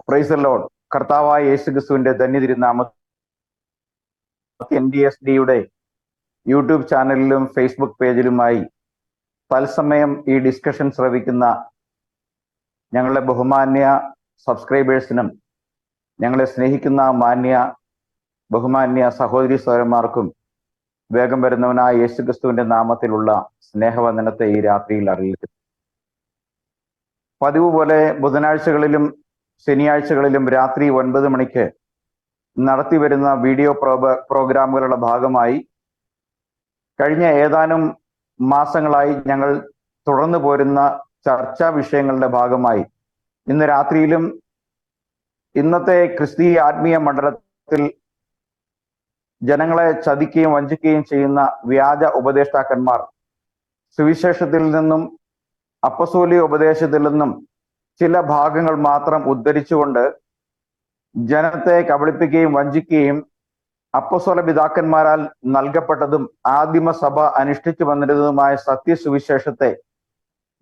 Price the Lord. കർത്താവായ യേശുക്രിസ്തുവിന്റെ ധന്യതിരുനാമത്തിൽ NDSD-യുടെ YouTube ചാനലിലും ഫേസ്ബുക്ക് പേജിലുമായി തത്സമയം ഈ ഡിസ്കഷൻ ശ്രവിക്കുന്ന ഞങ്ങളുടെ ബഹുമാന്യ സബ്സ്ക്രൈബേഴ്സിനും ഞങ്ങളെ സ്നേഹിക്കുന്ന ബഹുമാന്യ സഹോദരി സഹോദരന്മാർക്കും വേഗം വരുന്നവനായ യേശുക്രിസ്തുവിന്റെ നാമത്തിലുള്ള സ്നേഹവന്ദനത്തെ ഈ രാത്രിയിൽ അറിയിക്കുന്നു. പതിവ് പോലെ ബുധനാഴ്ചകളിലും ശനിയാഴ്ചകളിലും രാത്രി 9 മണിക്ക് നടത്തിവരുന്ന വീഡിയോ പ്രോഗ്രാമുകളുടെ ഭാഗമായി കഴിഞ്ഞ ഏതാനും മാസങ്ങളായി ഞങ്ങൾ തുടർന്നു പോരുന്ന ചർച്ചാ വിഷയങ്ങളുടെ ഭാഗമായി ഇന്ന് രാത്രിയിലും ഇന്നത്തെ ക്രിസ്തീയ ആത്മീയ മണ്ഡലത്തിൽ ജനങ്ങളെ ചതിക്കുകയും വഞ്ചിക്കുകയും ചെയ്യുന്ന വ്യാജ ഉപദേഷ്ടാക്കന്മാർ സുവിശേഷത്തിൽ നിന്നും അപ്പസ്തോലിക ഉപദേശത്തിൽ നിന്നും ചില ഭാഗങ്ങൾ മാത്രം ഉദ്ധരിച്ചുകൊണ്ട് ജനത്തെ കബളിപ്പിക്കുകയും വഞ്ചിക്കുകയും അപ്പസ്തോല പിതാക്കന്മാരാൽ നൽകപ്പെട്ടതും ആദിമസഭ അനുഷ്ഠിച്ചു വന്നിരുന്നതുമായ സത്യസുവിശേഷത്തെ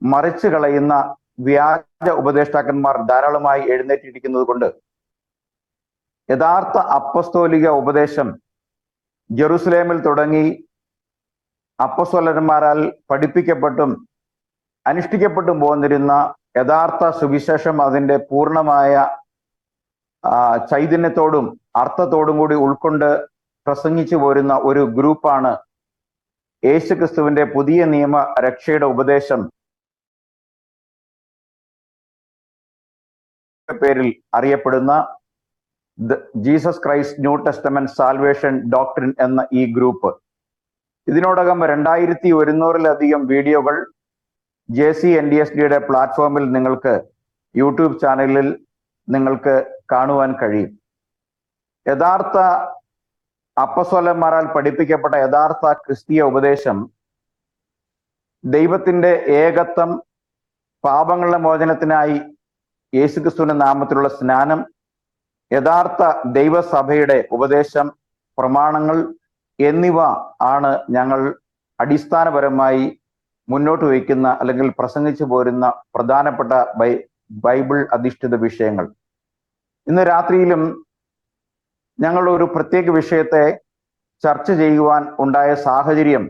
മറിച്ചു കളയുന്ന വ്യാജ ഉപദേഷ്ടാക്കന്മാർ ധാരാളമായി എഴുന്നേറ്റിരിക്കുന്നത് കൊണ്ട് യഥാർത്ഥ അപ്പസ്തോലിക ഉപദേശം ജെറുസലേമിൽ തുടങ്ങി അപ്പസ്തോലന്മാരാൽ പഠിപ്പിക്കപ്പെട്ടും അനുഷ്ഠിക്കപ്പെട്ടും പോന്നിരുന്ന യഥാർത്ഥ സുവിശേഷം അതിൻ്റെ പൂർണ്ണമായ ചൈതന്യത്തോടും അർത്ഥത്തോടും കൂടി ഉൾക്കൊണ്ട് പ്രസംഗിച്ചു പോരുന്ന ഒരു ഗ്രൂപ്പാണ് യേശുക്രിസ്തുവിന്റെ പുതിയ നിയമ രക്ഷയുടെ ഉപദേശം പേരിൽ അറിയപ്പെടുന്ന Jesus Christ new testament salvation doctrine എന്ന ഈ ഗ്രൂപ്പ്. ഇതിനോടകം 2100-ലധികം വീഡിയോകൾ JC/NDSD-യുടെ പ്ലാറ്റ്ഫോമിൽ നിങ്ങൾക്ക് യൂട്യൂബ് ചാനലിൽ നിങ്ങൾക്ക് കാണുവാൻ കഴിയും. യഥാർത്ഥ അപ്പസ്തോലന്മാരാൽ പഠിപ്പിക്കപ്പെട്ട യഥാർത്ഥ ക്രിസ്തീയ ഉപദേശം ദൈവത്തിന്റെ ഏകത്വം, പാപങ്ങളുടെ മോചനത്തിനായി യേശുക്രിസ്തുവിന്റെ നാമത്തിലുള്ള സ്നാനം, യഥാർത്ഥ ദൈവസഭയുടെ ഉപദേശം, പ്രമാണങ്ങൾ എന്നിവ ആണ് ഞങ്ങൾ അടിസ്ഥാനപരമായി മുന്നോട്ട് വയ്ക്കുന്ന അല്ലെങ്കിൽ പ്രസംഗിച്ചു പോരുന്ന പ്രധാനപ്പെട്ട ബൈബിൾ അധിഷ്ഠിത വിഷയങ്ങൾ. ഇന്ന് രാത്രിയിലും ഞങ്ങൾ ഒരു പ്രത്യേക വിഷയത്തെ ചർച്ച ചെയ്യുവാൻ ഉണ്ടായ സാഹചര്യം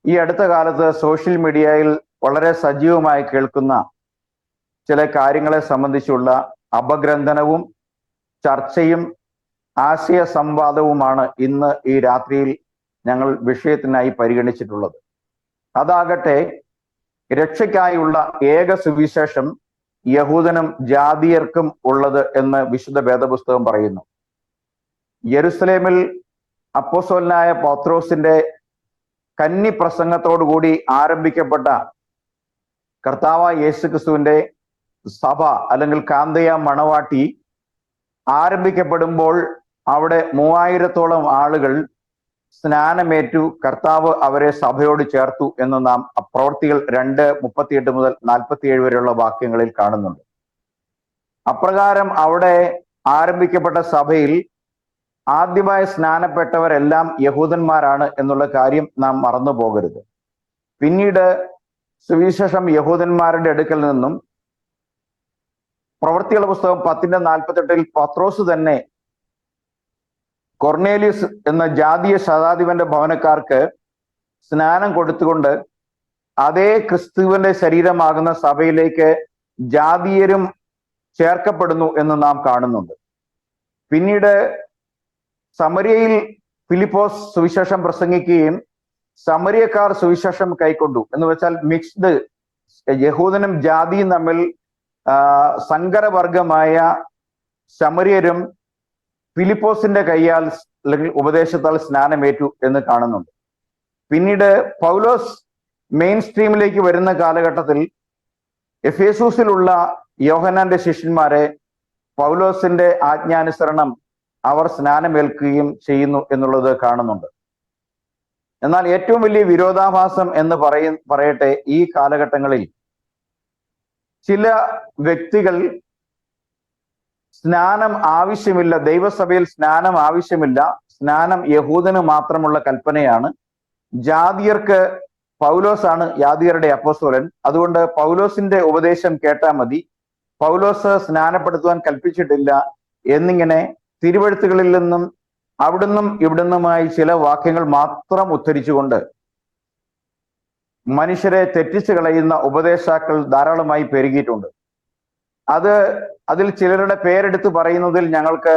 ഈ അടുത്ത കാലത്ത് സോഷ്യൽ മീഡിയയിൽ വളരെ സജീവമായി കേൾക്കുന്ന ചില കാര്യങ്ങളെ സംബന്ധിച്ചുള്ള അപഗ്രന്ഥനവും ചർച്ചയും ആശയ സംവാദവുമാണ് ഇന്ന് ഈ രാത്രിയിൽ ഞങ്ങൾ വിഷയത്തിനായി പരിഗണിച്ചിട്ടുള്ളത്. അതാകട്ടെ രക്ഷയ്ക്കായുള്ള ഏക സുവിശേഷം യഹൂദനും ജാതിയർക്കും ഉള്ളത് എന്ന് വിശുദ്ധ വേദപുസ്തകം പറയുന്നു. യെരുസലേമിൽ അപ്പോസ്തലനായ പത്രോസിന്റെ കന്നി പ്രസംഗത്തോടുകൂടി ആരംഭിക്കപ്പെട്ട കർത്താവായ യേശുക്രിസ്തുവിന്റെ സഭ അല്ലെങ്കിൽ കാന്തയ മണവാട്ടി ആരംഭിക്കപ്പെടുമ്പോൾ അവിടെ 3000-ഓളം ആളുകൾ സ്നാനമേറ്റു. കർത്താവ് അവരെ സഭയോട് ചേർത്തു എന്ന് നാം പ്രവൃത്തികൾ 2:38 മുതൽ 47 വരെയുള്ള വാക്യങ്ങളിൽ കാണുന്നുണ്ട്. അപ്രകാരം അവിടെ ആരംഭിക്കപ്പെട്ട സഭയിൽ ആദ്യമായി സ്നാനപ്പെട്ടവരെല്ലാം യഹൂദന്മാരാണ് എന്നുള്ള കാര്യം നാം മറന്നു പോകരുത്. പിന്നീട് സുവിശേഷം യഹൂദന്മാരുടെ അടുക്കൽ നിന്നും പ്രവൃത്തികളുടെ പുസ്തകം 10:48 പത്രോസ് തന്നെ കൊർണേലിയസ് എന്ന ജാതീയ ശതാധിപന്റെ ഭവനക്കാർക്ക് സ്നാനം കൊടുത്തുകൊണ്ട് അതേ ക്രിസ്തുവിന്റെ ശരീരമാകുന്ന സഭയിലേക്ക് ജാതീയരും ചേർക്കപ്പെടുന്നു എന്ന് നാം കാണുന്നുണ്ട്. പിന്നീട് സമരിയയിൽ ഫിലിപ്പോസ് സുവിശേഷം പ്രസംഗിക്കുകയും സമരിയക്കാർ സുവിശേഷം കൈക്കൊണ്ടു എന്ന് വെച്ചാൽ മിക്സ്ഡ്, യഹൂദനും ജാതിയും തമ്മിൽ സങ്കരവർഗമായ ശമരിയരും ഫിലിപ്പോസിന്റെ കൈയാൽ അല്ലെങ്കിൽ ഉപദേശത്താൽ സ്നാനമേറ്റു എന്ന് കാണുന്നുണ്ട്. പിന്നീട് പൗലോസ് മെയിൻ സ്ട്രീമിലേക്ക് വരുന്ന കാലഘട്ടത്തിൽ എഫേസൂസിലുള്ള യോഹന്നാന്റെ ശിഷ്യന്മാരെ പൗലോസിന്റെ ആജ്ഞാനുസരണം അവർ സ്നാനമേൽക്കുകയും ചെയ്യുന്നു എന്നുള്ളത് കാണുന്നുണ്ട്. എന്നാൽ ഏറ്റവും വലിയ വിരോധാഭാസം എന്ന് പറയട്ടെ, ഈ കാലഘട്ടങ്ങളിൽ ചില വ്യക്തികൾ സ്നാനം ആവശ്യമില്ല, ദൈവസഭയിൽ സ്നാനം ആവശ്യമില്ല, സ്നാനം യഹൂദന് മാത്രമുള്ള കൽപ്പനയാണ്, ജാതിയർക്ക് പൗലോസാണ് ജാതിയരുടെ അപ്പോസ്തലൻ, അതുകൊണ്ട് പൗലോസിന്റെ ഉപദേശം കേട്ടാൽ മതി, പൗലോസ് സ്നാനപ്പെടുത്തുവാൻ കൽപ്പിച്ചിട്ടില്ല എന്നിങ്ങനെ തിരുവെഴുത്തുകളിൽ നിന്നും അവിടുന്നും ഇവിടുന്നുമായി ചില വാക്യങ്ങൾ മാത്രം ഉദ്ധരിച്ചുകൊണ്ട് മനുഷ്യരെ തെറ്റിച്ചു കളയുന്ന ഉപദേഷ്ടാക്കൾ ധാരാളമായി പെരുകിയിട്ടുണ്ട്. അതിൽ ചിലരുടെ പേരെടുത്ത് പറയുന്നതിൽ ഞങ്ങൾക്ക്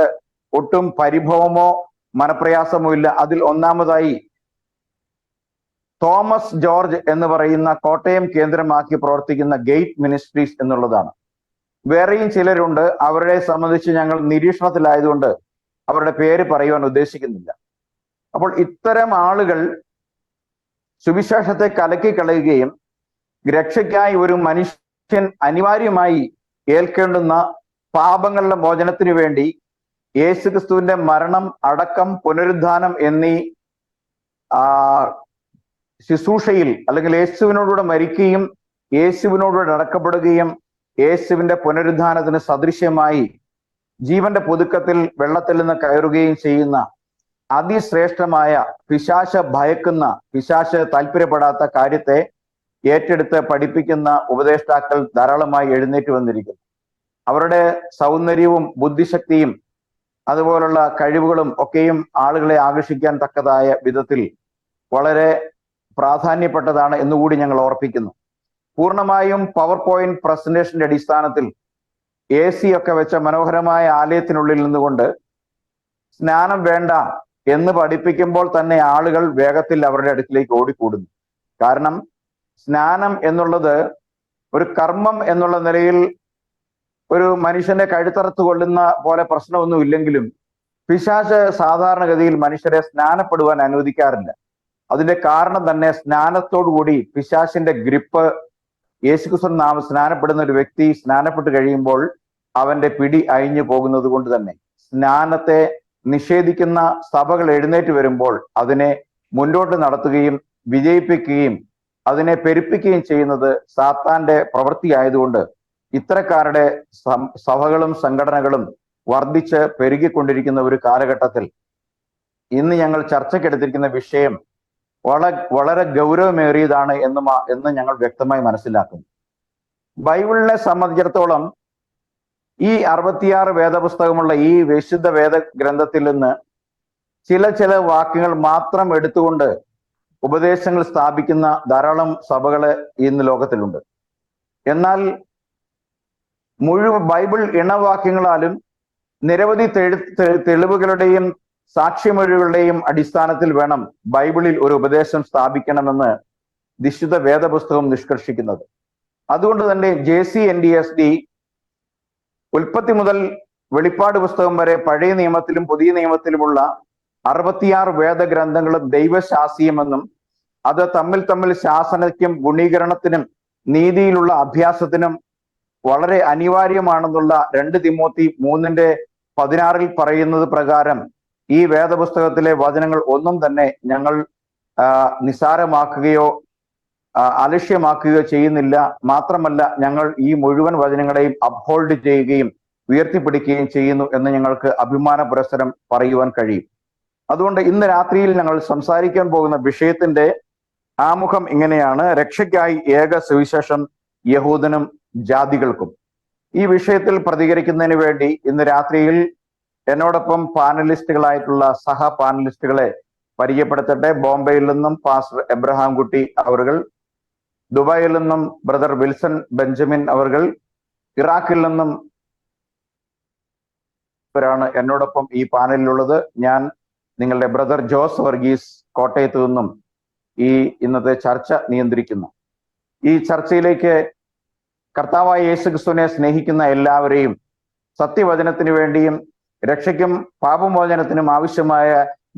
ഒട്ടും പരിഭവമോ മനപ്രയാസമോ ഇല്ല. അതിൽ ഒന്നാമതായി തോമസ് ജോർജ് എന്ന് പറയുന്ന കോട്ടയം കേന്ദ്രമാക്കി പ്രവർത്തിക്കുന്ന ഗേറ്റ് മിനിസ്ട്രീസ് എന്നുള്ളതാണ്. വേറെയും ചിലരുണ്ട്. അവരെ സംബന്ധിച്ച് ഞങ്ങൾ നിരീക്ഷണത്തിലായതുകൊണ്ട് അവരുടെ പേര് പറയുവാൻ ഉദ്ദേശിക്കുന്നില്ല. അപ്പോൾ ഇത്തരം ആളുകൾ സുവിശേഷത്തെ കലക്കി കളയുകയും രക്ഷയ്ക്കായി ഒരു മനുഷ്യൻ അനിവാര്യമായി ഏൽക്കേണ്ടുന്ന പാപങ്ങളുടെ മോചനത്തിനു വേണ്ടി യേശുക്രിസ്തുവിന്റെ മരണം, അടക്കം, പുനരുദ്ധാനം എന്നീ ശുശ്രൂഷയിൽ അല്ലെങ്കിൽ യേശുവിനോടുകൂടെ മരിക്കുകയും യേശുവിനോടുകൂടെ അടക്കപ്പെടുകയും യേശുവിന്റെ പുനരുദ്ധാനത്തിന് സദൃശ്യമായി ജീവന്റെ പുതുക്കത്തിൽ വെള്ളത്തിൽ നിന്ന് കയറുകയും ചെയ്യുന്ന അതിശ്രേഷ്ഠമായ പിശാച് ഭയക്കുന്ന, പിശാച് താല്പര്യപ്പെടാത്ത കാര്യത്തെ ഏറ്റെടുത്ത് പഠിപ്പിക്കുന്ന ഉപദേഷ്ടാക്കൾ ധാരാളമായി എഴുന്നേറ്റ് വന്നിരിക്കുന്നു. അവരുടെ സൗന്ദര്യവും ബുദ്ധിശക്തിയും അതുപോലുള്ള കഴിവുകളും ഒക്കെയും ആളുകളെ ആകർഷിക്കാൻ തക്കതായ വിധത്തിൽ വളരെ പ്രാധാന്യപ്പെട്ടതാണ് എന്നുകൂടി ഞങ്ങൾ ഓർപ്പിക്കുന്നു. പൂർണ്ണമായും പവർ പോയിന്റ് പ്രസന്റേഷന്റെ അടിസ്ഥാനത്തിൽ AC ഒക്കെ വെച്ച മനോഹരമായ ആലയത്തിനുള്ളിൽ നിന്നുകൊണ്ട് സ്നാനം വേണ്ട എന്ന് പഠിപ്പിക്കുമ്പോൾ തന്നെ ആളുകൾ വേഗത്തിൽ അവരുടെ അടുക്കിലേക്ക് ഓടിക്കൂടുന്നു. കാരണം സ്നാനം എന്നുള്ളത് ഒരു കർമ്മം എന്നുള്ള നിലയിൽ ഒരു മനുഷ്യന്റെ കഴുത്തറത്ത് കൊള്ളുന്ന പോലെ പ്രശ്നമൊന്നും ഇല്ലെങ്കിലും പിശാച് സാധാരണഗതിയിൽ മനുഷ്യരെ സ്നാനപ്പെടുവാൻ അനുവദിക്കാറില്ല. അതിന്റെ കാരണം തന്നെ സ്നാനത്തോടുകൂടി പിശാചിന്റെ ഗ്രിപ്പ്, യേശുക്രിസ്തു നാമം സ്നാനപ്പെടുന്ന ഒരു വ്യക്തി സ്നാനപ്പെട്ട് കഴിയുമ്പോൾ അവന്റെ പിടി അഴിഞ്ഞു പോകുന്നത് കൊണ്ട് തന്നെ സ്നാനത്തെ നിഷേധിക്കുന്ന സഭകൾ എഴുന്നേറ്റ് വരുമ്പോൾ അതിനെ മുന്നോട്ട് നടത്തുകയും വിജയിപ്പിക്കുകയും അതിനെ പെരുപ്പിക്കുകയും ചെയ്യുന്നത് സാത്താന്റെ പ്രവൃത്തിയായതുകൊണ്ട് ഇത്തരക്കാരുടെ സഭകളും സംഘടനകളും വർദ്ധിച്ച് പെരുകിക്കൊണ്ടിരിക്കുന്ന ഒരു കാലഘട്ടത്തിൽ ഇന്ന് ഞങ്ങൾ ചർച്ചയ്ക്കെടുത്തിരിക്കുന്ന വിഷയം വളരെ ഗൗരവമേറിയതാണ് എന്ന് ഞങ്ങൾ വ്യക്തമായി മനസ്സിലാക്കുന്നു. ബൈബിളിനെ സംബന്ധിച്ചിടത്തോളം ഈ 66 വേദപുസ്തകമുള്ള ഈ വിശുദ്ധ വേദഗ്രന്ഥത്തിൽ നിന്ന് ചില വാക്യങ്ങൾ മാത്രം എടുത്തുകൊണ്ട് ഉപദേശങ്ങൾ സ്ഥാപിക്കുന്ന ധാരാളം സഭകള് ഇന്ന് ലോകത്തിലുണ്ട്. എന്നാൽ മുഴുവൻ ബൈബിൾ ഇണവാക്യങ്ങളാലും നിരവധി തെളിവുകളുടെയും സാക്ഷ്യമൊഴികളുടെയും അടിസ്ഥാനത്തിൽ വേണം ബൈബിളിൽ ഒരു ഉപദേശം സ്ഥാപിക്കണമെന്ന് വിശുദ്ധ വേദപുസ്തകം നിഷ്കർഷിക്കുന്നത്. അതുകൊണ്ട് തന്നെ JCNDSD ഉൽപ്പത്തി മുതൽ വെളിപ്പാട് പുസ്തകം വരെ പഴയ നിയമത്തിലും പുതിയ നിയമത്തിലുമുള്ള 66 വേദഗ്രന്ഥങ്ങളും ദൈവശാസ്ത്രീയമെന്നും അത് തമ്മിൽ ശാസനയ്ക്കും ഗുണീകരണത്തിനും നീതിയിലുള്ള അഭ്യാസത്തിനും വളരെ അനിവാര്യമാണെന്നുള്ള 2 തിമോത്തി 3:16 പറയുന്നത് പ്രകാരം ഈ വേദപുസ്തകത്തിലെ വചനങ്ങൾ ഒന്നും തന്നെ ഞങ്ങൾ നിസ്സാരമാക്കുകയോ അലക്ഷ്യമാക്കുകയോ ചെയ്യുന്നില്ല. മാത്രമല്ല, ഞങ്ങൾ ഈ മുഴുവൻ വചനങ്ങളെയും അപ്ഹോൾഡ് ചെയ്യുകയും ഉയർത്തിപ്പിടിക്കുകയും ചെയ്യുന്നു എന്ന് ഞങ്ങൾക്ക് അഭിമാന പുരസ്സരം പറയുവാൻ കഴിയും. അതുകൊണ്ട് ഇന്ന് രാത്രിയിൽ ഞങ്ങൾ സംസാരിക്കാൻ പോകുന്ന വിഷയത്തിന്റെ ആമുഖം ഇങ്ങനെയാണ്: രക്ഷയ്ക്കായി ഏക സുവിശേഷം യഹൂദനും ജാതികൾക്കും. ഈ വിഷയത്തിൽ പ്രതികരിക്കുന്നതിന് വേണ്ടി ഇന്ന് രാത്രിയിൽ എന്നോടൊപ്പം പാനലിസ്റ്റുകളായിട്ടുള്ള സഹ പാനലിസ്റ്റുകളെ പരിചയപ്പെടുത്തട്ടെ. ബോംബെയിൽ നിന്നും പാസ്റ്റർ എബ്രഹാം കുട്ടി അവർകൾ, ദുബായിൽ നിന്നും ബ്രദർ വിൽസൺ ബെഞ്ചമിൻ അവർകൾ, ഇറാഖിൽ നിന്നും ാണ് എന്നോടൊപ്പം ഈ പാനലിലുള്ളത്. ഞാൻ നിങ്ങളുടെ ബ്രദർ ജോസ് വർഗീസ് കോട്ടയത്ത് നിന്നും ഈ ഇന്നത്തെ ചർച്ച നിയന്ത്രിക്കുന്നു. ഈ ചർച്ചയിലേക്ക് കർത്താവായ യേശുക്രിസ്തുവിനെ സ്നേഹിക്കുന്ന എല്ലാവരെയും സത്യവചനത്തിന് വേണ്ടിയും രക്ഷയ്ക്കും പാപമോചനത്തിനും ആവശ്യമായ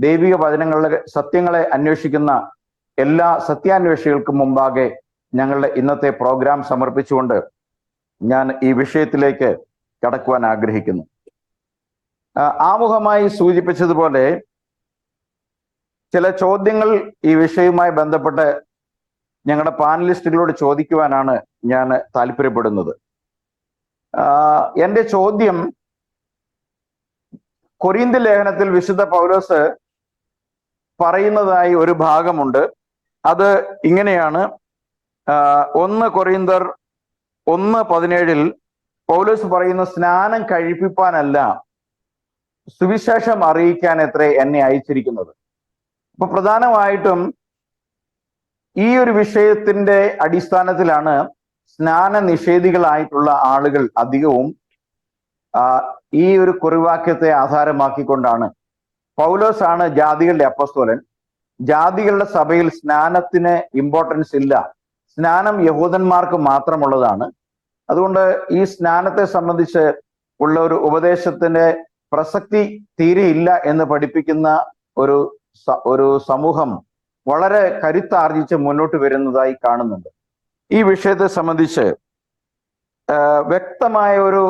ദൈവിക വചനങ്ങളുടെ സത്യങ്ങളെ അന്വേഷിക്കുന്ന എല്ലാ സത്യാന്വേഷികൾക്കും മുമ്പാകെ ഞങ്ങളുടെ ഇന്നത്തെ പ്രോഗ്രാം സമർപ്പിച്ചുകൊണ്ട് ഞാൻ ഈ വിഷയത്തിലേക്ക് കടക്കുവാൻ ആഗ്രഹിക്കുന്നു. ആമുഖമായി സൂചിപ്പിച്ചതുപോലെ ചില ചോദ്യങ്ങൾ ഈ വിഷയവുമായി ബന്ധപ്പെട്ട് ഞങ്ങളുടെ പാനലിസ്റ്റുകളോട് ചോദിക്കുവാനാണ് ഞാൻ താല്പര്യപ്പെടുന്നത്. എൻ്റെ ചോദ്യം, കൊരിന്ത്യർ ലേഖനത്തിൽ വിശുദ്ധ പൗലോസ് പറയുന്നതായി ഒരു ഭാഗമുണ്ട്. അത് ഇങ്ങനെയാണ്: 1 കൊരിന്ത്യർ 1:17 പൗലോസ് പറയുന്നു, സ്നാനം കഴിപ്പിപ്പാനല്ല സുവിശേഷം അറിയിക്കാൻ എത്ര എന്നെ അയച്ചിരിക്കുന്നത്. അപ്പൊ പ്രധാനമായിട്ടും ഈ ഒരു വിഷയത്തിന്റെ അടിസ്ഥാനത്തിലാണ് സ്നാന നിഷേധികളായിട്ടുള്ള ആളുകൾ അധികവും ഈ ഒരു കുറിവാക്യത്തെ ആധാരമാക്കിക്കൊണ്ടാണ് പൗലോസ് ആണ് ജാതികളുടെ അപ്പസ്തോലൻ, ജാതികളുടെ സഭയിൽ സ്നാനത്തിന് ഇമ്പോർട്ടൻസ് ഇല്ല, സ്നാനം യഹൂദന്മാർക്ക് മാത്രമുള്ളതാണ്, അതുകൊണ്ട് ഈ സ്നാനത്തെ സംബന്ധിച്ച് ഉള്ള ഒരു ഉപദേശത്തിന്റെ പ്രസക്തി തീരെയില്ല എന്ന് പഠിപ്പിക്കുന്ന ഒരു സമൂഹം വളരെ കരുത്താർജിച്ച് മുന്നോട്ട് വരുന്നതായി കാണുന്നുണ്ട്. ഈ വിഷയത്തെ സംബന്ധിച്ച് വ്യക്തമായ ഒരു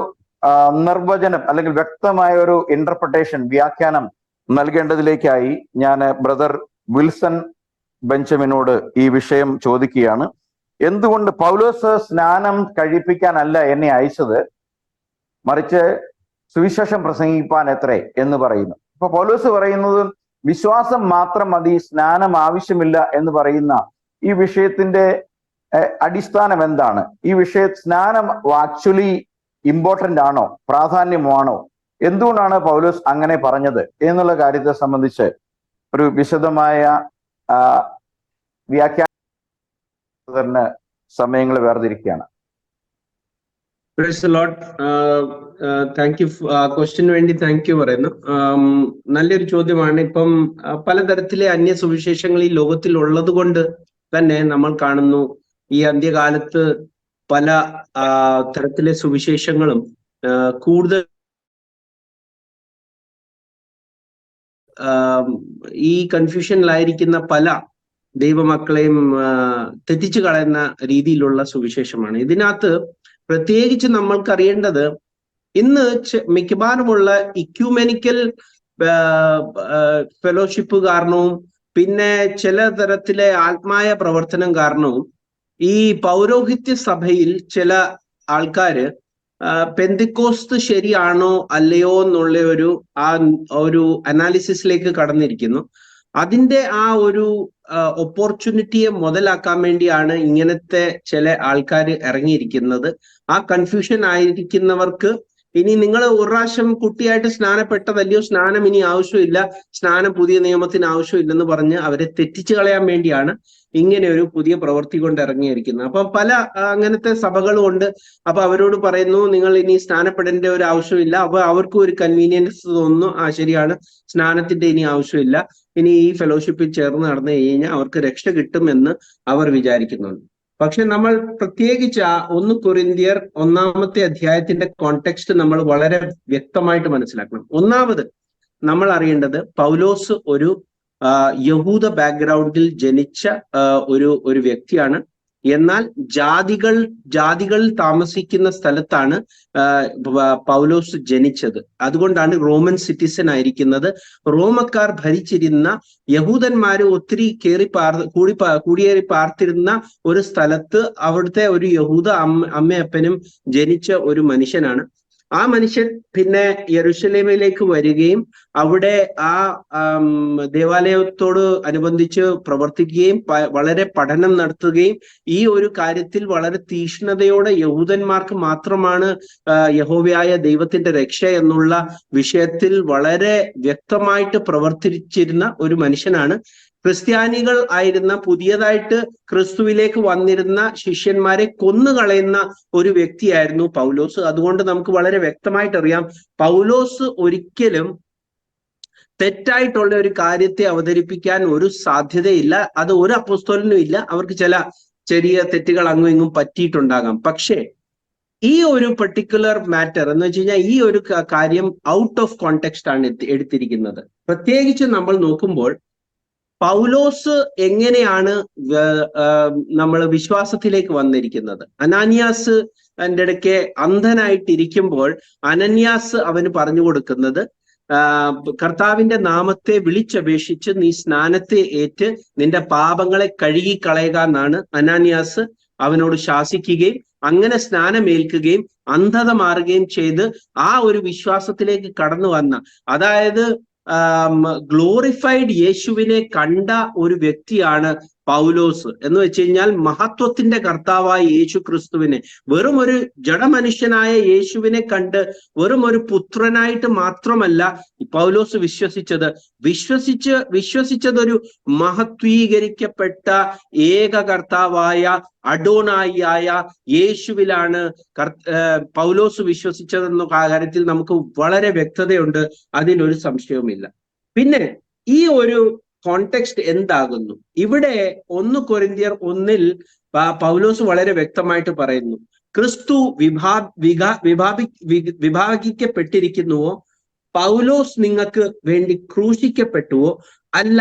നിർവചനം അല്ലെങ്കിൽ വ്യക്തമായ ഒരു ഇന്റർപ്രിട്ടേഷൻ, വ്യാഖ്യാനം നൽകേണ്ടതിലേക്കായി ഞാൻ ബ്രദർ വിൽസൺ ബെഞ്ചമിനോട് ഈ വിഷയം ചോദിക്കുകയാണ്. എന്തുകൊണ്ട് പൗലോസ് സ്നാനം കഴിപ്പിക്കാനല്ല എന്നെ അയച്ചത്, മറിച്ച് സുവിശേഷം പ്രസംഗിപ്പാൻ എത്രേ എന്ന് പറയുന്നു. അപ്പൊ പൗലോസ് പറയുന്നത് വിശ്വാസം മാത്രം മതി, സ്നാനം ആവശ്യമില്ല എന്ന് പറയുന്ന ഈ വിഷയത്തിന്റെ അടിസ്ഥാനം എന്താണ്? ഈ സ്നാനം ആക്ച്വലി ഇമ്പോർട്ടന്റ് ആണോ, പ്രാധാന്യമാണോ, എന്തുകൊണ്ടാണ് പൗലോസ് അങ്ങനെ പറഞ്ഞത് എന്നുള്ള കാര്യത്തെ സംബന്ധിച്ച് ഒരു വിശദമായ വ്യാഖ്യാന സമയങ്ങൾ വേർതിരിക്കുകയാണ്. Thank you. ക്വസ്റ്റ്യന് വേണ്ടി താങ്ക് യു പറയുന്നു. നല്ലൊരു ചോദ്യമാണ്. ഇപ്പം പലതരത്തിലെ അന്യ സുവിശേഷങ്ങൾ ഈ ലോകത്തിൽ ഉള്ളത് കൊണ്ട് തന്നെ നമ്മൾ കാണുന്നു ഈ അന്ത്യകാലത്ത് പല തരത്തിലെ സുവിശേഷങ്ങളും കൂടുതൽ ഈ കൺഫ്യൂഷനിലായിരിക്കുന്ന പല ദൈവമക്കളെയും തെറ്റിച്ചു കളയുന്ന രീതിയിലുള്ള സുവിശേഷമാണ്. ഇതിനകത്ത് പ്രത്യേകിച്ച് നമ്മൾക്ക് അറിയേണ്ടത്, ഇന്ന് മിക്കവാറുമുള്ള ഇക്യൂമെനിക്കൽ ഫെലോഷിപ്പ് കാരണവും പിന്നെ ചില തരത്തിലെ ആത്മായ പ്രവർത്തനം കാരണവും ഈ പൗരോഹിത്യ സഭയിൽ ചില ആൾക്കാര് പെന്തിക്കോസ്ത് ശരിയാണോ അല്ലയോ എന്നുള്ള ഒരു അനാലിസിസിലേക്ക് കടന്നിരിക്കുന്നു. അതിന്റെ ആ ഒരു ഓപ്പർച്യൂണിറ്റിയെ മുതലാക്കാൻ വേണ്ടിയാണ് ഇങ്ങനത്തെ ചില ആൾക്കാർ ഇറങ്ങിയിരിക്കുന്നത്. ആ കൺഫ്യൂഷൻ ആയിരിക്കുന്നവർക്ക് ഇനി നിങ്ങൾ ഒരു പ്രാവശ്യം കുട്ടിയായിട്ട് സ്നാനപ്പെട്ടതല്ലയോ, സ്നാനം ഇനി ആവശ്യമില്ല, സ്നാനം പുതിയ നിയമത്തിന് ആവശ്യമില്ലെന്ന് പറഞ്ഞ് അവരെ തെറ്റിച്ചു കളയാൻ വേണ്ടിയാണ് ഇങ്ങനെ ഒരു പുതിയ പ്രവൃത്തി കൊണ്ട് ഇറങ്ങിയിരിക്കുന്നത്. അപ്പൊ പല അങ്ങനത്തെ സഭകളും ഉണ്ട്. അപ്പൊ അവരോട് പറയുന്നു, നിങ്ങൾ ഇനി സ്നാനപ്പെടേണ്ട ഒരു ആവശ്യമില്ല. അപ്പൊ അവർക്കും ഒരു കൺവീനിയൻസ് തോന്നുന്നു, ശരിയാണ്, സ്നാനത്തിന്റെ ഇനി ആവശ്യമില്ല, ഇനി ഈ ഫെലോഷിപ്പിൽ ചേർന്ന് നടന്നു കഴിഞ്ഞാൽ അവർക്ക് രക്ഷ കിട്ടുമെന്ന് അവർ വിചാരിക്കുന്നുണ്ട്. പക്ഷെ നമ്മൾ പ്രത്യേകിച്ച് 1 കൊരിന്ത്യർ 1-ാമത്തെ അധ്യായത്തിന്റെ കോണ്ടെക്സ്റ്റ് നമ്മൾ വളരെ വ്യക്തമായിട്ട് മനസ്സിലാക്കണം. ഒന്നാമത് നമ്മൾ അറിയേണ്ടത്, പൗലോസ് ഒരു യഹൂദ ബാക്ക്ഗ്രൗണ്ടിൽ ജനിച്ച ഒരു വ്യക്തിയാണ്. എന്നാൽ ജാതികൾ താമസിക്കുന്ന സ്ഥലത്താണ് പൗലോസ് ജനിച്ചത്. അതുകൊണ്ടാണ് റോമൻ സിറ്റിസൺ ആയിരിക്കുന്നത്. റോമക്കാർ ഭരിച്ചിരുന്ന യഹൂദന്മാര് ഒത്തിരി കൂടിയേറി പാർത്തിരുന്ന ഒരു സ്ഥലത്ത് അവിടുത്തെ ഒരു യഹൂദ അമ്മയപ്പനും ജനിച്ച ഒരു മനുഷ്യനാണ്. ആ മനുഷ്യൻ പിന്നെ യെരുശലേമിലേക്ക് വരികയും അവിടെ ആ ദേവാലയത്തോട് അനുബന്ധിച്ച് പ്രവർത്തിക്കുകയും വളരെ പഠനം നടത്തുകയും ഈ ഒരു കാര്യത്തിൽ വളരെ തീക്ഷ്ണതയോടെ യഹൂദന്മാർക്ക് മാത്രമാണ് യഹോവയായ ദൈവത്തിന്റെ രക്ഷ എന്നുള്ള വിഷയത്തിൽ വളരെ വ്യക്തമായിട്ട് പ്രവർത്തിച്ചിരുന്ന ഒരു മനുഷ്യനാണ്. ക്രിസ്ത്യാനികൾ ആയിരുന്ന, പുതിയതായിട്ട് ക്രിസ്തുവിലേക്ക് വന്നിരുന്ന ശിഷ്യന്മാരെ കൊന്നുകളയുന്ന ഒരു വ്യക്തിയായിരുന്നു പൗലോസ്. അതുകൊണ്ട് നമുക്ക് വളരെ വ്യക്തമായിട്ട് അറിയാം, പൗലോസ് ഒരിക്കലും തെറ്റായിട്ടുള്ള ഒരു കാര്യത്തെ അവതരിപ്പിക്കാൻ ഒരു സാധ്യതയില്ല. അത് ഒരു അപ്പോസ്തലനും ഇല്ല. അവർക്ക് ചില ചെറിയ തെറ്റുകൾ അങ്ങും ഇങ്ങും പറ്റിയിട്ടുണ്ടാകാം. പക്ഷേ ഈ ഒരു പെർട്ടിക്കുലർ മാറ്റർ എന്ന് വെച്ച് കഴിഞ്ഞാൽ ഈ ഒരു കാര്യം ഔട്ട് ഓഫ് കോണ്ടെക്സ്റ്റ് ആണ് എടുത്തിരിക്കുന്നത്. പ്രത്യേകിച്ച് നമ്മൾ നോക്കുമ്പോൾ പൗലോസ് എങ്ങനെയാണ് നമ്മൾ വിശ്വാസത്തിലേക്ക് വന്നിരിക്കുന്നത്. അനാനിയാസ് അതിൻ്റെ ഇടയ്ക്ക് അന്ധനായിട്ടിരിക്കുമ്പോൾ അനന്യാസ് അവന് പറഞ്ഞു കൊടുക്കുന്നത്, കർത്താവിന്റെ നാമത്തെ വിളിച്ചപേക്ഷിച്ച് നീ സ്നാനത്തെ ഏറ്റ് നിന്റെ പാപങ്ങളെ കഴുകിക്കളയുക എന്നാണ് അനാനിയാസ് അവനോട് ശാസിക്കുകയും അങ്ങനെ സ്നാനമേൽക്കുകയും അന്ധത മാറുകയും ചെയ്ത് ആ ഒരു വിശ്വാസത്തിലേക്ക് കടന്നു വന്ന, അതായത് ഗ്ലോറിഫൈഡ് യേശുവിനെ കണ്ട ഒരു വ്യക്തിയാണ് പൗലോസ് എന്ന് വെച്ച് കഴിഞ്ഞാൽ മഹത്വത്തിന്റെ കർത്താവായ യേശു ക്രിസ്തുവിനെ, വെറും ഒരു ജഡമനുഷ്യനായ യേശുവിനെ കണ്ട് വെറും ഒരു പുത്രനായിട്ട് മാത്രമല്ല പൗലോസ് വിശ്വസിച്ചത് ഒരു മഹത്വീകരിക്കപ്പെട്ട ഏക കർത്താവായ അഡോണായിയായ യേശുവിലാണ് പൗലോസ് വിശ്വസിച്ചതെന്ന കാര്യത്തിൽ നമുക്ക് വളരെ വ്യക്തതയുണ്ട്, അതിലൊരു സംശയവുമില്ല. പിന്നെ ഈ ഒരു കോണ്ടെക്സ്റ്റ് എന്താകുന്നു? ഇവിടെ 1 കൊരിന്ത്യർ 1 പൗലോസ് വളരെ വ്യക്തമായിട്ട് പറയുന്നു, ക്രിസ്തു വിഭാഗിക്കപ്പെട്ടിരിക്കുന്നുവോ, പൗലോസ് നിങ്ങൾക്ക് വേണ്ടി ക്രൂശിക്കപ്പെട്ടുവോ, അല്ല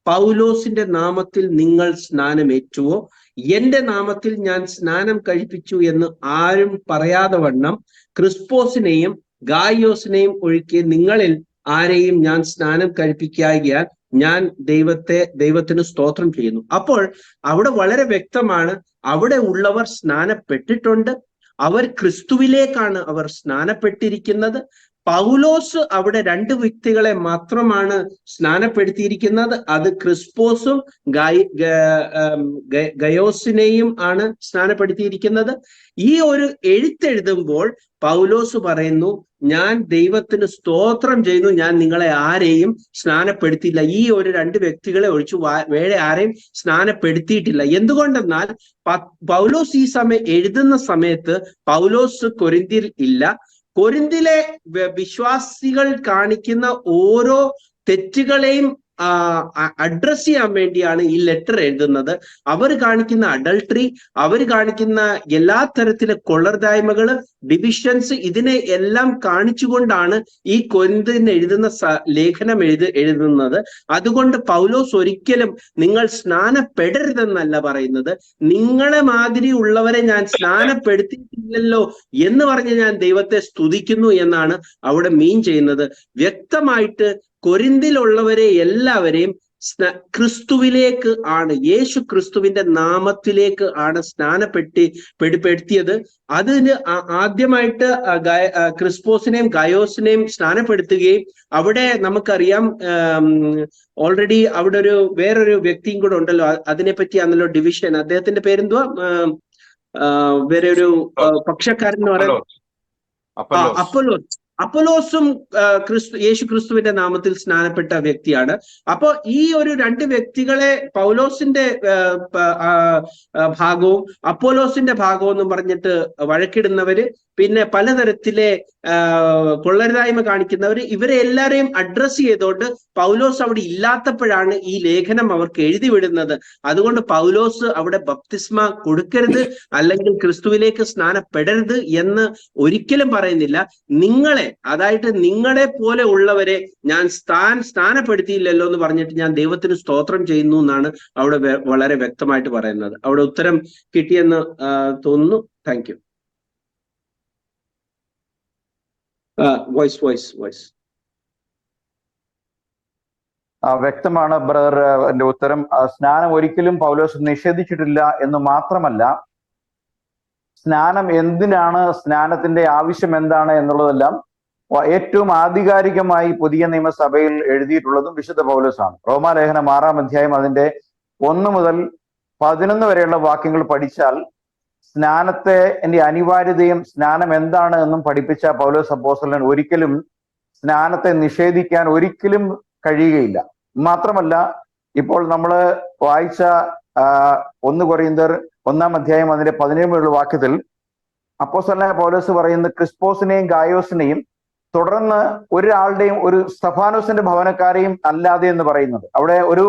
പൗലോസിന്റെ നാമത്തിൽ നിങ്ങൾ സ്നാനമേറ്റുവോ, എന്റെ നാമത്തിൽ ഞാൻ സ്നാനം കഴിപ്പിച്ചു എന്ന് ആരും പറയാതെ വണ്ണം ക്രിസ്പോസിനെയും ഗായിയോസിനെയും ഒഴികെ നിങ്ങളിൽ ആരെയും ഞാൻ സ്നാനം കഴിപ്പിക്കായികയാൽ ഞാൻ ദൈവത്തിന് സ്തോത്രം ചെയ്യുന്നു. അപ്പോൾ അവിടെ വളരെ വ്യക്തമാണ്, അവിടെ ഉള്ളവർ സ്നാനപ്പെട്ടിട്ടുണ്ട്, അവർ ക്രിസ്തുവിലേക്കാണ് അവർ സ്നാനപ്പെട്ടിരിക്കുന്നത്. പൗലോസ് അവിടെ 2 വ്യക്തികളെ മാത്രമാണ് സ്നാനപ്പെടുത്തിയിരിക്കുന്നത്, അത് ക്രിസ്പോസും ഗയോസിനെയും ആണ് സ്നാനപ്പെടുത്തിയിരിക്കുന്നത്. ഈ ഒരു എഴുത്തെഴുതുമ്പോൾ പൗലോസ് പറയുന്നു, ഞാൻ ദൈവത്തിന് സ്തോത്രം ചെയ്യുന്നു, ഞാൻ നിങ്ങളെ ആരെയും സ്നാനപ്പെടുത്തിയില്ല, ഈ ഒരു 2 വ്യക്തികളെ ഒഴിച്ചു വേറെ ആരെയും സ്നാനപ്പെടുത്തിയിട്ടില്ല. എന്തുകൊണ്ടെന്നാൽ പൗലോസ് ഈ എഴുതുന്ന സമയത്ത് പൗലോസ് കൊരിന്ത്യയിൽ ഇല്ല. കൊരിന്തിലെ വിശ്വാസികൾ കാണിക്കുന്ന ഓരോ തെറ്റുകളെയും അഡ്രസ് ചെയ്യാൻ വേണ്ടിയാണ് ഈ ലെറ്റർ എഴുതുന്നത്. അവർ കാണിക്കുന്ന അഡൾട്ടറി, അവർ കാണിക്കുന്ന എല്ലാ തരത്തിലെ കൊള്ളർദായ്മകള്, ഡിവിഷൻസ്, ഇതിനെ എല്ലാം കാണിച്ചുകൊണ്ടാണ് ഈ കൊരിന്തിന് എഴുതുന്ന ലേഖനം എഴുതുന്നത്. അതുകൊണ്ട് പൗലോസ് ഒരിക്കലും നിങ്ങൾ സ്നാനപ്പെടരുതെന്നല്ല പറയുന്നത്, നിങ്ങളെ മാതിരി ഉള്ളവരെ ഞാൻ സ്നാനപ്പെടുത്തിയിട്ടില്ലല്ലോ എന്ന് പറഞ്ഞ് ഞാൻ ദൈവത്തെ സ്തുതിക്കുന്നു എന്നാണ് അവിടെ മീൻ ചെയ്യുന്നത്. വ്യക്തമായിട്ട് കൊരിന്തിലുള്ളവരെ എല്ലാവരെയും ക്രിസ്തുവിലേക്ക് ആണ്, യേശു ക്രിസ്തുവിന്റെ നാമത്തിലേക്ക് ആണ് സ്നാനപ്പെടുത്തിയത്. അതിന് ആദ്യമായിട്ട് ക്രിസ്പോസിനെയും ഗയോസിനെയും സ്നാനപ്പെടുത്തുകയും അവിടെ നമുക്കറിയാം ഓൾറെഡി അവിടെ വേറൊരു വ്യക്തിയും കൂടെ ഉണ്ടല്ലോ, അതിനെപ്പറ്റി ആണല്ലോ ഡിവിഷൻ, അദ്ദേഹത്തിന്റെ പേരെന്തുവാ, വേറെ ഒരു പക്ഷക്കാരൻ എന്ന് പറയുന്നത് അപ്പൊലോസും യേശു ക്രിസ്തുവിന്റെ നാമത്തിൽ സ്നാനപ്പെട്ട വ്യക്തിയാണ്. അപ്പോ ഈ ഒരു 2 വ്യക്തികളെ പൗലോസിന്റെ ഭാഗവും അപ്പോലോസിന്റെ ഭാഗവും എന്നും പറഞ്ഞിട്ട് വഴക്കിടുന്നവര്, പിന്നെ പലതരത്തിലെ കൊള്ളരുതായ്മ കാണിക്കുന്നവര്, ഇവരെ എല്ലാരെയും അഡ്രസ് ചെയ്തുകൊണ്ട് പൗലോസ് അവിടെ ഇല്ലാത്തപ്പോഴാണ് ഈ ലേഖനം അവർക്ക് എഴുതി വിടുന്നത്. അതുകൊണ്ട് പൗലോസ് അവിടെ ബപ്തിസ്മ കൊടുക്കരുത് അല്ലെങ്കിൽ ക്രിസ്തുവിലേക്ക് സ്നാനപ്പെടരുത് എന്ന് ഒരിക്കലും പറയുന്നില്ല. അതായത് നിങ്ങളെ പോലെ ഉള്ളവരെ ഞാൻ സ്നാനപ്പെടുത്തിയില്ലല്ലോ എന്ന് പറഞ്ഞിട്ട് ഞാൻ ദൈവത്തിന് സ്തോത്രം ചെയ്യുന്നു എന്നാണ് അവിടെ വളരെ വ്യക്തമായിട്ട് പറയുന്നത്. അവിടെ ഉത്തരം കിട്ടിയെന്ന് തോന്നുന്നു. Thank you. വോയിസ് വ്യക്തമാണ് ബ്രദർ. എന്റെ ഉത്തരം, സ്നാനം ഒരിക്കലും പൗലോസ് നിഷേധിച്ചിട്ടില്ല എന്ന് മാത്രമല്ല, സ്നാനം എന്തിനാണ്, സ്നാനത്തിന്റെ ആവശ്യം എന്താണ് എന്നുള്ളതെല്ലാം ഏറ്റവും ആധികാരികമായി പുതിയ നിയമസഭയിൽ എഴുതിയിട്ടുള്ളതും വിശുദ്ധ പൗലോസാണ്. റോമാലേഖനം 6-ാം അധ്യായം അതിന്റെ 1 മുതൽ 11 വരെയുള്ള വാക്യങ്ങൾ പഠിച്ചാൽ സ്നാനത്തിന്റെ അനിവാര്യതയും സ്നാനം എന്താണ് എന്നും പഠിപ്പിച്ച പൗലോസ് അപ്പോസ്തലൻ ഒരിക്കലും സ്നാനത്തെ നിഷേധിക്കാൻ ഒരിക്കലും കഴിയുകയില്ല. മാത്രമല്ല, ഇപ്പോൾ നമ്മൾ വായിച്ച 1 കൊരിന്ത്യർ 1-ാം അധ്യായം അതിന്റെ 17 വാക്യത്തിൽ അപ്പോസ്തലനായ പൗലോസ് പറയുന്ന ക്രിസ്പോസിനെയും ഗായോസിനെയും തുടർന്ന് ഒരാളുടെയും, ഒരു സ്തഫാനോസിന്റെ ഭവനക്കാരെയും അല്ലാതെ എന്ന് പറയുന്നത്. അവിടെ ഒരു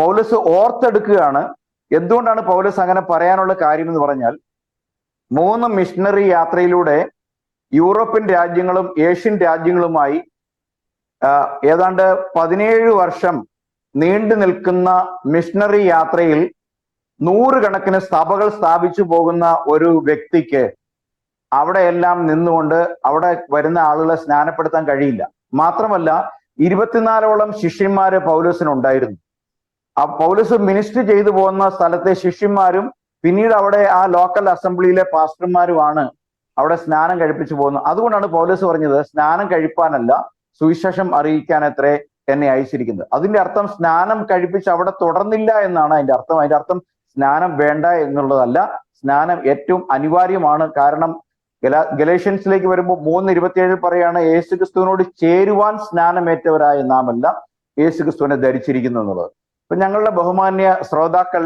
പൗലോസ് ഓർത്തെടുക്കുകയാണ്. എന്തുകൊണ്ടാണ് പൗലോസ് അങ്ങനെ പറയാനുള്ള കാര്യം എന്ന് പറഞ്ഞാൽ, 3 മിഷണറി യാത്രയിലൂടെ യൂറോപ്യൻ രാജ്യങ്ങളും ഏഷ്യൻ രാജ്യങ്ങളുമായി ഏതാണ്ട് 17 വർഷം നീണ്ടു നിൽക്കുന്ന മിഷണറി യാത്രയിൽ 100 കണക്കിന് സഭകൾ സ്ഥാപിച്ചു പോകുന്ന ഒരു വ്യക്തിക്ക് അവിടെയെല്ലാം നിന്നുകൊണ്ട് അവിടെ വരുന്ന ആളുകളെ സ്നാനപ്പെടുത്താൻ കഴിയില്ല. മാത്രമല്ല 24ഓളം ശിഷ്യന്മാര് പൗലോസിനുണ്ടായിരുന്നു. ആ പൗലോസ് മിനിസ്റ്റർ ചെയ്തു പോകുന്ന സ്ഥലത്തെ ശിഷ്യന്മാരും പിന്നീട് അവിടെ ആ ലോക്കൽ അസംബ്ലിയിലെ പാസ്റ്റർമാരുമാണ് അവിടെ സ്നാനം കഴിപ്പിച്ചു പോകുന്നത്. അതുകൊണ്ടാണ് പൗലോസ് പറഞ്ഞത്, സ്നാനം കഴിപ്പാനല്ല സുവിശേഷം അറിയിക്കാനത്രേ എന്നെ അയച്ചിരിക്കുന്നത്. അതിന്റെ അർത്ഥം സ്നാനം കഴിപ്പിച്ച് അവിടെ തുടർന്നില്ല എന്നാണ് അതിന്റെ അർത്ഥം. അതിന്റെ അർത്ഥം സ്നാനം വേണ്ട എന്നുള്ളതല്ല, സ്നാനം ഏറ്റവും അനിവാര്യമാണ്. കാരണം ഗലേഷ്യൻസിലേക്ക് വരുമ്പോൾ 3:27 പറയാണ്, യേശുക്രിസ്തുവിനോട് ചേരുവാൻ സ്നാനമേറ്റവരായ നാമെല്ലാം യേശുക്രിസ്തുവിനെ ധരിച്ചിരിക്കുന്നു എന്നുള്ളത്. ഇപ്പൊ ഞങ്ങളുടെ ബഹുമാന്യ ശ്രോതാക്കൾ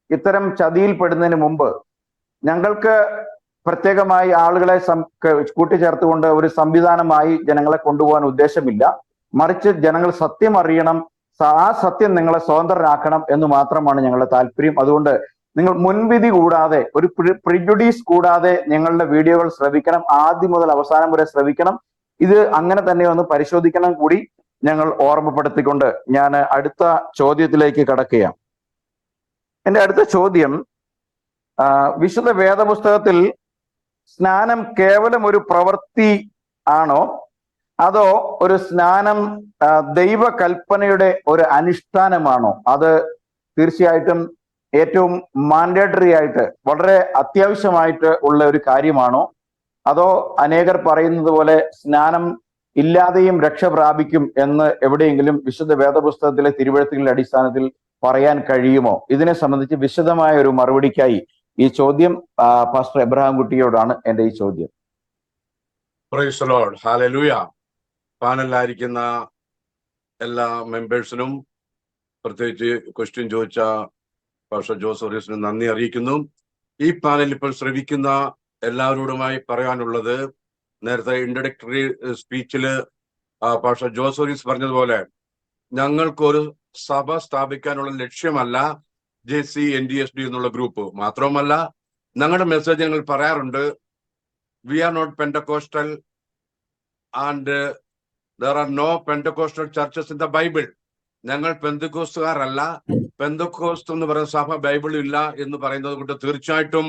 ഇത്തരം ചതിയിൽപ്പെടുന്നതിന് മുമ്പ് ഞങ്ങൾക്ക് പ്രത്യേകമായി ആളുകളെ കൂട്ടിച്ചേർത്തുകൊണ്ട് ഒരു സംവിധാനമായി ജനങ്ങളെ കൊണ്ടുപോകാൻ ഉദ്ദേശമില്ല. മറിച്ച് ജനങ്ങൾ സത്യം അറിയണം, ആ സത്യം നിങ്ങളെ സ്വതന്ത്രരാക്കണം എന്ന് മാത്രമാണ് ഞങ്ങളുടെ താല്പര്യം. അതുകൊണ്ട് നിങ്ങൾ മുൻവിധി കൂടാതെ, ഒരു പ്രിജുഡീസ് കൂടാതെ ഞങ്ങളുടെ വീഡിയോകൾ ശ്രവിക്കണം, ആദ്യം മുതൽ അവസാനം വരെ ശ്രവിക്കണം. ഇത് അങ്ങനെ തന്നെ ഒന്ന് പരിശോധിക്കണം കൂടി ഞങ്ങൾ ഓർമ്മപ്പെടുത്തിക്കൊണ്ട് ഞാൻ അടുത്ത ചോദ്യത്തിലേക്ക് കടക്കുകയാണ്. എൻ്റെ അടുത്ത ചോദ്യം, വിശുദ്ധ വേദപുസ്തകത്തിൽ സ്നാനം കേവലം ഒരു പ്രവൃത്തി ആണോ, അതോ ഒരു സ്നാനം ദൈവകൽപ്പനയുടെ ഒരു അനുഷ്ഠാനമാണോ? അത് തീർച്ചയായിട്ടും ഏറ്റവും മാൻഡേറ്ററി ആയിട്ട്, വളരെ അത്യാവശ്യമായിട്ട് ഉള്ള ഒരു കാര്യമാണോ, അതോ അനേകർ പറയുന്നത് പോലെ സ്നാനം ഇല്ലാതെയും രക്ഷ പ്രാപിക്കും എന്ന് എവിടെയെങ്കിലും വിശുദ്ധ വേദപുസ്തകത്തിലെ തിരുവെഴുത്തുകളുടെ അടിസ്ഥാനത്തിൽ പറയാൻ കഴിയുമോ? ഇതിനെ സംബന്ധിച്ച് വിശദമായ ഒരു മറുപടിക്കായി ഈ ചോദ്യം പാസ്റ്റർ എബ്രഹാം കുട്ടിയോടാണ് എൻ്റെ ഈ ചോദ്യം. Praise the Lord, hallelujah. പാനലിലായിരിക്കുന്ന എല്ലാ മെമ്പേഴ്സിനും, പ്രത്യേകിച്ച് ക്വസ്റ്റ്യൻ ചോദിച്ച പാസ്റ്റർ ജോസ് ഓറീസിന് നന്ദി അറിയിക്കുന്നു. ഈ പാനൽ ഇപ്പോൾ ശ്രവിക്കുന്ന എല്ലാവരോടുമായി പറയാനുള്ളത്, നേരത്തെ ഇൻട്രൊഡക്ടറി സ്പീച്ചില് പാസ്റ്റർ ജോസ് ഓറീസ് പറഞ്ഞതുപോലെ, ഞങ്ങൾക്കൊരു സഭ സ്ഥാപിക്കാനുള്ള ലക്ഷ്യമല്ല JCNDSD എന്നുള്ള ഗ്രൂപ്പ്. മാത്രവുമല്ല, ഞങ്ങളുടെ മെസ്സേജ് ഞങ്ങൾ പറയാറുണ്ട്, we are not Pentecostal and there are no Pentecostal churches in the Bible. ഞങ്ങൾ പെന്തക്കോസ്തുകാരല്ല, പെന്തക്കോസ്ത് എന്ന് പറയുന്ന സഭ ബൈബിളിൽ ഇല്ല എന്ന് പറയുന്നത് കൊണ്ട് തീർച്ചയായിട്ടും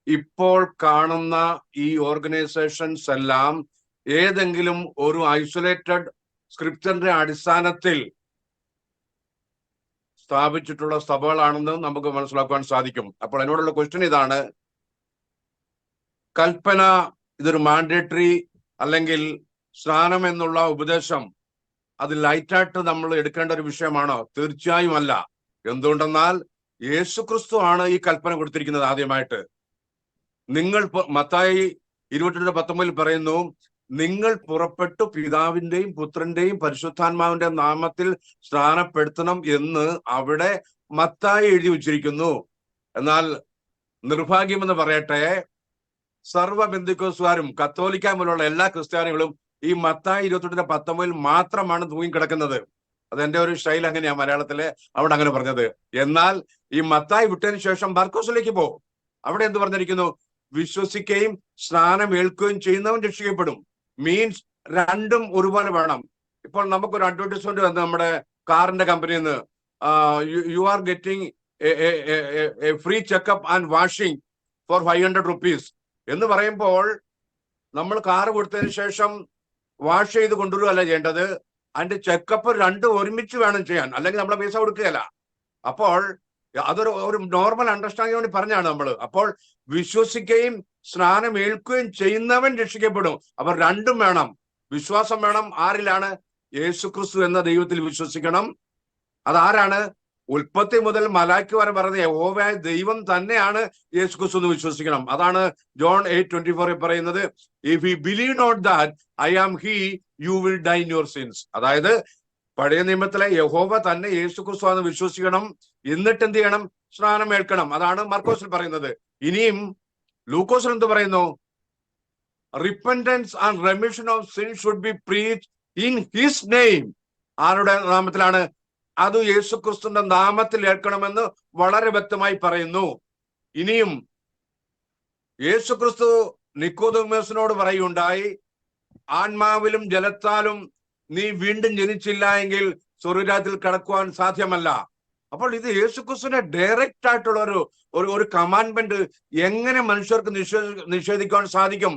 ഇപ്പോൾ കാണുന്ന ഈ ഓർഗനൈസേഷൻസ് എല്ലാം ഏതെങ്കിലും ഒരു ഐസൊലേറ്റഡ് സ്ക്രിപ്ചറിന്റെ അടിസ്ഥാനത്തിൽ സ്ഥാപിച്ചിട്ടുള്ള സഭകളാണെന്ന് നമുക്ക് മനസ്സിലാക്കാൻ സാധിക്കും. അപ്പോൾ എന്നോടുള്ള ക്വസ്റ്റ്യൻ ഇതാണ്, കൽപ്പന ഇതൊരു മാൻഡേറ്ററി അല്ലെങ്കിൽ സ്നാനം എന്നുള്ള ഉപദേശം അത് ലൈറ്റായിട്ട് നമ്മൾ എടുക്കേണ്ട ഒരു വിഷയമാണോ? തീർച്ചയായും അല്ല. എന്തുകൊണ്ടെന്നാൽ യേശുക്രിസ്തു ആണ് ഈ കൽപ്പന കൊടുത്തിരിക്കുന്നത് ആദ്യമായിട്ട്. നിങ്ങൾ മത്തായി 22:19 പറയുന്നു, നിങ്ങൾ പുറപ്പെട്ടു പിതാവിന്റെയും പുത്രന്റെയും പരിശുദ്ധാത്മാവിന്റെ നാമത്തിൽ സ്നാനപ്പെടുത്തണം എന്ന് അവിടെ മത്തായി എഴുതി വച്ചിരിക്കുന്നു. എന്നാൽ നിർഭാഗ്യമെന്ന് പറയട്ടെ, സർവ്വ ബന്ധുക്കോസുകാരും കത്തോലിക്ക പോലുള്ള എല്ലാ ക്രിസ്ത്യാനികളും ഈ മത്തായി 22:19 മാത്രമാണ് തൂങ്ങിക്കിടക്കുന്നത്. അതെന്റെ ഒരു സ്റ്റൈൽ അങ്ങനെയാ മലയാളത്തിലെ, അവിടെ അങ്ങനെ പറഞ്ഞത്. എന്നാൽ ഈ മത്തായി വിട്ടതിന് ശേഷം മാർക്കോസിലേക്ക് പോകും. അവിടെ എന്ത് പറഞ്ഞിരിക്കുന്നു? വിശ്വസിക്കുകയും സ്നാനം ഏൽക്കുകയും ചെയ്യുന്നവൻ രക്ഷിക്കപ്പെടും. മീൻസ് രണ്ടും ഒരുപോലെ വേണം. ഇപ്പോൾ നമുക്കൊരു അഡ്വർടൈസ്മെന്റ് വന്ന് നമ്മുടെ കാറിന്റെ കമ്പനിയിൽ നിന്ന്, you are getting a free checkup and washing for 500 rupees എന്ന് പറയുമ്പോൾ നമ്മൾ കാറ് കൊടുത്തതിന് ശേഷം വാഷ് ചെയ്ത് കൊണ്ടുവരികയല്ല ചെയ്യേണ്ടത്, അതിന്റെ ചെക്കപ്പ് രണ്ടും ഒരുമിച്ച് വേണം ചെയ്യാൻ, അല്ലെങ്കിൽ നമ്മളെ പൈസ കൊടുക്കുകയല്ല. അപ്പോൾ അതൊരു നോർമൽ അണ്ടർസ്റ്റാൻഡിംഗ് വേണ്ടി പറഞ്ഞാണ് നമ്മൾ. അപ്പോൾ വിശ്വസിക്കുകയും സ്നാനം ഏൽക്കുകയും ചെയ്യുന്നവൻ രക്ഷിക്കപ്പെടും. അപ്പൊ രണ്ടും വേണം. വിശ്വാസം വേണം. ആരിലാണ്? യേശുക്രിസ്തു എന്ന ദൈവത്തിൽ വിശ്വസിക്കണം. അതാരാണ്? ഉൽപ്പത്തി മുതൽ മലാക്കി വരെ പറഞ്ഞ യഹോവയായ ദൈവം തന്നെയാണ് യേശുക്രിസ്തു എന്ന് വിശ്വസിക്കണം. അതാണ് ജോൺ 8:24 പറയുന്നത്, if you believe not that I am he you will die in your sins. അതായത് പഴയ നിയമത്തിലെ യഹോവ തന്നെ യേശുക്രിസ്തു എന്ന് വിശ്വസിക്കണം. എന്നിട്ട് എന്ത് ചെയ്യണം? സ്നാനം ഏൽക്കണം. അതാണ് മാർക്കോസിൽ പറയുന്നത്. ഇനിയും ലൂക്കോസിൽ എന്ത് പറയുന്നു? Repentance and remission of sin should be preached in his name. ആരുടെ നാമത്തിലാണ്? അത് യേശുക്രിസ്തുവിന്റെ നാമത്തിൽ ഏൽക്കണമെന്ന് വളരെ വ്യക്തമായി പറയുന്നു. ഇനിയും യേശുക്രിസ്തു നിക്കോദെമോസിനോട് പറയുണ്ടായി, ആത്മാവിലും ജലത്താലും നീ വീണ്ടും ജനിച്ചില്ല എങ്കിൽ സ്വർഗ്ഗരാജ്യത്തിൽ കടക്കുവാൻ സാധ്യമല്ല. അപ്പോൾ ഇത് യേശുക്രിസ്തുവിന്റെ ഡയറക്റ്റ് ആയിട്ടുള്ള ഒരു കമാൻഡ്മെന്റ് എങ്ങനെ മനുഷ്യർക്ക് നിഷേധിക്കാൻ സാധിക്കും?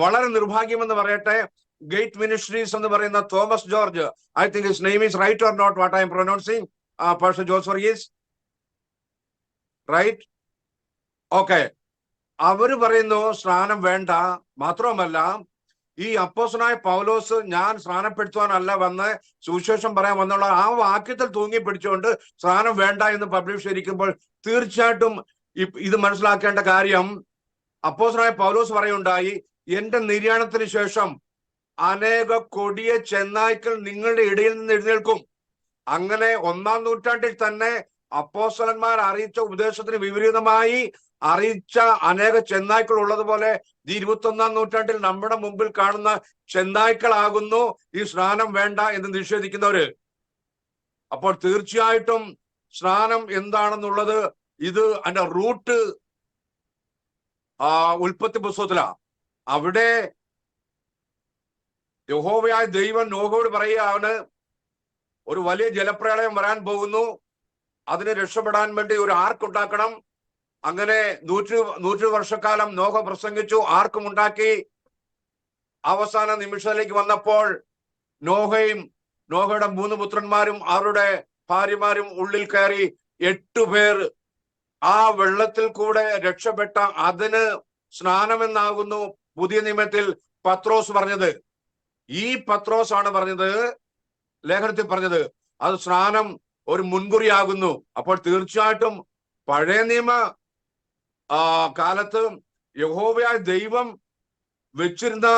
വളരെ നിർഭാഗ്യമെന്ന് പറയട്ടെ, ഗേറ്റ് മിനിസ്ട്രീസ് എന്ന് പറയുന്ന Thomas George, I think his name is right or not what I am pronouncing, pastor Jose Varghese, right? Okay. അവര് പറയുന്നു സ്നാനം വേണ്ട. മാത്രവുമല്ല, ഈ അപ്പോസ്തലനായ പൗലോസ് ഞാൻ സ്നാനപ്പെടുത്തുവാനല്ല വന്ന് സുവിശേഷം പറയാൻ വന്നുള്ള ആ വാക്യത്തിൽ തൂങ്ങി പിടിച്ചുകൊണ്ട് സ്നാനം വേണ്ട എന്ന് പബ്ലിഷ് തീർച്ചയായിട്ടും ഇത് മനസ്സിലാക്കേണ്ട കാര്യം, അപ്പോസ്തലനായ പൗലോസ് പറയുണ്ടായി, എന്റെ നിര്യാണത്തിന് ശേഷം അനേക കൊടിയ ചെന്നായ്ക്കൾ നിങ്ങളുടെ ഇടയിൽ നിന്ന് എഴുന്നേൽക്കും. അങ്ങനെ 1-ാം നൂറ്റാണ്ടിൽ തന്നെ അപ്പോസ്തലന്മാർ അറിയിച്ച ഉപദേശത്തിന് വിപരീതമായി അറിയിച്ച അനേക ചെന്നായ്ക്കൾ ഉള്ളതുപോലെ ഈ 21-ാം നൂറ്റാണ്ടിൽ നമ്മുടെ മുമ്പിൽ കാണുന്ന ചെന്നായ്ക്കളാകുന്നു ഈ സ്നാനം വേണ്ട എന്ന് നിഷേധിക്കുന്നവര്. അപ്പോൾ തീർച്ചയായിട്ടും സ്നാനം എന്താണെന്നുള്ളത് ഇത് അതിന്റെ റൂട്ട് ഉൽപ്പത്തി പുസ്തകത്തിലാ. അവിടെ യഹോവയായ ദൈവം നോഹയോട് പറയുകയാണ്, ഒരു വലിയ ജലപ്രളയം വരാൻ പോകുന്നു, അതിന് രക്ഷപ്പെടാൻ വേണ്ടി ഒരു ആർക്ക് ഉണ്ടാക്കണം. അങ്ങനെ 100 വർഷക്കാലം നോഹ പ്രസംഗിച്ചു, ആർക്കും ഉണ്ടാക്കി. അവസാന നിമിഷത്തിലേക്ക് വന്നപ്പോൾ നോഹയുടെ 3 പുത്രന്മാരും അവരുടെ ഭാര്യമാരും ഉള്ളിൽ കയറി 8 പേർ ആ വെള്ളത്തിൽ കൂടെ രക്ഷപ്പെട്ട അതിന് സ്നാനമെന്നാകുന്നു പുതിയ നിയമത്തിൽ പത്രോസ് പറഞ്ഞത്. ഈ പത്രോസ് ആണ് പറഞ്ഞത്, ലേഖനത്തിൽ പറഞ്ഞത്, അത് സ്നാനം ഒരു മുൻകുറിയാകുന്നു. അപ്പോൾ തീർച്ചയായിട്ടും പഴയ നിയമ കാലത്ത് യഹോവയായ ദൈവം വെച്ചിരുന്ന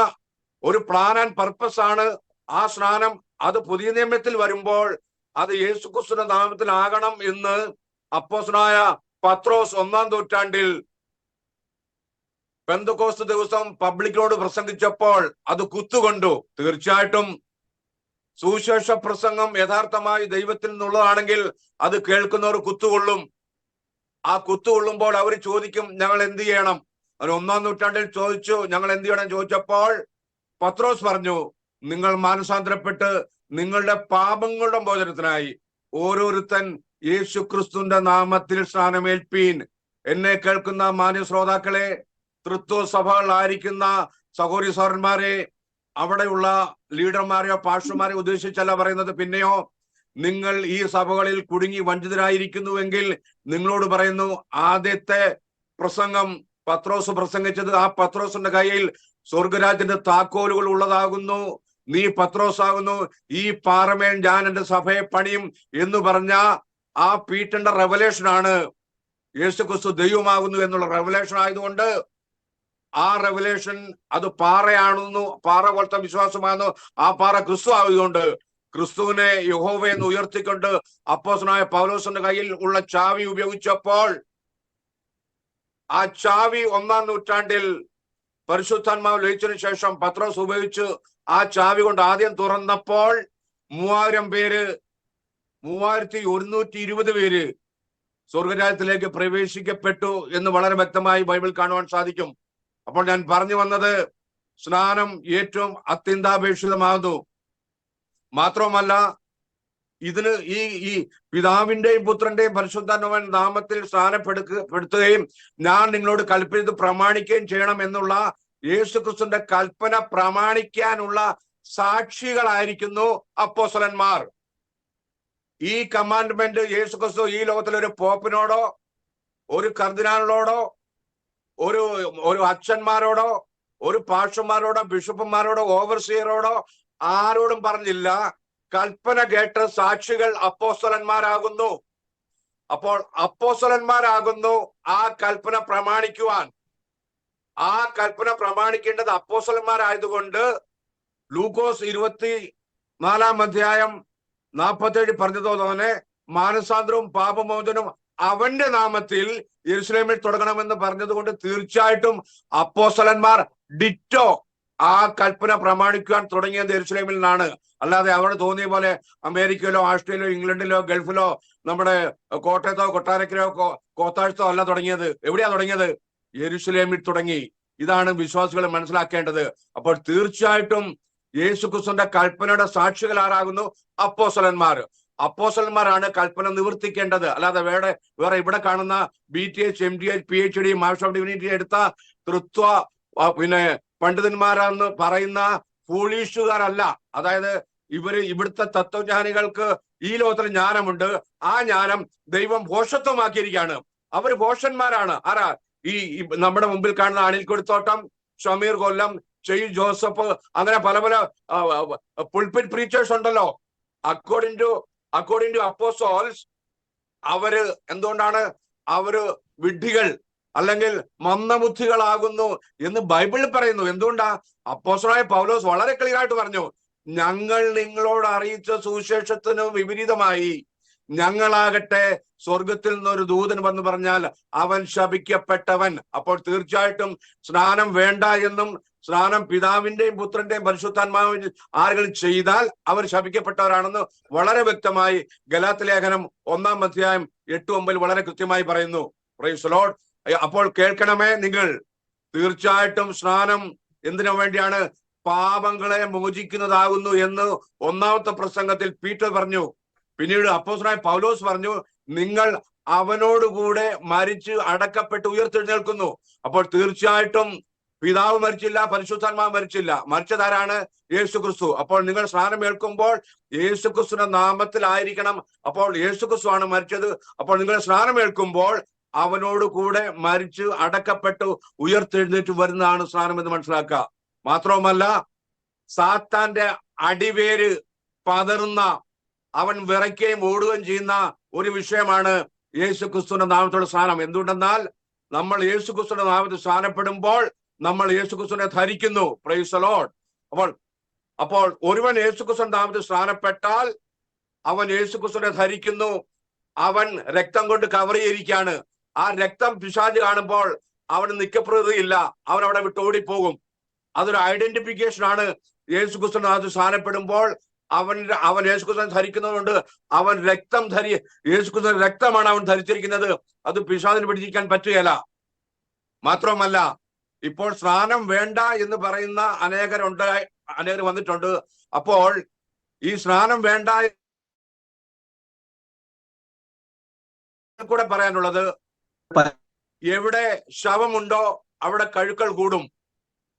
ഒരു പ്ലാൻ ആൻഡ് പർപ്പസ് ആണ് ആ സ്നാനം. അത് പുതിയ നിയമത്തിൽ വരുമ്പോൾ അത് യേശുക്രിസ്തുവിന്റെ നാമത്തിലാകണം എന്ന് അപ്പോസ്തലനായ പത്രോസ് 1-ാം നൂറ്റാണ്ടിൽ പെന്തക്കോസ്ത് ദിവസം പബ്ലിക്കിനോട് പ്രസംഗിച്ചപ്പോൾ അത് കുത്തുകൊണ്ടു. തീർച്ചയായിട്ടും സുവിശേഷ പ്രസംഗം യഥാർത്ഥമായി ദൈവത്തിൽ നിന്നുള്ളതാണെങ്കിൽ അത് കേൾക്കുന്നവർ കുത്തുകൊള്ളും. ആ കുത്തുകൊള്ളുമ്പോൾ അവർ ചോദിക്കും, ഞങ്ങൾ എന്ത് ചെയ്യണം? അവർ 1-ാം നൂറ്റാണ്ടിൽ ചോദിച്ചു, ഞങ്ങൾ എന്ത് ചെയ്യണം ചോദിച്ചപ്പോൾ പത്രോസ് പറഞ്ഞു, നിങ്ങൾ മാനസാന്തരപ്പെട്ട് നിങ്ങളുടെ പാപങ്ങളുടെ മോചനത്തിനായി ഓരോരുത്തൻ യേശുക്രിസ്തുവിന്റെ നാമത്തിൽ സ്നാനമേൽപ്പീൻ. എന്നെ കേൾക്കുന്ന മാന്യ ശ്രോതാക്കളെ, തൃത്വ സഭകളായിരിക്കുന്ന സഹോദരി സഹോദരന്മാരെ, അവിടെയുള്ള ലീഡർമാരെയോ പാസ്റ്റർമാരെയോ ഉദ്ദേശിച്ചല്ല പറയുന്നത്. പിന്നെയോ നിങ്ങൾ ഈ സഭകളിൽ കുടുങ്ങി വഞ്ചിതരായിരിക്കുന്നുവെങ്കിൽ നിങ്ങളോട് പറയുന്നു, ആദ്യത്തെ പ്രസംഗം പത്രോസ് പ്രസംഗിച്ചത്, ആ പത്രോസിന്റെ കയ്യിൽ സ്വർഗരാജ്യത്തിന്റെ താക്കോലുകൾ ഉള്ളതാകുന്നു, നീ പത്രോസാകുന്നു, ഈ പാറമേൽ ഞാൻ എന്റെ സഭയെ പണിയും എന്ന് പറഞ്ഞ ആ പീറ്ററിന്റെ റെവലേഷൻ ആണ് യേശുക്രിസ്തു ദൈവമാകുന്നു എന്നുള്ള റെവലേഷൻ ആയതുകൊണ്ട് ആ റെവലേഷൻ അത് പാറയാണെന്നു, പാറ പോലത്തെ വിശ്വാസമാകുന്നു. ആ പാറ ക്രിസ്തു ആയതുകൊണ്ട് ക്രിസ്തുവിനെ യഹോവയെന്ന് ഉയർത്തിക്കൊണ്ട് അപ്പോസ്തലനായ പൗലോസിന്റെ കയ്യിൽ ഉള്ള ചാവി ഉപയോഗിച്ചപ്പോൾ ആ ചാവി 1-ാം നൂറ്റാണ്ടിൽ പരിശുദ്ധാത്മാവ് ലയിച്ചതിനു ശേഷം പത്രോസ് ഉപയോഗിച്ച് ആ ചാവി കൊണ്ട് ആദ്യം തുറന്നപ്പോൾ 3000 പേര്, 3120 പേര് സ്വർഗരാജ്യത്തിലേക്ക് പ്രവേശിക്കപ്പെട്ടു എന്ന് വളരെ വ്യക്തമായി ബൈബിൾ കാണുവാൻ സാധിക്കും. അപ്പോൾ ഞാൻ പറഞ്ഞു വന്നത്, സ്നാനം ഏറ്റവും അത്യന്താപേക്ഷിതമാകുന്നു. മാത്രവുമല്ല, ഇതിന് ഈ പിതാവിന്റെയും പുത്രന്റെയും പരിശുദ്ധാത്മാവിന്റെ നാമത്തിൽ സ്നാനപ്പെടുത്തുകയും ഞാൻ നിങ്ങളോട് കൽപ്പിച്ചത് പ്രമാണിക്കുകയും ചെയ്യണം എന്നുള്ള യേശുക്രിസ്തുവിന്റെ കൽപ്പന പ്രമാണിക്കാനുള്ള സാക്ഷികളായിരിക്കുന്നു അപ്പോസ്തലന്മാർ. ഈ കമാൻഡ്മെന്റ് യേശുക്രിസ്തു ഈ ലോകത്തിലെ ഒരു പോപ്പിനോടോ ഒരു കർദിനാളിനോടോ ഒരു അച്ഛന്മാരോടോ ഒരു പാസ്റ്റർമാരോടോ ബിഷപ്പുമാരോടോ ഓവർസിയറോടോ ആരോടും പറഞ്ഞില്ല. കൽപ്പന കേട്ട് സാക്ഷികൾ അപ്പോസ്തലന്മാരാകുന്നു. അപ്പോൾ അപ്പോസ്തലന്മാരാകുന്നു ആ കൽപ്പന പ്രമാണിക്കുവാൻ. ആ കൽപ്പന പ്രമാണിക്കേണ്ടത് അപ്പോസ്തലന്മാരായതുകൊണ്ട് ലൂക്കോസ് 24-ാം അധ്യായം 47 പറഞ്ഞതുപോലെ മാനസാന്തരവും പാപമോചനവും അവന്റെ നാമത്തിൽ യെരൂശലേമിൽ തുടങ്ങണമെന്ന് പറഞ്ഞതുകൊണ്ട് തീർച്ചയായിട്ടും അപ്പോസ്തലന്മാർ ഡിറ്റോ ആ കൽപ്പന പ്രമാണിക്കുവാൻ തുടങ്ങിയത് യെരൂശലേമിൽ നിന്നാണ്. അല്ലാതെ അവിടെ തോന്നിയ പോലെ അമേരിക്കയിലോ ഓസ്ട്രേലിയയിലോ ഇംഗ്ലണ്ടിലോ ഗൾഫിലോ നമ്മുടെ കോട്ടയത്തോ കൊട്ടാരക്കരയോ കോത്താഴ്ത്തോ അല്ല തുടങ്ങിയത്. എവിടെയാ തുടങ്ങിയത്? യെരൂശലേമിൽ തുടങ്ങി. ഇതാണ് വിശ്വാസികൾ മനസ്സിലാക്കേണ്ടത്. അപ്പോൾ തീർച്ചയായിട്ടും യേശുക്രിസ്തുവിന്റെ കൽപ്പനയുടെ സാക്ഷികൾ ആരാകുന്നു? അപ്പോസ്തലന്മാരാണ് കൽപ്പന നിവർത്തിക്കേണ്ടത്. അല്ലാതെ വേറെ ഇവിടെ കാണുന്ന BTH, MDH, PhD, master of divinity എടുത്ത തൃത്വ പണ്ഡിതന്മാരാന്ന് പറയുന്ന ഫൂളിഷുകാരല്ല. അതായത് ഇവിടുത്തെ തത്വജ്ഞാനികൾക്ക് ഈ ലോകത്തിൽ ജ്ഞാനമുണ്ട്. ആ ജ്ഞാനം ദൈവം ഭോഷത്വമാക്കിയിരിക്കുകയാണ്. അവര് ഭോഷന്മാരാണ്. ആരാ? ഈ നമ്മുടെ മുമ്പിൽ കാണുന്ന അനിൽ കൊടുത്തോട്ടം, ഷമീർ കൊല്ലം, ചെയ് ജോസഫ്, അങ്ങനെ പല പല പുൾപിറ്റ് പ്രീച്ചേഴ്സ് ഉണ്ടല്ലോ. അക്കോർഡിംഗ് ടു അപ്പോസ്റ്റൽസ് അവര് എന്തുകൊണ്ടാണ് അവര് വിഡ്ഢികൾ അല്ലെങ്കിൽ മന്ദബുദ്ധികളാകുന്നു എന്ന് ബൈബിളിൽ പറയുന്നു. എന്തുകൊണ്ടാ? അപ്പോസ്തലനായ പൗലോസ് വളരെ ക്ലിയർ ആയിട്ട് പറഞ്ഞു, ഞങ്ങൾ നിങ്ങളോട് അറിയിച്ച സുവിശേഷത്തിന് വിപരീതമായി ഞങ്ങളാകട്ടെ സ്വർഗത്തിൽ നിന്നൊരു ദൂതൻ വന്ന് പറഞ്ഞാൽ അവൻ ശപിക്കപ്പെട്ടവൻ. അപ്പോൾ തീർച്ചയായിട്ടും സ്നാനം വേണ്ട എന്നും സ്നാനം പിതാവിന്റെയും പുത്രന്റെയും പരിശുദ്ധാത്മാവിന്റെ ആരെങ്കിലും ചെയ്താൽ അവർ ശപിക്കപ്പെട്ടവരാണെന്ന് വളരെ വ്യക്തമായി ഗലാത്യ ലേഖനം 1-ാം അധ്യായം 8-9 വളരെ കൃത്യമായി പറയുന്നു. Price the Lord. അപ്പോൾ കേൾക്കണമേ നിങ്ങൾ, തീർച്ചയായിട്ടും സ്നാനം എന്തിനു വേണ്ടിയാണ്? പാപങ്ങളെ മോചിക്കുന്നതാകുന്നു എന്ന് 1-ാമത്തെ പ്രസംഗത്തിൽ പീറ്റർ പറഞ്ഞു. പിന്നീട് അപ്പോസ്തലനായ പൗലോസ് പറഞ്ഞു, നിങ്ങൾ അവനോടുകൂടെ മരിച്ച് അടക്കപ്പെട്ട് ഉയർത്തെഴുന്നേൽക്കുന്നു. അപ്പോൾ തീർച്ചയായിട്ടും പിതാവ് മരിച്ചില്ല, പരിശുദ്ധാത്മാവ് മരിച്ചില്ല, മരിച്ചതാരാണ്? യേശുക്രിസ്തു. അപ്പോൾ നിങ്ങൾ സ്നാനം ഏൽക്കുമ്പോൾ യേശുക്രിസ്തുവിന്റെ നാമത്തിലായിരിക്കണം. അപ്പോൾ യേശുക്രിസ്തു ആണ് മരിച്ചത്. അപ്പോൾ നിങ്ങൾ സ്നാനം ഏൽക്കുമ്പോൾ അവനോട് കൂടെ മരിച്ച് അടക്കപ്പെട്ടു ഉയർത്തെഴുന്നേറ്റ് വരുന്നതാണ് സ്നാനം എന്ന് മനസ്സിലാക്കുക. മാത്രവുമല്ല, സാത്താന്റെ അടിവേര് പതറുന്ന, അവൻ വിറയ്ക്കുകയും ഓടുകയും ചെയ്യുന്ന ഒരു വിഷയമാണ് യേശുക്രിസ്തുവിന്റെ നാമത്തോടെ സ്നാനം. എന്തുകൊണ്ടെന്നാൽ നമ്മൾ യേശുക്രിസ്തുവിന്റെ നാമത്തിൽ സ്നാനപ്പെടുമ്പോൾ നമ്മൾ യേശുക്രിസ്തുവിനെ ധരിക്കുന്നു. Price the Lord. അപ്പോൾ ഒരുവൻ യേശുക്രിസ്തുവിന്റെ നാമത്തിൽ സ്നാനപ്പെട്ടാൽ അവൻ യേശുക്രിസ്തുവിനെ ധരിക്കുന്നു. അവൻ രക്തം കൊണ്ട് കവർ ചെയ്തിരിക്കുകയാണ്. ആ രക്തം പിശാച് കാണുമ്പോൾ അവന് നിക്കപ്രതിയില്ല, അവൻ അവിടെ വിട്ട് ഓടിപ്പോകും. അതൊരു ഐഡന്റിഫിക്കേഷൻ ആണ്. യേശുക്രിസ്തുവിന്റെ നാമത്തിൽ സ്നാനപ്പെടുമ്പോൾ അവൻ യേശുക്രിസ്തുവിനെ ധരിക്കുന്നതുകൊണ്ട് അവൻ യേശുക്രിസ്തുവിന്റെ രക്തമാണ് അവൻ ധരിച്ചിരിക്കുന്നത്. അത് പിശാചിന് പിടിച്ചിരിക്കാൻ പറ്റുകയില്ല. മാത്രമല്ല, ഇപ്പോൾ സ്നാനം വേണ്ട എന്ന് പറയുന്ന അനേകർ വന്നിട്ടുണ്ട്. അപ്പോൾ ഈ സ്നാനം വേണ്ട കൂടെ പറയാനുള്ളത്, എവിടെ ശവമുണ്ടോ അവിടെ കഴുക്കൾ കൂടും.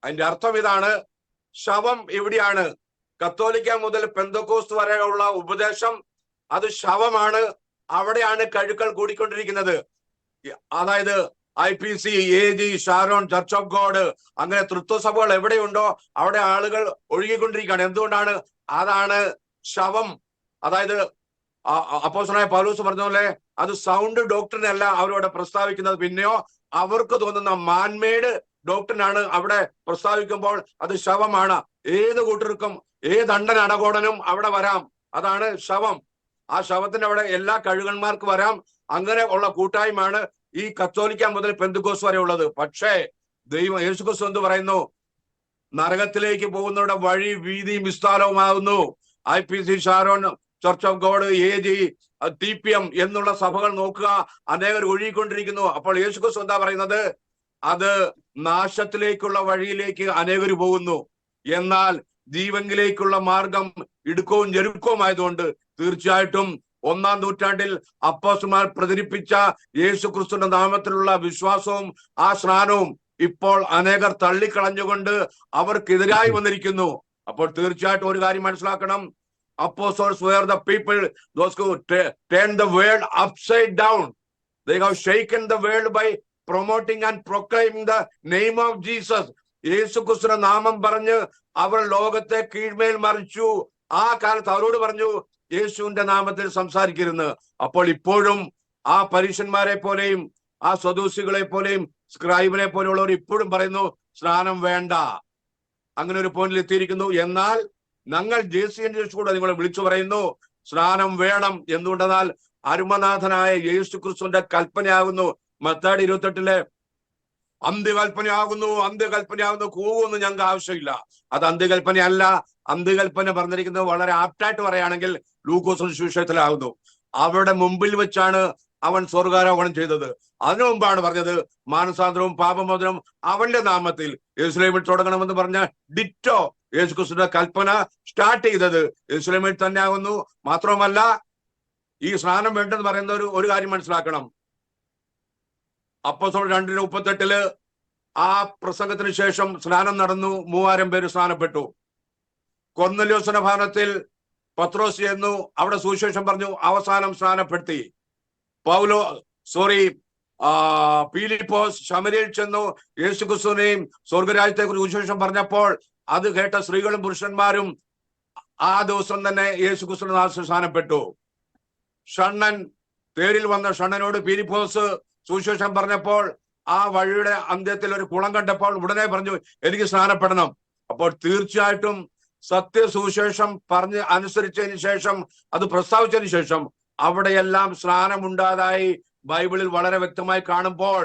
അതിന്റെ അർത്ഥം ഇതാണ്, ശവം എവിടെയാണ്? കത്തോലിക്ക മുതൽ പെന്തക്കോസ്ത് വരെയുള്ള ഉപദേശം അത് ശവമാണ്, അവിടെയാണ് കഴുക്കൾ കൂടിക്കൊണ്ടിരിക്കുന്നത്. അതായത് IPC, AG, Sharon, church of God, അങ്ങനെ തൃത്വസഭകൾ എവിടെയുണ്ടോ അവിടെ ആളുകൾ ഒഴുകിക്കൊണ്ടിരിക്കുകയാണ്. എന്തുകൊണ്ടാണ്? അതാണ് ശവം. അതായത് അപ്പോസ്തലനായ പൗലോസ് പറഞ്ഞ പോലെ അത് സൗണ്ട് ഡോക്ടറിനെ അല്ല അവരവിടെ പ്രസ്താവിക്കുന്നത്, പിന്നെയോ അവർക്ക് തോന്നുന്ന മാൻമേഡ് ഡോക്ടറിനാണ് അവിടെ പ്രസ്താവിക്കുമ്പോൾ അത് ശവമാണ്. ഏത് കൂട്ടർക്കും ഏത് അണ്ടൻ അടകോടനും അവിടെ വരാം. അതാണ് ശവം. ആ ശവത്തിന്റെ അവിടെ എല്ലാ കഴുകന്മാർക്ക് വരാം. അങ്ങനെ ഉള്ള കൂട്ടായ്മയാണ് ഈ കത്തോലിക്ക മുതൽ പെന്തക്കോസ്ത് വരെ ഉള്ളത്. പക്ഷേ ദൈവം യേശുക്രിസ്തു എന്ത് പറയുന്നു? നരകത്തിലേക്ക് പോകുന്നവരുടെ വഴി വീതിയും വിസ്താരവുമാകുന്നു. IPC, Sharon, church of God, AG, TPM എന്നുള്ള സഭകൾ നോക്കുക, അനേകർ ഒഴുകിക്കൊണ്ടിരിക്കുന്നു. അപ്പോൾ യേശുക്രിസ്തു എന്താ പറയുന്നത്? അത് നാശത്തിലേക്കുള്ള വഴിയിലേക്ക് അനേകർ പോകുന്നു. എന്നാൽ ജീവങ്കിലേക്കുള്ള മാർഗം ഇടുക്കവും ഞെരുക്കവുമായതുകൊണ്ട് തീർച്ചയായിട്ടും 1-ാം നൂറ്റാണ്ടിൽ അപ്പോസ്തലന്മാർ പ്രചരിപ്പിച്ച യേശുക്രിസ്തുവിന്റെ നാമത്തിലുള്ള വിശ്വാസവും ആ സ്നാനവും ഇപ്പോൾ അനേകർ തള്ളിക്കളഞ്ഞുകൊണ്ട് അവർക്കെതിരായി വന്നിരിക്കുന്നു. അപ്പോൾ തീർച്ചയായിട്ടും ഒരു കാര്യം മനസ്സിലാക്കണം, apostles were the people those who turned the world upside down. They have shaken the world by promoting and proclaiming the name of Jesus. യേശുക്രിസ്തുവിന്റെ നാമം പറഞ്ഞ് അവർ ലോകത്തെ കീഴ്മേൽ മറിച്ചു. ആ കാലത്ത് അവരോട് പറഞ്ഞു യേശുവിന്റെ നാമത്തിൽ സംസാരിക്കരുന്ന്. അപ്പോൾ ഇപ്പോഴും ആ പരീശന്മാരെ പോലെയും ആ സദൂസികളെ പോലെയും സ്ക്രൈബിനെ പോലെയുള്ളവർ ഇപ്പോഴും പറയുന്നു സ്നാനം വേണ്ട. അങ്ങനെ ഒരു പോയിന്റിൽ എത്തിയിരിക്കുന്നു. എന്നാൽ ഞങ്ങൾ JCN കൂടെ നിങ്ങളെ വിളിച്ചു പറയുന്നു സ്നാനം വേണം. എന്തുകൊണ്ടെന്നാൽ അരുമനാഥനായ യേശുക്രിസ്തുവിന്റെ കൽപ്പനയാകുന്നു. മത്തായി 28 അന്ത്യകൽപ്പനയാകുന്നു കൂവൊന്നും ഞങ്ങൾക്ക് ആവശ്യമില്ല. അത് അന്ത്യകൽപ്പനയല്ല. അന്ത്യകൽപ്പന പറഞ്ഞിരിക്കുന്നത് വളരെ ആപ്റ്റായിട്ട് പറയുകയാണെങ്കിൽ ലൂക്കോസ് സുവിശേഷത്തിലാകുന്നു. അവരുടെ മുമ്പിൽ വെച്ചാണ് അവൻ സ്വർഗാരോഹണം ചെയ്തത്. അതിനു മുമ്പാണ് പറഞ്ഞത് മാനസാന്തരവും പാപമോചനവും അവന്റെ നാമത്തിൽ യെരുശലേമിൽ തുടങ്ങണമെന്ന് പറഞ്ഞ ഡിറ്റോ യേശുക്രിസ്തുവിന്റെ കൽപ്പന സ്റ്റാർട്ട് ചെയ്തത് യെരുശലേമിൽ തന്നെ ആകുന്നു. മാത്രവുമല്ല, ഈ സ്നാനം വേണ്ടെന്ന് പറയുന്ന ഒരു കാര്യം മനസ്സിലാക്കണം. അപ്പോസ്തലർ 2:38 ആ പ്രസംഗത്തിന് ശേഷം സ്നാനം നടന്നു. 3000 പേര് സ്നാനപ്പെട്ടു. കൊർന്നല്യോസിന്റെ ഭവനത്തിൽ പത്രോസ് ചെന്നു, അവിടെ സുവിശേഷം പറഞ്ഞു, അവസാനം സ്നാനപ്പെടുത്തി. പീലിപ്പോസ് ശമര്യയിൽ ചെന്നു യേശുക്രിസ്തുവിനെയും സ്വർഗരാജ്യത്തെ കുറിച്ച് സുവിശേഷം പറഞ്ഞപ്പോൾ അത് കേട്ട സ്ത്രീകളും പുരുഷന്മാരും ആ ദിവസം തന്നെ യേശുക്രിസ്തുവിന്റെ നാമത്തിൽ സ്നാനപ്പെട്ടു. ഷണ്ണൻ, തേരിൽ വന്ന ഷണ്ണനോട് പീലിപ്പോസ് സുവിശേഷം പറഞ്ഞപ്പോൾ ആ വഴിയുടെ അന്ത്യത്തിൽ ഒരു കുളം കണ്ടപ്പോൾ ഉടനെ പറഞ്ഞു, എനിക്ക് സ്നാനപ്പെടണം. അപ്പോൾ തീർച്ചയായിട്ടും സത്യസുവിശേഷം പറഞ്ഞ് അനുസരിച്ചതിന് ശേഷം, അത് പ്രസ്താവിച്ചതിന് ശേഷം അവിടെയെല്ലാം സ്നാനമുണ്ടായതായി ബൈബിളിൽ വളരെ വ്യക്തമായി കാണുമ്പോൾ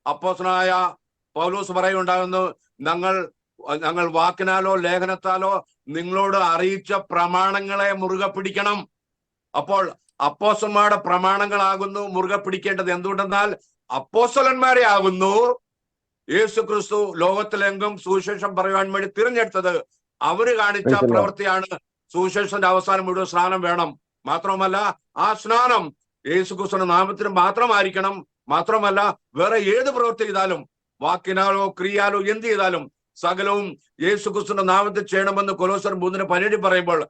അപ്പോസ്തലനായ പൗലോസ് പറയുണ്ടാകുന്നു, ഞങ്ങൾ വാക്കിനാലോ ലേഖനത്താലോ നിങ്ങളോട് അറിയിച്ച പ്രമാണങ്ങളെ മുറുകെ പിടിക്കണം. അപ്പോൾ അപ്പോസ്തലന്മാരുടെ പ്രമാണങ്ങളാകുന്നു മുറുകെ പിടിക്കേണ്ടത്. എന്തുകൊണ്ടെന്നാൽ അപ്പോസ്തലന്മാരെ ആകുന്നു യേശുക്രിസ്തു ലോകത്തിലെങ്കും സുവിശേഷം പറയുവാൻ വേണ്ടി തിരഞ്ഞെടുത്തത്. അവര് കാണിച്ച പ്രവൃത്തിയാണ് സുവിശേഷത്തിന്റെ അവസാനം മുഴുവൻ സ്നാനം വേണം. മാത്രമല്ല ആ സ്നാനം യേശുക്രിസ്തുവിന്റെ നാമത്തിന് മാത്രമായിരിക്കണം. മാത്രമല്ല വേറെ ഏത് പ്രവൃത്തി ചെയ്താലും, വാക്കിനാലോ ക്രിയാലോ എന്ത് ചെയ്താലും സകലവും യേശുക്രിസ്തുവിന്റെ നാമത്തിൽ ചെയ്യണമെന്ന് കൊലോസ്യർ 3:17 പറയുമ്പോൾ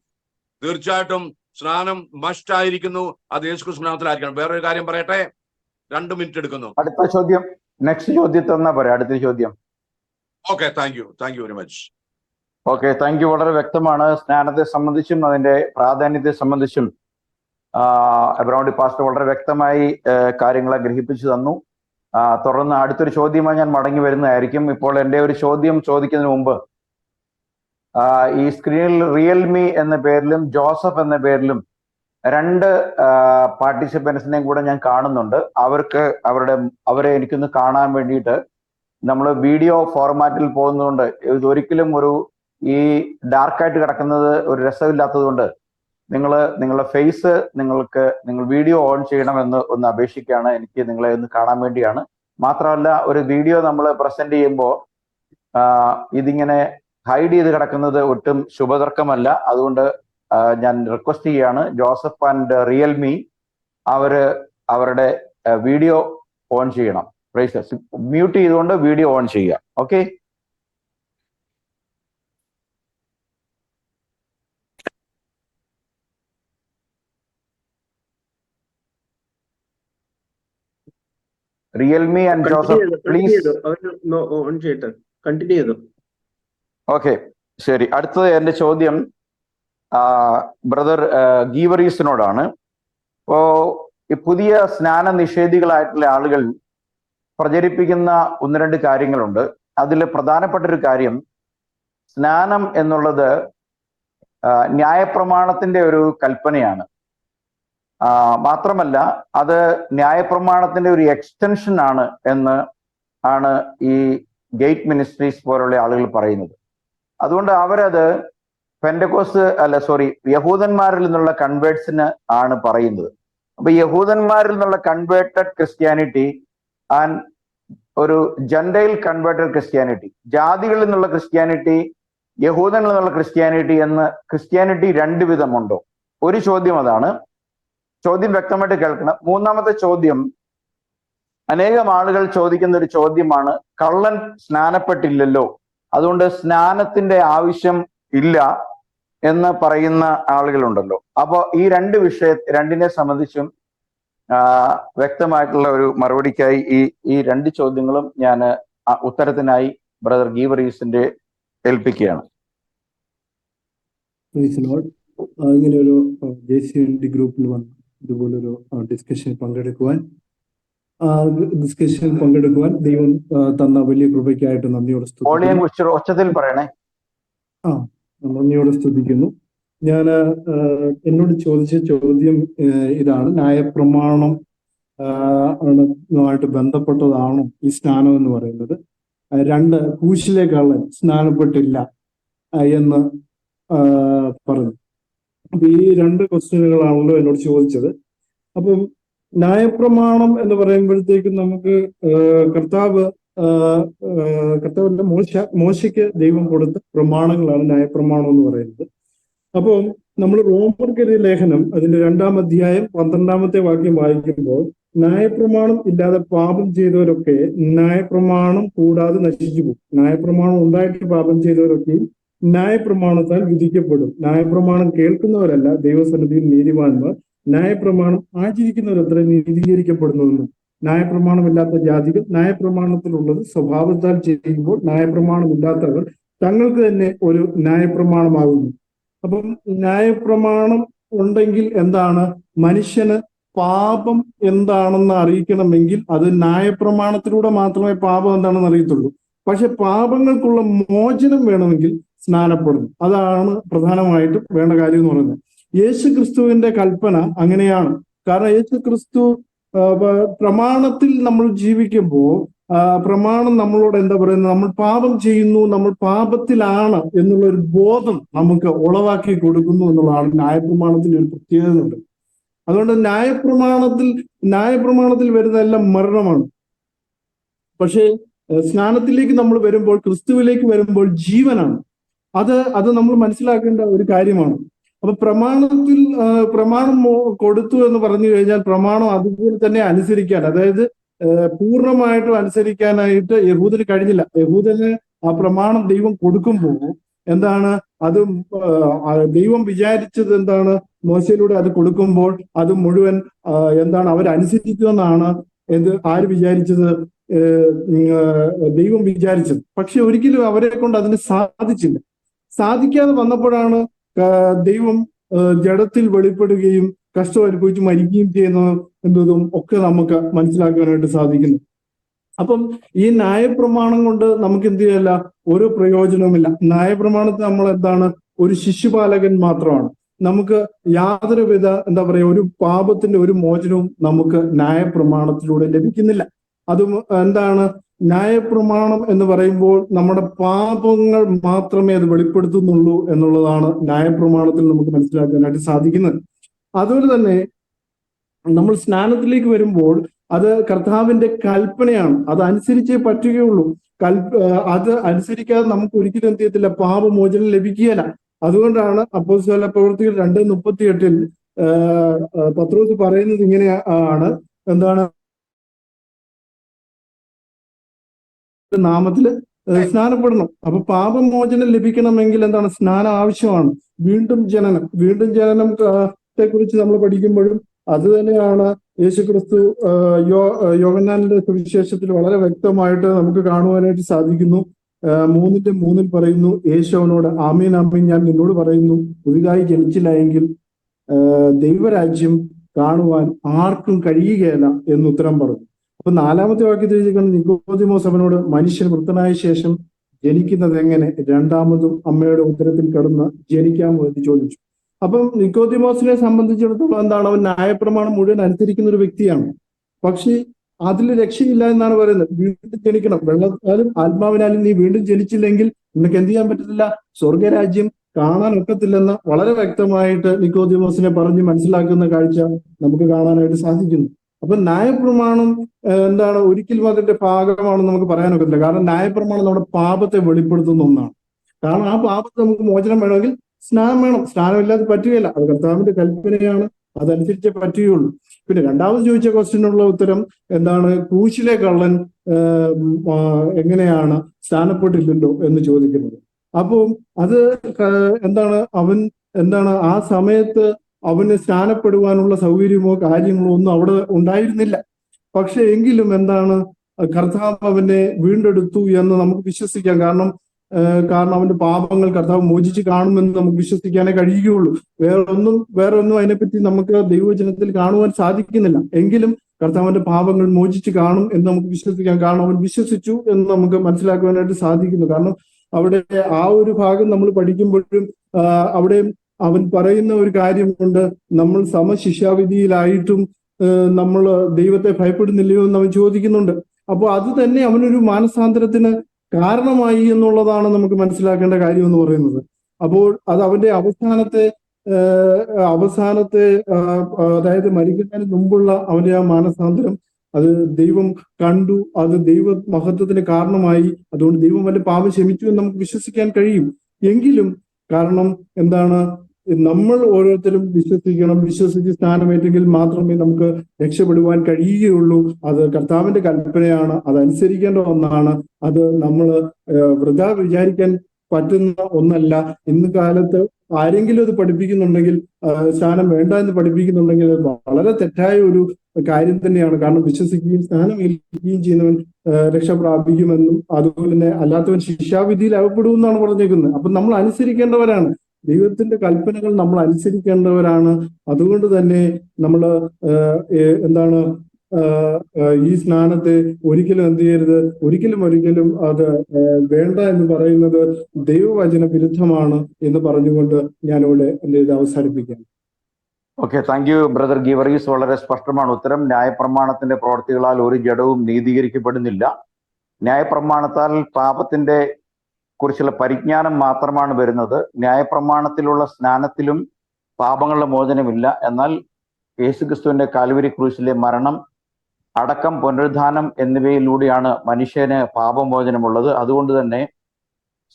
തീർച്ചയായിട്ടും സ്നാനം മസ്റ്റ് ആയിരിക്കുന്നു. അത് യേശുക്രിസ്തു നാമത്തിലായിരിക്കണം. വേറൊരു കാര്യം പറയട്ടെ, 2 മിനിറ്റ് എടുക്കുന്നു. അടുത്ത ചോദ്യം, നെക്സ്റ്റ് ചോദ്യത്തിൽ എന്നാ പറയാം. അടുത്ത ചോദ്യം. Okay, thank you very much. Okay, thank you. വളരെ വ്യക്തമാണ്. സ്നാനത്തെ സംബന്ധിച്ചും അതിന്റെ പ്രാധാന്യത്തെ സംബന്ധിച്ചും എബ്രഹാം പാസ്റ്റർ വളരെ വ്യക്തമായി കാര്യങ്ങളെ ഗ്രഹിപ്പിച്ചു തന്നു. തുടർന്ന് അടുത്തൊരു ചോദ്യമായി ഞാൻ മടങ്ങി വരുന്നതായിരിക്കും. ഇപ്പോൾ എൻ്റെ ഒരു ചോദ്യം ചോദിക്കുന്നതിന് മുമ്പ് ഈ സ്ക്രീനിൽ റിയൽമി എന്ന പേരിലും ജോസഫ് എന്ന പേരിലും 2 പാർട്ടിസിപ്പൻസിനെയും കൂടെ ഞാൻ കാണുന്നുണ്ട്. അവരെ എനിക്കൊന്ന് കാണാൻ വേണ്ടിയിട്ട് നമ്മൾ വീഡിയോ ഫോർമാറ്റിൽ പോകുന്നതുകൊണ്ട് ഇതൊരിക്കലും ഈ ഡാർക്കായിട്ട് കിടക്കുന്നത് ഒരു രസമില്ലാത്തത് കൊണ്ട് നിങ്ങളുടെ ഫേസ് നിങ്ങൾ വീഡിയോ ഓൺ ചെയ്യണമെന്ന് ഒന്ന് അപേക്ഷിക്കുകയാണ്. എനിക്ക് നിങ്ങളെ ഒന്ന് കാണാൻ വേണ്ടിയാണ്. മാത്രമല്ല, ഒരു വീഡിയോ നമ്മൾ പ്രസന്റ് ചെയ്യുമ്പോൾ ഇതിങ്ങനെ ഹൈഡ് ചെയ്ത് കിടക്കുന്നത് ഒട്ടും ശുഭതർക്കമല്ല. അതുകൊണ്ട് ഞാൻ റിക്വസ്റ്റ് ചെയ്യാണ്, ജോസഫ് ആൻഡ് റിയൽമി അവരുടെ വീഡിയോ ഓൺ ചെയ്യണം. മ്യൂട്ട് ചെയ്തുകൊണ്ട് വീഡിയോ ഓൺ ചെയ്യുക. Okay, Realme and Joseph please continue ചെയ്തു. ഓക്കെ, ശരി. അടുത്തത് എൻ്റെ ചോദ്യം ബ്രദർ ഗീവറീസിനോടാണ്. ഇപ്പോ ഈ പുതിയ സ്നാന നിഷേധികളായിട്ടുള്ള ആളുകൾ പ്രചരിപ്പിക്കുന്ന 1-2 കാര്യങ്ങളുണ്ട്. അതിൽ പ്രധാനപ്പെട്ട ഒരു കാര്യം, സ്നാനം എന്നുള്ളത് ന്യായപ്രമാണത്തിന്റെ ഒരു കൽപ്പനയാണ്. മാത്രമല്ല അത് ന്യായപ്രമാണത്തിന്റെ ഒരു എക്സ്റ്റൻഷൻ ആണ് ഈ ഗേറ്റ് മിനിസ്ട്രീസ് പോലുള്ള ആളുകൾ പറയുന്നത്. അതുകൊണ്ട് അവരത് യഹൂദന്മാരിൽ നിന്നുള്ള കൺവേർട്സിന് ആണ് പറയുന്നത്. അപ്പൊ യഹൂദന്മാരിൽ നിന്നുള്ള കൺവേർട്ടഡ് ക്രിസ്ത്യാനിറ്റി ആൻഡ് ഒരു ജെൻഡൈൽ കൺവേർട്ടഡ് ക്രിസ്ത്യാനിറ്റി, ജാതികളിൽ നിന്നുള്ള ക്രിസ്ത്യാനിറ്റി, യഹൂദനിൽ നിന്നുള്ള ക്രിസ്ത്യാനിറ്റി എന്ന് ക്രിസ്ത്യാനിറ്റി 2 വിധമുണ്ടോ? ഒരു ചോദ്യം അതാണ്. ചോദ്യം വ്യക്തമായിട്ട് കേൾക്കണം. 3ാമത്തെ ചോദ്യം, അനേകം ആളുകൾ ചോദിക്കുന്ന ഒരു ചോദ്യമാണ്, കള്ളൻ സ്നാനപ്പെട്ടില്ലല്ലോ, അതുകൊണ്ട് സ്നാനത്തിന്റെ ആവശ്യം ഇല്ല എന്ന് പറയുന്ന ആളുകളുണ്ടല്ലോ. അപ്പൊ ഈ 2 സംബന്ധിച്ചും വ്യക്തമായിട്ടുള്ള ഒരു മറുപടിക്കായി ഈ 2 ചോദ്യങ്ങളും ഞാൻ ഉത്തരത്തിനായി ബ്രദർ ഗീവറീസിന്റെ ഏൽപ്പിക്കുകയാണ്. ഇങ്ങനെ ഒരു JCND ഗ്രൂപ്പിൽ വന്ന് ഇതുപോലൊരു ഡിസ്കഷൻ പങ്കെടുക്കുവാൻ ദൈവം തന്ന വലിയ കൃപയ്ക്കായിട്ട് നന്ദിയോടെ പറയണേ. നന്ദിയോടെ സ്തുതിക്കുന്നു. ഞാൻ എന്നോട് ചോദിച്ച ചോദ്യം ഇതാണ്, ന്യായപ്രമാണം ആയിട്ട് ബന്ധപ്പെട്ടതാണോ ഈ സ്നാനം എന്ന് പറയുന്നത്? 2, കൂശിലെ കള്ളൻ സ്നാനപ്പെട്ടില്ല എന്ന് പറഞ്ഞു. അപ്പൊ ഈ 2 ക്വസ്റ്റ്യനുകളാണല്ലോ എന്നോട് ചോദിച്ചത്. അപ്പം ന്യായപ്രമാണം എന്ന് പറയുമ്പോഴത്തേക്കും നമുക്ക് കർത്താവിന്റെ മോശയ്ക്ക് ദൈവം കൊടുത്ത പ്രമാണങ്ങളാണ് ന്യായപ്രമാണം എന്ന് പറയുന്നത്. അപ്പം നമ്മൾ റോമർക്കെതിരെ ലേഖനം അതിന്റെ 2-ാം അധ്യായം 12-ാമത്തെ വാക്യം വായിക്കുമ്പോൾ, ന്യായപ്രമാണം ഇല്ലാതെ പാപം ചെയ്തവരൊക്കെ ന്യായപ്രമാണം കൂടാതെ നശിച്ചു പോകും. ന്യായപ്രമാണം ഉണ്ടായിട്ട് പാപം ചെയ്തവരൊക്കെയും ന്യായപ്രമാണത്താൽ വിധിക്കപ്പെടും. ന്യായപ്രമാണം കേൾക്കുന്നവരല്ല ദൈവസന്നിധിയിൽ നീതിമാന്മാർ, ന്യായപ്രമാണം ആചരിക്കുന്നവരത്ര നീതീകരിക്കപ്പെടുന്നുവെന്നും ന്യായപ്രമാണമില്ലാത്ത ജാതികൾ ന്യായപ്രമാണത്തിലുള്ളത് സ്വഭാവത്താൽ ചെയ്യുമ്പോൾ ന്യായപ്രമാണമില്ലാത്തവർ തങ്ങൾക്ക് തന്നെ ഒരു ന്യായപ്രമാണമാകുന്നു. അപ്പം ന്യായപ്രമാണം ഉണ്ടെങ്കിൽ എന്താണ്? മനുഷ്യന് പാപം എന്താണെന്ന് അറിയിക്കണമെങ്കിൽ അത് ന്യായപ്രമാണത്തിലൂടെ മാത്രമേ പാപം എന്താണെന്ന് അറിയത്തുള്ളൂ. പക്ഷെ പാപങ്ങൾക്കുള്ള മോചനം വേണമെങ്കിൽ സ്നാനപ്പെടുന്നു. അതാണ് പ്രധാനമായിട്ടും വേണ്ട കാര്യം എന്ന് പറയുന്നത്. യേശു ക്രിസ്തുവിന്റെ കൽപ്പന അങ്ങനെയാണ്. കാരണം യേശു ക്രിസ്തു പ്രമാണത്തിൽ നമ്മൾ ജീവിക്കുമ്പോൾ പ്രമാണം നമ്മളോട് എന്താ പറയുന്നത്? നമ്മൾ പാപം ചെയ്യുന്നു, നമ്മൾ പാപത്തിലാണ് എന്നുള്ള ഒരു ബോധം നമുക്ക് ഉളവാക്കി കൊടുക്കുന്നു എന്നുള്ളതാണ് ന്യായപ്രമാണത്തിന്റെ ഒരു പ്രത്യേകതയുണ്ട്. അതുകൊണ്ട് ന്യായപ്രമാണത്തിൽ വരുന്നതെല്ലാം മരണമാണ്. പക്ഷേ സ്നാനത്തിലേക്ക് നമ്മൾ വരുമ്പോൾ, ക്രിസ്തുവിലേക്ക് വരുമ്പോൾ ജീവനാണ്. അത് നമ്മൾ മനസ്സിലാക്കേണ്ട ഒരു കാര്യമാണ്. അപ്പൊ പ്രമാണം കൊടുത്തു എന്ന് പറഞ്ഞു കഴിഞ്ഞാൽ പ്രമാണം അതുപോലെ തന്നെ അനുസരിക്കാൻ, അതായത് പൂർണ്ണമായിട്ടും അനുസരിക്കാനായിട്ട് യഹൂദന് കഴിഞ്ഞില്ല. യഹൂദന് ആ പ്രമാണം ദൈവം കൊടുക്കുമ്പോൾ എന്താണ് അത് ദൈവം വിചാരിച്ചത് എന്താണ്? മോശയിലൂടെ അത് കൊടുക്കുമ്പോൾ അത് മുഴുവൻ എന്താണ് അവരനുസരിക്കുമെന്നാണ് ആര് വിചാരിച്ചത്? ദൈവം വിചാരിച്ചത്. പക്ഷെ ഒരിക്കലും അവരെ കൊണ്ട് അതിന് സാധിച്ചില്ല. സാധിക്കാതെ വന്നപ്പോഴാണ് ദൈവം ജഡത്തിൽ വെളിപ്പെടുകയും കഷ്ടം അനുഭവിച്ച് മരിക്കുകയും എന്നതും ഒക്കെ നമുക്ക് മനസ്സിലാക്കാനായിട്ട് സാധിക്കുന്നു. അപ്പം ഈ ന്യായപ്രമാണം കൊണ്ട് നമുക്ക് എന്ത് ചെയ്യല്ല? ഒരു പ്രയോജനവുമില്ല. ന്യായപ്രമാണത്തിൽ നമ്മൾ എന്താണ്? ഒരു ശിശുപാലകൻ മാത്രമാണ്. നമുക്ക് യാതൊരുവിധ എന്താ പറയുക ഒരു പാപത്തിന്റെ ഒരു മോചനവും നമുക്ക് ന്യായപ്രമാണത്തിലൂടെ ലഭിക്കുന്നില്ല. അത് എന്താണ്? ന്യായപ്രമാണം എന്ന് പറയുമ്പോൾ നമ്മുടെ പാപങ്ങൾ മാത്രമേ അത് വെളിപ്പെടുത്തുന്നുള്ളൂ എന്നുള്ളതാണ് ന്യായപ്രമാണത്തിൽ നമുക്ക് മനസ്സിലാക്കാനായിട്ട് സാധിക്കുന്നത്. അതുപോലെ തന്നെ നമ്മൾ സ്നാനത്തിലേക്ക് വരുമ്പോൾ അത് കർത്താവിന്റെ കൽപ്പനയാണ്. അത് അനുസരിച്ചേ പറ്റുകയുള്ളൂ. അത് അനുസരിക്കാതെ നമുക്ക് ഒരിക്കലും എന്ത് ചെയ്യത്തില്ല? പാപമോചനം ലഭിക്കുകയില്ല. അതുകൊണ്ടാണ് അപ്പോസ്തല പ്രവൃത്തികൾ 2:38 പത്രോസ് പറയുന്നത് ഇങ്ങനെയാണ്, എന്താണ്? നാമത്തില് സ്നാനപ്പെടണം. അപ്പൊ പാപമോചനം ലഭിക്കണമെങ്കിൽ എന്താണ്? സ്നാനം ആവശ്യമാണ്. വീണ്ടും ജനനത്തെ കുറിച്ച് നമ്മൾ പഠിക്കുമ്പോഴും അത് തന്നെയാണ് യേശുക്രിസ്തു യോഹന്നാന്റെ സുവിശേഷത്തിൽ വളരെ വ്യക്തമായിട്ട് നമുക്ക് കാണുവാനായിട്ട് സാധിക്കുന്നു. 3:3 പറയുന്നു, യേശു അവനോട് ആമീൻ ആമീൻ ഞാൻ നിന്നോട് പറയുന്നു, പുതിയതായി ജനിച്ചില്ല എങ്കിൽ ദൈവരാജ്യം കാണുവാൻ ആർക്കും കഴിയുകയില്ല എന്ന് ഉത്തരം പറഞ്ഞു. അപ്പൊ 4-ാമത്തെ വാക്യത്തിൽ നിക്കോദിമോസ് അവനോട് മനുഷ്യൻ വൃദ്ധനായ ശേഷം ജനിക്കുന്നത് എങ്ങനെ? രണ്ടാമതും അമ്മയുടെ ഉത്തരത്തിൽ കടന്ന് ജനിക്കാമോ എന്ന് ചോദിച്ചു. അപ്പം നിക്കോദിമോസിനെ സംബന്ധിച്ചിടത്തോളം എന്താണ്? അവൻ ന്യായപ്രമാണം മുഴുവൻ അനുസരിക്കുന്ന ഒരു വ്യക്തിയാണ്. പക്ഷെ അതിൽ രക്ഷയില്ല എന്നാണ് പറയുന്നത്. വീണ്ടും ജനിക്കണം, വെള്ളത്താലും ആത്മാവിനാലും നീ വീണ്ടും ജനിച്ചില്ലെങ്കിൽ നിനക്ക് എന്ത് ചെയ്യാൻ പറ്റത്തില്ല? സ്വർഗരാജ്യം കാണാൻ ഒക്കത്തില്ലെന്ന് വളരെ വ്യക്തമായിട്ട് നിക്കോദിമോസിനെ പറഞ്ഞ് മനസ്സിലാക്കുന്ന കാഴ്ച നമുക്ക് കാണാനായിട്ട് സാധിക്കുന്നു. അപ്പൊ ന്യായപ്രമാണം എന്താണ്? ഒരിക്കലും അതിന്റെ ഭാഗമാണെന്ന് നമുക്ക് പറയാനൊക്കത്തില്ല. കാരണം ന്യായപ്രമാണം നമ്മുടെ പാപത്തെ വെളിപ്പെടുത്തുന്ന ഒന്നാണ്. കാരണം ആ പാപത്തെ നമുക്ക് മോചനം വേണമെങ്കിൽ സ്നാനം വേണം. സ്നാനമില്ലാതെ പറ്റുകയില്ല. അത് കർത്താവിന്റെ കൽപ്പനയാണ്, അതനുസരിച്ചേ പറ്റുകയുള്ളൂ. പിന്നെ രണ്ടാമത് ചോദിച്ച ക്വസ്റ്റ്യനുള്ള ഉത്തരം എന്താണ്? ക്രൂശിലെ കള്ളൻ എങ്ങനെയാണ് സ്നാനപ്പെട്ടില്ലല്ലോ എന്ന് ചോദിക്കുന്നത്. അപ്പോൾ അത് എന്താണ്? അവൻ എന്താണ് ആ സമയത്ത് അവന് സ്നാനപ്പെടുവാനുള്ള സൗകര്യമോ കാര്യങ്ങളോ ഒന്നും അവിടെ ഉണ്ടായിരുന്നില്ല. പക്ഷെ എങ്കിലും എന്താണ്? കർത്താവ് അവനെ വീണ്ടെടുത്തു എന്ന് നമുക്ക് വിശ്വസിക്കാം. കാരണം അവന്റെ പാപങ്ങൾ കർത്താവ് മോചിച്ച് കാണുമെന്ന് നമുക്ക് വിശ്വസിക്കാനേ കഴിയുകയുള്ളൂ. വേറെ ഒന്നും അതിനെപ്പറ്റി നമുക്ക് ദൈവവചനത്തിൽ കാണുവാൻ സാധിക്കുന്നില്ല. എങ്കിലും കർത്താവിന്റെ പാപങ്ങൾ മോചിച്ച് കാണും എന്ന് നമുക്ക് വിശ്വസിക്കാം. കാരണം അവൻ വിശ്വസിച്ചു എന്ന് നമുക്ക് മനസ്സിലാക്കുവാനായിട്ട് സാധിക്കുന്നു. കാരണം അവിടെ ആ ഒരു ഭാഗം നമ്മൾ പഠിക്കുമ്പോഴും അവിടെ അവൻ പറയുന്ന ഒരു കാര്യമുണ്ട്, നമ്മൾ സമശിക്ഷാവിധിയിലായിട്ടും നമ്മൾ ദൈവത്തെ ഭയപ്പെടുന്നില്ലയോ എന്ന് അവൻ ചോദിക്കുന്നുണ്ട്. അപ്പോൾ അത് തന്നെ അവനൊരു മാനസാന്തരത്തിന് കാരണമായി എന്നുള്ളതാണ് നമുക്ക് മനസ്സിലാക്കേണ്ട കാര്യം എന്ന് പറയുന്നത്. അപ്പോൾ അത് അവന്റെ അവസാനത്തെ അതായത് മരിക്കുന്നതിന് മുമ്പുള്ള അവന്റെ ആ മാനസാന്തരം അത് ദൈവം കണ്ടു, അത് ദൈവ മഹത്വത്തിന് കാരണമായി. അതുകൊണ്ട് ദൈവം അവന്റെ പാപം ക്ഷമിച്ചു എന്ന് നമുക്ക് വിശ്വസിക്കാൻ കഴിയും. എങ്കിലും കാരണം എന്താണ്? നമ്മൾ ഓരോരുത്തരും വിശ്വസിച്ച് സ്നാനമേറ്റെങ്കിൽ മാത്രമേ നമുക്ക് രക്ഷപ്പെടുവാൻ കഴിയുകയുള്ളൂ. അത് കർത്താവിന്റെ കൽപ്പനയാണ്, അതനുസരിക്കേണ്ട ഒന്നാണ്. അത് നമ്മൾ വൃഥാ വിചാരിക്കാൻ പറ്റുന്ന ഒന്നല്ല. ഇന്ന് കാലത്ത് ആരെങ്കിലും അത് പഠിപ്പിക്കുന്നുണ്ടെങ്കിൽ, സ്നാനം വേണ്ട എന്ന് പഠിപ്പിക്കുന്നുണ്ടെങ്കിൽ അത് വളരെ തെറ്റായ ഒരു കാര്യം തന്നെയാണ്. കാരണം വിശ്വസിക്കുകയും സ്നാനം ഏൽക്കുകയും ചെയ്യുന്നവൻ രക്ഷ പ്രാപിക്കുമെന്നും അതുപോലെ തന്നെ അല്ലാത്തവൻ ശിക്ഷാവിധിയിൽ അകപ്പെടും എന്നാണ് പറഞ്ഞേക്കുന്നത്. അപ്പൊ നമ്മൾ അനുസരിക്കേണ്ടവരാണ്, ദൈവത്തിന്റെ കൽപ്പനകൾ നമ്മൾ അനുസരിക്കേണ്ടവരാണ്. അതുകൊണ്ട് തന്നെ നമ്മൾ എന്താണ് ഈ സ്നാനത്തെ ഒരിക്കലും എന്ത് ചെയ്യരുത്, ഒരിക്കലും അത് വേണ്ട എന്ന് പറയുന്നത് ദൈവവചന വിരുദ്ധമാണ് എന്ന് പറഞ്ഞുകൊണ്ട് ഞാനിവിടെ എൻ്റെ ഇത് അവസാനിപ്പിക്കാം. Okay, thank you brother Geevarghese. വളരെ സ്പഷ്ടമാണ് ഉത്തരം. ന്യായപ്രമാണത്തിന്റെ പ്രവർത്തികളാൽ ഒരു ജഡവും നീതീകരിക്കപ്പെടുന്നില്ല. ന്യായപ്രമാണത്താൽ പാപത്തിന്റെ കുറിച്ചുള്ള പരിജ്ഞാനം മാത്രമാണ് വരുന്നത്. ന്യായപ്രമാണത്തിലുള്ള സ്നാനത്തിലും പാപങ്ങളുടെ മോചനമില്ല. എന്നാൽ യേശുക്രിസ്തുവിന്റെ കാൽവരി ക്രൂശിലെ മരണം, അടക്കം, പുനരുദ്ധാനം എന്നിവയിലൂടെയാണ് മനുഷ്യന് പാപമോചനമുള്ളത്. അതുകൊണ്ട് തന്നെ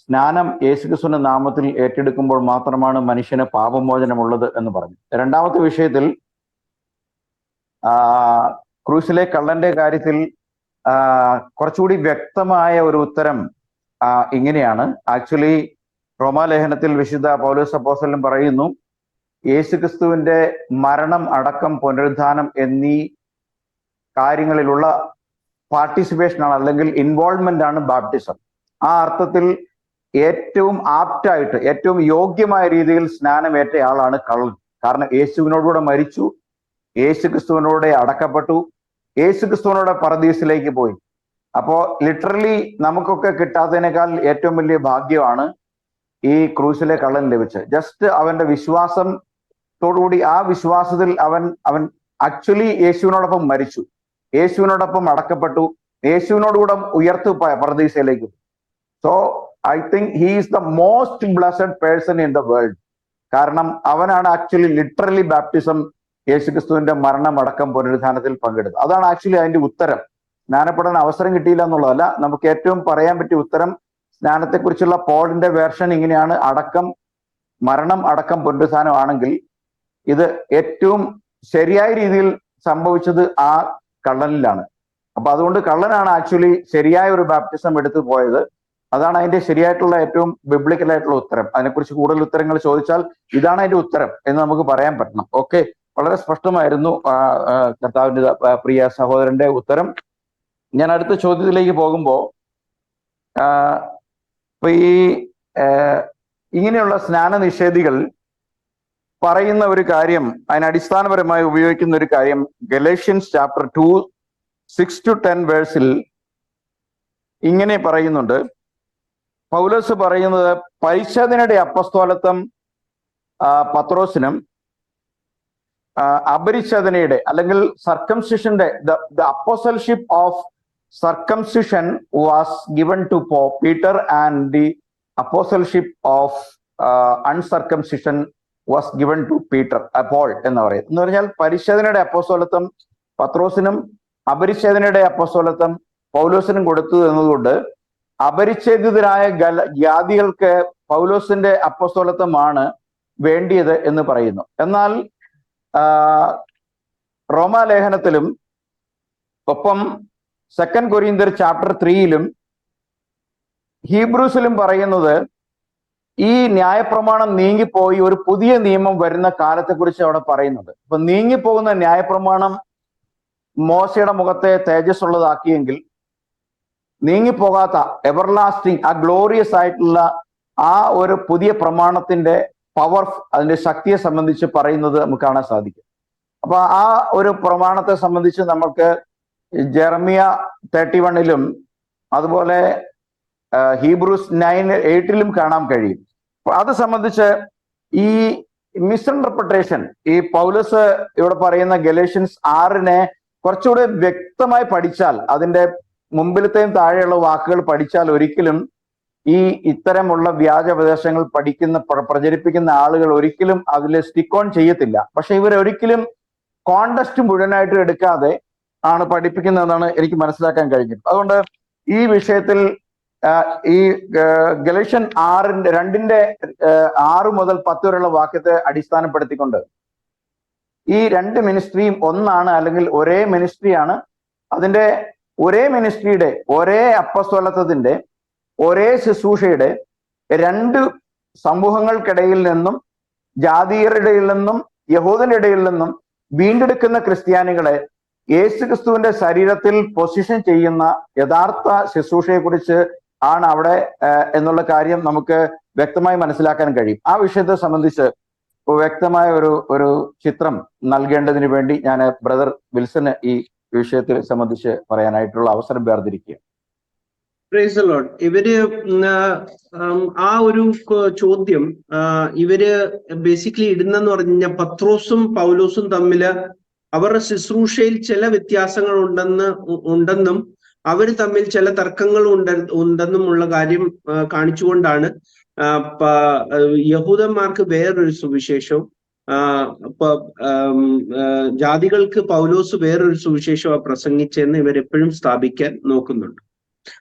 സ്നാനം യേശുക്രിസ്തുവിന്റെ നാമത്തിൽ ഏറ്റെടുക്കുമ്പോൾ മാത്രമാണ് മനുഷ്യന് പാപമോചനമുള്ളത് എന്ന് പറഞ്ഞു. രണ്ടാമത്തെ വിഷയത്തിൽ ക്രൂശിലെ കള്ളന്റെ കാര്യത്തിൽ കുറച്ചുകൂടി വ്യക്തമായ ഒരു ഉത്തരം ഇങ്ങനെയാണ്. ആക്ച്വലി റോമാലേഖനത്തിൽ വിശുദ്ധ പൗലോസ് അപ്പോസ്തലൻ പറയുന്നു, യേശുക്രിസ്തുവിന്റെ മരണം, അടക്കം, പുനരുദ്ധാനം എന്നീ കാര്യങ്ങളിലുള്ള പാർട്ടിസിപ്പേഷനാണ് അല്ലെങ്കിൽ ഇൻവോൾവ്മെന്റ് ആണ് ബാപ്റ്റിസം. ആ അർത്ഥത്തിൽ ഏറ്റവും ആപ്റ്റായിട്ട്, ഏറ്റവും യോഗ്യമായ രീതിയിൽ സ്നാനമേറ്റ ആളാണ് കള്ളൻ. കാരണം യേശുവിനോടുകൂടെ മരിച്ചു, യേശുക്രിസ്തുവിനോടെ അടക്കപ്പെട്ടു, യേശുക്രിസ്തുവിനോടെ പറുദീസിലേക്ക് പോയി. അപ്പോ ലിറ്ററലി നമുക്കൊക്കെ കിട്ടാത്തതിനേക്കാൾ ഏറ്റവും വലിയ ഭാഗ്യമാണ് ഈ ക്രൂശിലെ കള്ളൻ ലഭിച്ചത്. ജസ്റ്റ് അവന്റെ വിശ്വാസത്തോടുകൂടി, ആ വിശ്വാസത്തിൽ അവൻ ആക്ച്വലി യേശുവിനോടൊപ്പം മരിച്ചു, യേശുവിനോടൊപ്പം അടക്കപ്പെട്ടു, യേശുവിനോടുകൂടെ ഉയർത്തു പറുദീസയിലേക്ക്. So I think he is the most blessed person in the world. കാരണം അവനാണ് ആക്ച്വലി ലിറ്ററലി ബാപ്റ്റിസം, യേശുക്രിസ്തുവിന്റെ മരണം, അടക്കം, പുനരുദ്ധാനത്തിൽ പങ്കെടുത്തത്. അതാണ് ആക്ച്വലി അതിന്റെ ഉത്തരം. സ്നാനപ്പെടാൻ അവസരം കിട്ടിയില്ല എന്നുള്ളതല്ല, നമുക്ക് ഏറ്റവും പറയാൻ പറ്റിയ ഉത്തരം സ്നാനത്തെക്കുറിച്ചുള്ള പോളിന്റെ വേർഷൻ ഇങ്ങനെയാണ്: അടക്കം, മരണം, അടക്കം, പുനരുദ്ധാനം ആണെങ്കിൽ ഇത് ഏറ്റവും ശരിയായ രീതിയിൽ സംഭവിച്ചത് ആ കള്ളനിലാണ്. അപ്പൊ അതുകൊണ്ട് കള്ളനാണ് ആക്ച്വലി ശരിയായ ഒരു ബാപ്റ്റിസം എടുത്തു പോയത്. അതാണ് അതിന്റെ ശരിയായിട്ടുള്ള ഏറ്റവും ബിബ്ലിക്കലായിട്ടുള്ള ഉത്തരം. അതിനെക്കുറിച്ച് കൂടുതൽ ഉത്തരങ്ങൾ ചോദിച്ചാൽ ഇതാണ് അതിന്റെ ഉത്തരം എന്ന് നമുക്ക് പറയാൻ പറ്റണം. ഓക്കെ, വളരെ സ്പഷ്ടമായിരുന്നു കർത്താവിന്റെ പ്രിയ സഹോദരന്റെ ഉത്തരം. ഞാൻ അടുത്ത ചോദ്യത്തിലേക്ക് പോകുമ്പോൾ, ഇപ്പൊ ഈ ഇങ്ങനെയുള്ള സ്നാന നിഷേധികൾ പറയുന്ന ഒരു കാര്യം, അതിനടിസ്ഥാനപരമായി ഉപയോഗിക്കുന്ന ഒരു കാര്യം, ഗലേഷ്യൻസ് ചാപ്റ്റർ 2 6-10 വേഴ്സിൽ ഇങ്ങനെ പറയുന്നുണ്ട്. പൗലോസ് പറയുന്നത്, പരിച്ഛേദനയുടെ അപ്പസ്തോലത്വം പത്രോസിനും അപരിച്ഛേദനയുടെ അല്ലെങ്കിൽ സർക്കംസിഷന്റെ the apostleship of circumcision was given to Peter and the apostleship of uncircumcision was given to Peter, Paul എന്ന് പറയും. എന്ന് പറഞ്ഞാൽ പരിച്ഛേദനയുടെ അപ്പോസ്തലത്വം പത്രോസിനും അപരിച്ഛേദനയുടെ അപ്പോസ്തലത്വം പൗലോസിനും കൊടുത്തു എന്നതുകൊണ്ട് അപരിച്ഛേദിതരായ ജാതികൾക്ക് പൗലോസിന്റെ അപ്പോസ്തലത്വമാണ് വേണ്ടിയത് എന്ന് പറയുന്നു. എന്നാൽ റോമാലേഖനത്തിലും ഒപ്പം 2 കൊരിന്ത്യർ ചാപ്റ്റർ 3 ഹീബ്രൂസിലും പറയുന്നത് ഈ ന്യായപ്രമാണം നീങ്ങിപ്പോയി ഒരു പുതിയ നിയമം വരുന്ന കാലത്തെക്കുറിച്ച് അവിടെ പറയുന്നുണ്ട്. അപ്പൊ നീങ്ങിപ്പോകുന്ന ന്യായപ്രമാണം മോശയുടെ മുഖത്തെ തേജസ് ഉള്ളതാക്കിയെങ്കിൽ നീങ്ങിപ്പോകാത്ത എവർലാസ്റ്റിംഗ്, ആ ഗ്ലോറിയസ് ആയിട്ടുള്ള ആ ഒരു പുതിയ പ്രമാണത്തിന്റെ പവർ, അതിന്റെ ശക്തിയെ സംബന്ധിച്ച് പറയുന്നത് നമുക്ക് കാണാൻ സാധിക്കും. അപ്പൊ ആ ഒരു പ്രമാണത്തെ സംബന്ധിച്ച് നമുക്ക് ജെറമിയ 31 അതുപോലെ ഹീബ്രൂസ് 9:8 കാണാൻ കഴിയും. അത് സംബന്ധിച്ച് ഈ മിസ്ഇന്റർപ്രിട്ടേഷൻ, ഈ പൗലോസ് ഇവിടെ പറയുന്ന ഗലേഷ്യൻസ് 6 കുറച്ചുകൂടെ വ്യക്തമായി പഠിച്ചാൽ, അതിന്റെ മുമ്പിലത്തെയും താഴെയുള്ള വാക്കുകൾ പഠിച്ചാൽ ഒരിക്കലും ഈ ഇത്തരമുള്ള വ്യാജോപദേശങ്ങൾ പ്രചരിപ്പിക്കുന്ന ആളുകൾ ഒരിക്കലും അതിൽ സ്റ്റിക്ക് ഓൺ ചെയ്യത്തില്ല. പക്ഷെ ഇവരൊരിക്കലും കോണ്ടസ്റ്റ് മുഴുവനായിട്ട് എടുക്കാതെ ആണ് പഠിപ്പിക്കുന്നതെന്നാണ് എനിക്ക് മനസ്സിലാക്കാൻ കഴിഞ്ഞത്. അതുകൊണ്ട് ഈ വിഷയത്തിൽ ഈ ഗലേഷ്യൻ 2:6 മുതൽ 10 വരെയുള്ള വാക്യത്തെ അടിസ്ഥാനപ്പെടുത്തിക്കൊണ്ട് ഈ 2 മിനിസ്ട്രിയും ഒന്നാണ്, അല്ലെങ്കിൽ ഒരേ മിനിസ്ട്രിയാണ്. അതിന്റെ ഒരേ മിനിസ്ട്രിയുടെ, ഒരേ അപ്പസ്തോലത്വത്തിന്റെ, ഒരേ ശുശ്രൂഷയുടെ 2 സമൂഹങ്ങൾക്കിടയിൽ നിന്നും, ജാതീയരുടെ ഇടയിൽ നിന്നും യഹൂദന്റെ ഇടയിൽ നിന്നും വീണ്ടെടുക്കുന്ന ക്രിസ്ത്യാനികളെ യേശുക്രിസ്തുവിന്റെ ശരീരത്തിൽ പൊസിഷൻ ചെയ്യുന്ന യഥാർത്ഥ ശുശ്രൂഷയെ കുറിച്ച് ആണ് അവിടെ എന്നുള്ള കാര്യം നമുക്ക് വ്യക്തമായി മനസ്സിലാക്കാൻ കഴിയും. ആ വിഷയത്തെ സംബന്ധിച്ച് വ്യക്തമായ ഒരു ചിത്രം നൽകേണ്ടതിന് വേണ്ടി ഞാൻ ബ്രദർ വിൽസന് ഈ വിഷയത്തെ സംബന്ധിച്ച് പറയാനായിട്ടുള്ള അവസരം വേർതിരിക്കുക. Price the Lord. ഇവര് ആ ഒരു ചോദ്യം ഇവര് ബേസിക്കലി ഇടുന്നെന്ന് പറഞ്ഞു കഴിഞ്ഞാൽ പത്രോസും പൗലോസും തമ്മില് അവരുടെ ശുശ്രൂഷയിൽ ചില വ്യത്യാസങ്ങൾ ഉണ്ടെന്നും അവർ തമ്മിൽ ചില തർക്കങ്ങൾ ഉണ്ടെന്നുമുള്ള കാര്യം കാണിച്ചുകൊണ്ടാണ് യഹൂദന്മാർക്ക് വേറൊരു സുവിശേഷവും ജാതികൾക്ക് പൗലോസ് വേറൊരു സുവിശേഷവും പ്രസംഗിച്ചെന്ന് ഇവരെപ്പോഴും സ്ഥാപിക്കാൻ നോക്കുന്നുണ്ട്.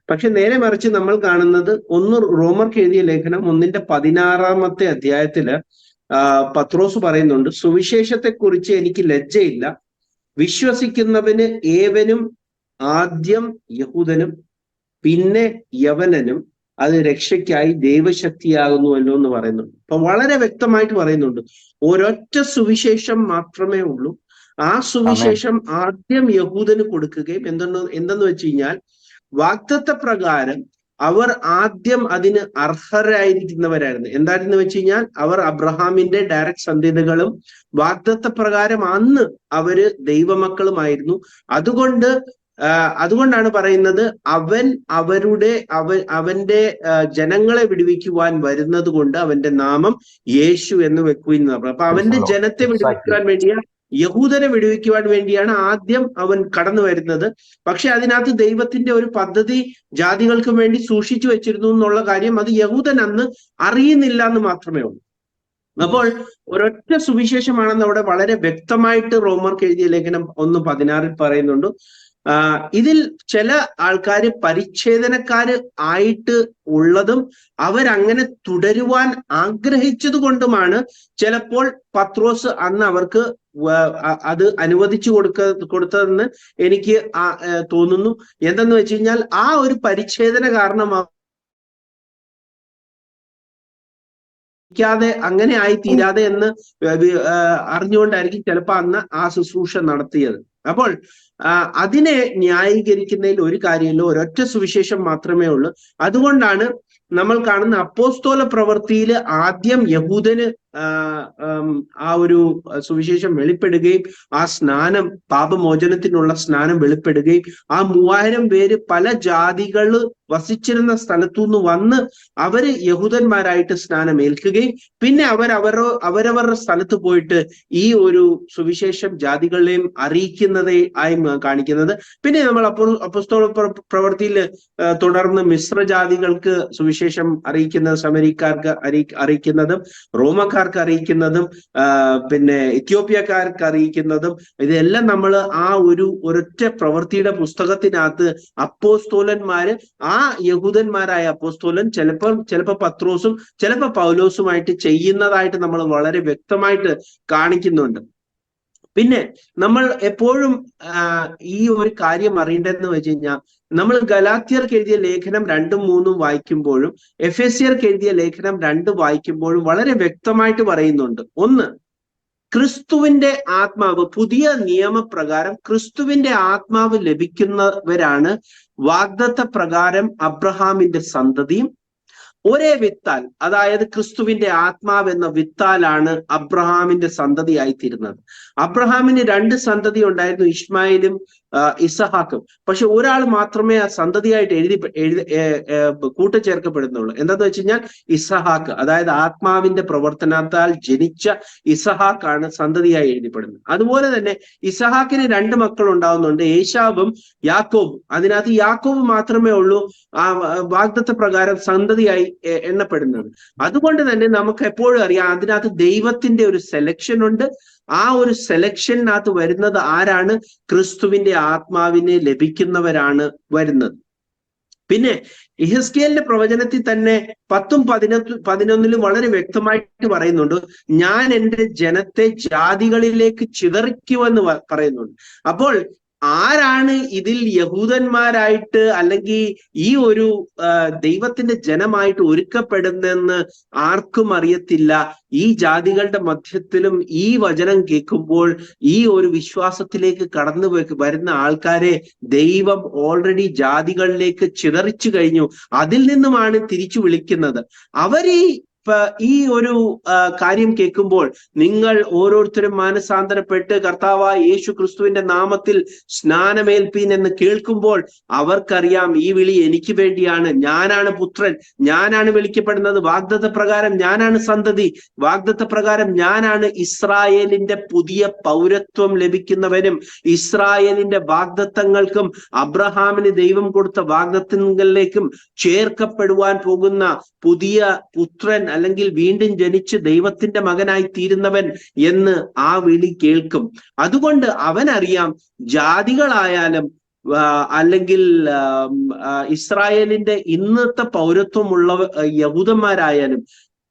പക്ഷെ നേരെ മറിച്ച് നമ്മൾ കാണുന്നത് റോമർക്ക് എഴുതിയ ലേഖനം 1:16 അധ്യായത്തില് പത്രോസ് പറയുന്നുണ്ട്, സുവിശേഷത്തെക്കുറിച്ച് എനിക്ക് ലജ്ജയില്ല, വിശ്വസിക്കുന്നവന് ഏവനും ആദ്യം യഹൂദനും പിന്നെ യവനനും അത് രക്ഷയ്ക്കായി ദൈവശക്തിയാകുന്നുവല്ലോ എന്ന് പറയുന്നുണ്ട്. അപ്പൊ വളരെ വ്യക്തമായിട്ട് പറയുന്നുണ്ട്, ഒരൊറ്റ സുവിശേഷം മാത്രമേ ഉള്ളൂ. ആ സുവിശേഷം ആദ്യം യഹൂദന് കൊടുക്കുകയും എന്തെന്ന് വെച്ച് കഴിഞ്ഞാൽ വാഗ്ദത്ത പ്രകാരം അവർ ആദ്യം അതിന് അർഹരായിരിക്കുന്നവരായിരുന്നു. എന്തായിരുന്നു വെച്ച് കഴിഞ്ഞാൽ അവർ അബ്രഹാമിന്റെ ഡയറക്റ്റ് സന്തതികളും വാഗ്ദത്ത പ്രകാരം അന്ന് അവര് ദൈവമക്കളുമായിരുന്നു. അതുകൊണ്ടാണ് പറയുന്നത് അവന്റെ ജനങ്ങളെ വിടുവിക്കുവാൻ വരുന്നത് കൊണ്ട് അവന്റെ നാമം യേശു എന്ന് വെക്കുവിൻ. അപ്പൊ അവന്റെ ജനത്തെ വിടുവിക്കുവാൻ വേണ്ടിയാ, യഹൂദനെ വിടുവിക്കുവാൻ വേണ്ടിയാണ് ആദ്യം അവൻ കടന്നു വരുന്നത്. പക്ഷെ അതിനകത്ത് ദൈവത്തിന്റെ ഒരു പദ്ധതി ജാതികൾക്ക് വേണ്ടി സൂക്ഷിച്ചു വെച്ചിരുന്നു എന്നുള്ള കാര്യം അത് യഹൂദൻ അന്ന് അറിയുന്നില്ല എന്ന് മാത്രമേ ഉള്ളൂ. അപ്പോൾ ഒരൊറ്റ സുവിശേഷമാണെന്ന് അവിടെ വളരെ വ്യക്തമായിട്ട് റോമർക്ക് എഴുതിയ ലേഖനം 1:16 പറയുന്നുണ്ട്. ഇതിൽ ചില ആൾക്കാര് പരിച്ഛേദനക്കാര് ആയിട്ട് ഉള്ളതും അവരങ്ങനെ തുടരുവാൻ ആഗ്രഹിച്ചത് കൊണ്ടുമാണ് ചിലപ്പോൾ പത്രോസ് അന്ന് അവർക്ക് അത് അനുവദിച്ചു കൊടുത്തതെന്ന് എനിക്ക് തോന്നുന്നു. എന്തെന്ന് വെച്ച് കഴിഞ്ഞാൽ ആ ഒരു പരിച്ഛേദന കാരണമാണ് അങ്ങനെ ആയി തീരാതെ എന്ന് അറിഞ്ഞുകൊണ്ടായിരിക്കും ചിലപ്പോൾ അന്ന് ആ ശുശ്രൂഷ നടത്തിയത്. അപ്പോൾ അതിനെ ന്യായീകരിക്കുന്നതിൽ ഒരു കാര്യമില്ല, ഒരൊറ്റ സുവിശേഷം മാത്രമേ ഉള്ളൂ. അതുകൊണ്ടാണ് നമ്മൾ കാണുന്ന അപ്പോസ്തോല പ്രവൃത്തിയിൽ ആദ്യം യഹൂദന് ആ ഒരു സുവിശേഷം വെളിപ്പെടുകയും ആ സ്നാനം, പാപമോചനത്തിനുള്ള സ്നാനം വെളിപ്പെടുകയും ആ 3000 പേര് പല ജാതികള് വസിച്ചിരുന്ന സ്ഥലത്തുനിന്ന് വന്ന് അവര് യഹൂദന്മാരായിട്ട് സ്നാനം ഏൽക്കുകയും പിന്നെ അവരവരുടെ സ്ഥലത്ത് പോയിട്ട് ഈ ഒരു സുവിശേഷം ജാതികളെയും അറിയിക്കുന്നതേ ആയി കാണിക്കുന്നത്. പിന്നെ നമ്മൾ അപ്പോസ്തല പ്രവൃത്തിയിൽ തുടർന്ന് മിശ്ര ജാതികൾക്ക് സുവിശേഷം അറിയിക്കുന്നത്, ശമരിക്കാർക്ക് അറിയിക്കുന്നതും റോമക്കാർക്ക് അറിയിക്കുന്നതും പിന്നെ എത്യോപ്യക്കാർക്ക് അറിയിക്കുന്നതും ഇതെല്ലാം നമ്മൾ ആ ഒരൊറ്റ പ്രവൃത്തിയുടെ പുസ്തകത്തിനകത്ത് അപ്പോസ്തോലന്മാര്, ആ യഹൂദന്മാരായ അപ്പോസ്തോലൻ ചിലപ്പോൾ പത്രോസും ചിലപ്പോൾ പൗലോസുമായിട്ട് ചെയ്യുന്നതായിട്ട് നമ്മൾ വളരെ വ്യക്തമായിട്ട് കാണിക്കുന്നുണ്ട്. പിന്നെ നമ്മൾ എപ്പോഴും ഈ ഒരു കാര്യം അറിയേണ്ടതെന്ന് വെച്ച് കഴിഞ്ഞാൽ, നമ്മൾ ഗലാത്യർക്ക് എഴുതിയ ലേഖനം 2ഉം 3ഉം വായിക്കുമ്പോഴും എഫെസ്യർക്ക് എഴുതിയ ലേഖനം 2 വായിക്കുമ്പോഴും വളരെ വ്യക്തമായിട്ട് പറയുന്നുണ്ട്. ഒന്ന്, ക്രിസ്തുവിന്റെ ആത്മാവ്, പുതിയ നിയമപ്രകാരം ക്രിസ്തുവിന്റെ ആത്മാവ് ലഭിക്കുന്നവരാണ് വാഗ്ദത്ത പ്രകാരം അബ്രഹാമിന്റെ സന്തതിയും ഒരേ വിത്താൽ, അതായത് ക്രിസ്തുവിന്റെ ആത്മാവ് എന്ന വിത്താലാണ് അബ്രഹാമിന്റെ സന്തതിയായിത്തീരുന്നത്. അബ്രഹാമിന് 2 സന്തതി ഉണ്ടായിരുന്നു, ഇസ്മായിലും ഇസഹാക്കും. പക്ഷെ ഒരാൾ മാത്രമേ ആ സന്തതിയായിട്ട് കൂട്ടിച്ചേർക്കപ്പെടുന്നുള്ളൂ. എന്താന്ന് വെച്ച് കഴിഞ്ഞാൽ ഇസഹാക്ക്, അതായത് ആത്മാവിന്റെ പ്രവർത്തനത്താൽ ജനിച്ച ഇസഹാക്കാണ് സന്തതിയായി എഴുതിപ്പെടുന്നത്. അതുപോലെ തന്നെ ഇസഹാക്കിന് 2 മക്കൾ ഉണ്ടാവുന്നുണ്ട്, ഏശാവും യാക്കോബും. അതിനകത്ത് യാക്കോബ് മാത്രമേ ഉള്ളൂ ആ വാഗ്ദത്ത പ്രകാരം സന്തതിയായി എണ്ണപ്പെടുന്നത്. അതുകൊണ്ട് തന്നെ നമുക്ക് എപ്പോഴും അറിയാം അതിനകത്ത് ദൈവത്തിന്റെ ഒരു സെലക്ഷൻ ഉണ്ട്. ആ ഒരു സെലക്ഷനകത്ത് വരുന്നത് ആരാണ്? ക്രിസ്തുവിന്റെ ആത്മാവിനെ ലഭിക്കുന്നവരാണ് വരുന്നത്. പിന്നെ യെഹെസ്കേലിന്റെ പ്രവചനത്തിൽ തന്നെ 10ഉം 11ലും വളരെ വ്യക്തമായിട്ട് പറയുന്നുണ്ട്, ഞാൻ എൻ്റെ ജനത്തെ ജാതികളിലേക്ക് ചിതറിക്കുമെന്ന് പറയുന്നുണ്ട്. അപ്പോൾ ആരാണ് ഇതിൽ യഹൂദന്മാരായിട്ട് അല്ലെങ്കിൽ ഈ ഒരു ദൈവത്തിന്റെ ജനമായിട്ട് ഒരുക്കപ്പെടുന്നെന്ന് ആർക്കും അറിയത്തില്ല. ഈ ജാതികളുടെ മധ്യത്തിലും ഈ വചനം കേൾക്കുമ്പോൾ ഈ ഒരു വിശ്വാസത്തിലേക്ക് കടന്നു വരുന്ന ആൾക്കാരെ ദൈവം ഓൾറെഡി ജാതികളിലേക്ക് ചിതറിച്ചു കഴിഞ്ഞു. അതിൽ നിന്നുമാണ് തിരിച്ചു വിളിക്കുന്നത്. അവരീ ഈ ഒരു കാര്യം കേൾക്കുമ്പോൾ നിങ്ങൾ ഓരോരുത്തരും മാനസാന്തരപ്പെട്ട് കർത്താവായ യേശു ക്രിസ്തുവിന്റെ നാമത്തിൽ സ്നാനമേൽപ്പീൻ എന്ന് കേൾക്കുമ്പോൾ അവർക്കറിയാം ഈ വിളി എനിക്ക് വേണ്ടിയാണ്. ഞാനാണ് പുത്രൻ, ഞാനാണ് വിളിക്കപ്പെടുന്നത്. വാഗ്ദത്ത പ്രകാരം ഞാനാണ് സന്തതി, വാഗ്ദത്ത പ്രകാരം ഞാനാണ് ഇസ്രായേലിന്റെ പുതിയ പൗരത്വം ലഭിക്കുന്നവനും ഇസ്രായേലിന്റെ വാഗ്ദത്തങ്ങൾക്കും അബ്രഹാമിന് ദൈവം കൊടുത്ത വാഗ്ദത്തങ്ങളിലേക്കും ചേർക്കപ്പെടുവാൻ പോകുന്ന പുതിയ പുത്രൻ അല്ലെങ്കിൽ വീണ്ടും ജനിച്ച് ദൈവത്തിന്റെ മകനായി തീരുന്നവൻ എന്ന് ആ വിളി കേൾക്കും. അതുകൊണ്ട് അവനറിയാം ജാതികളായാലും അല്ലെങ്കിൽ ഇസ്രായേലിന്റെ ഇന്നത്തെ പൗരത്വമുള്ള യഹൂദന്മാരായാലും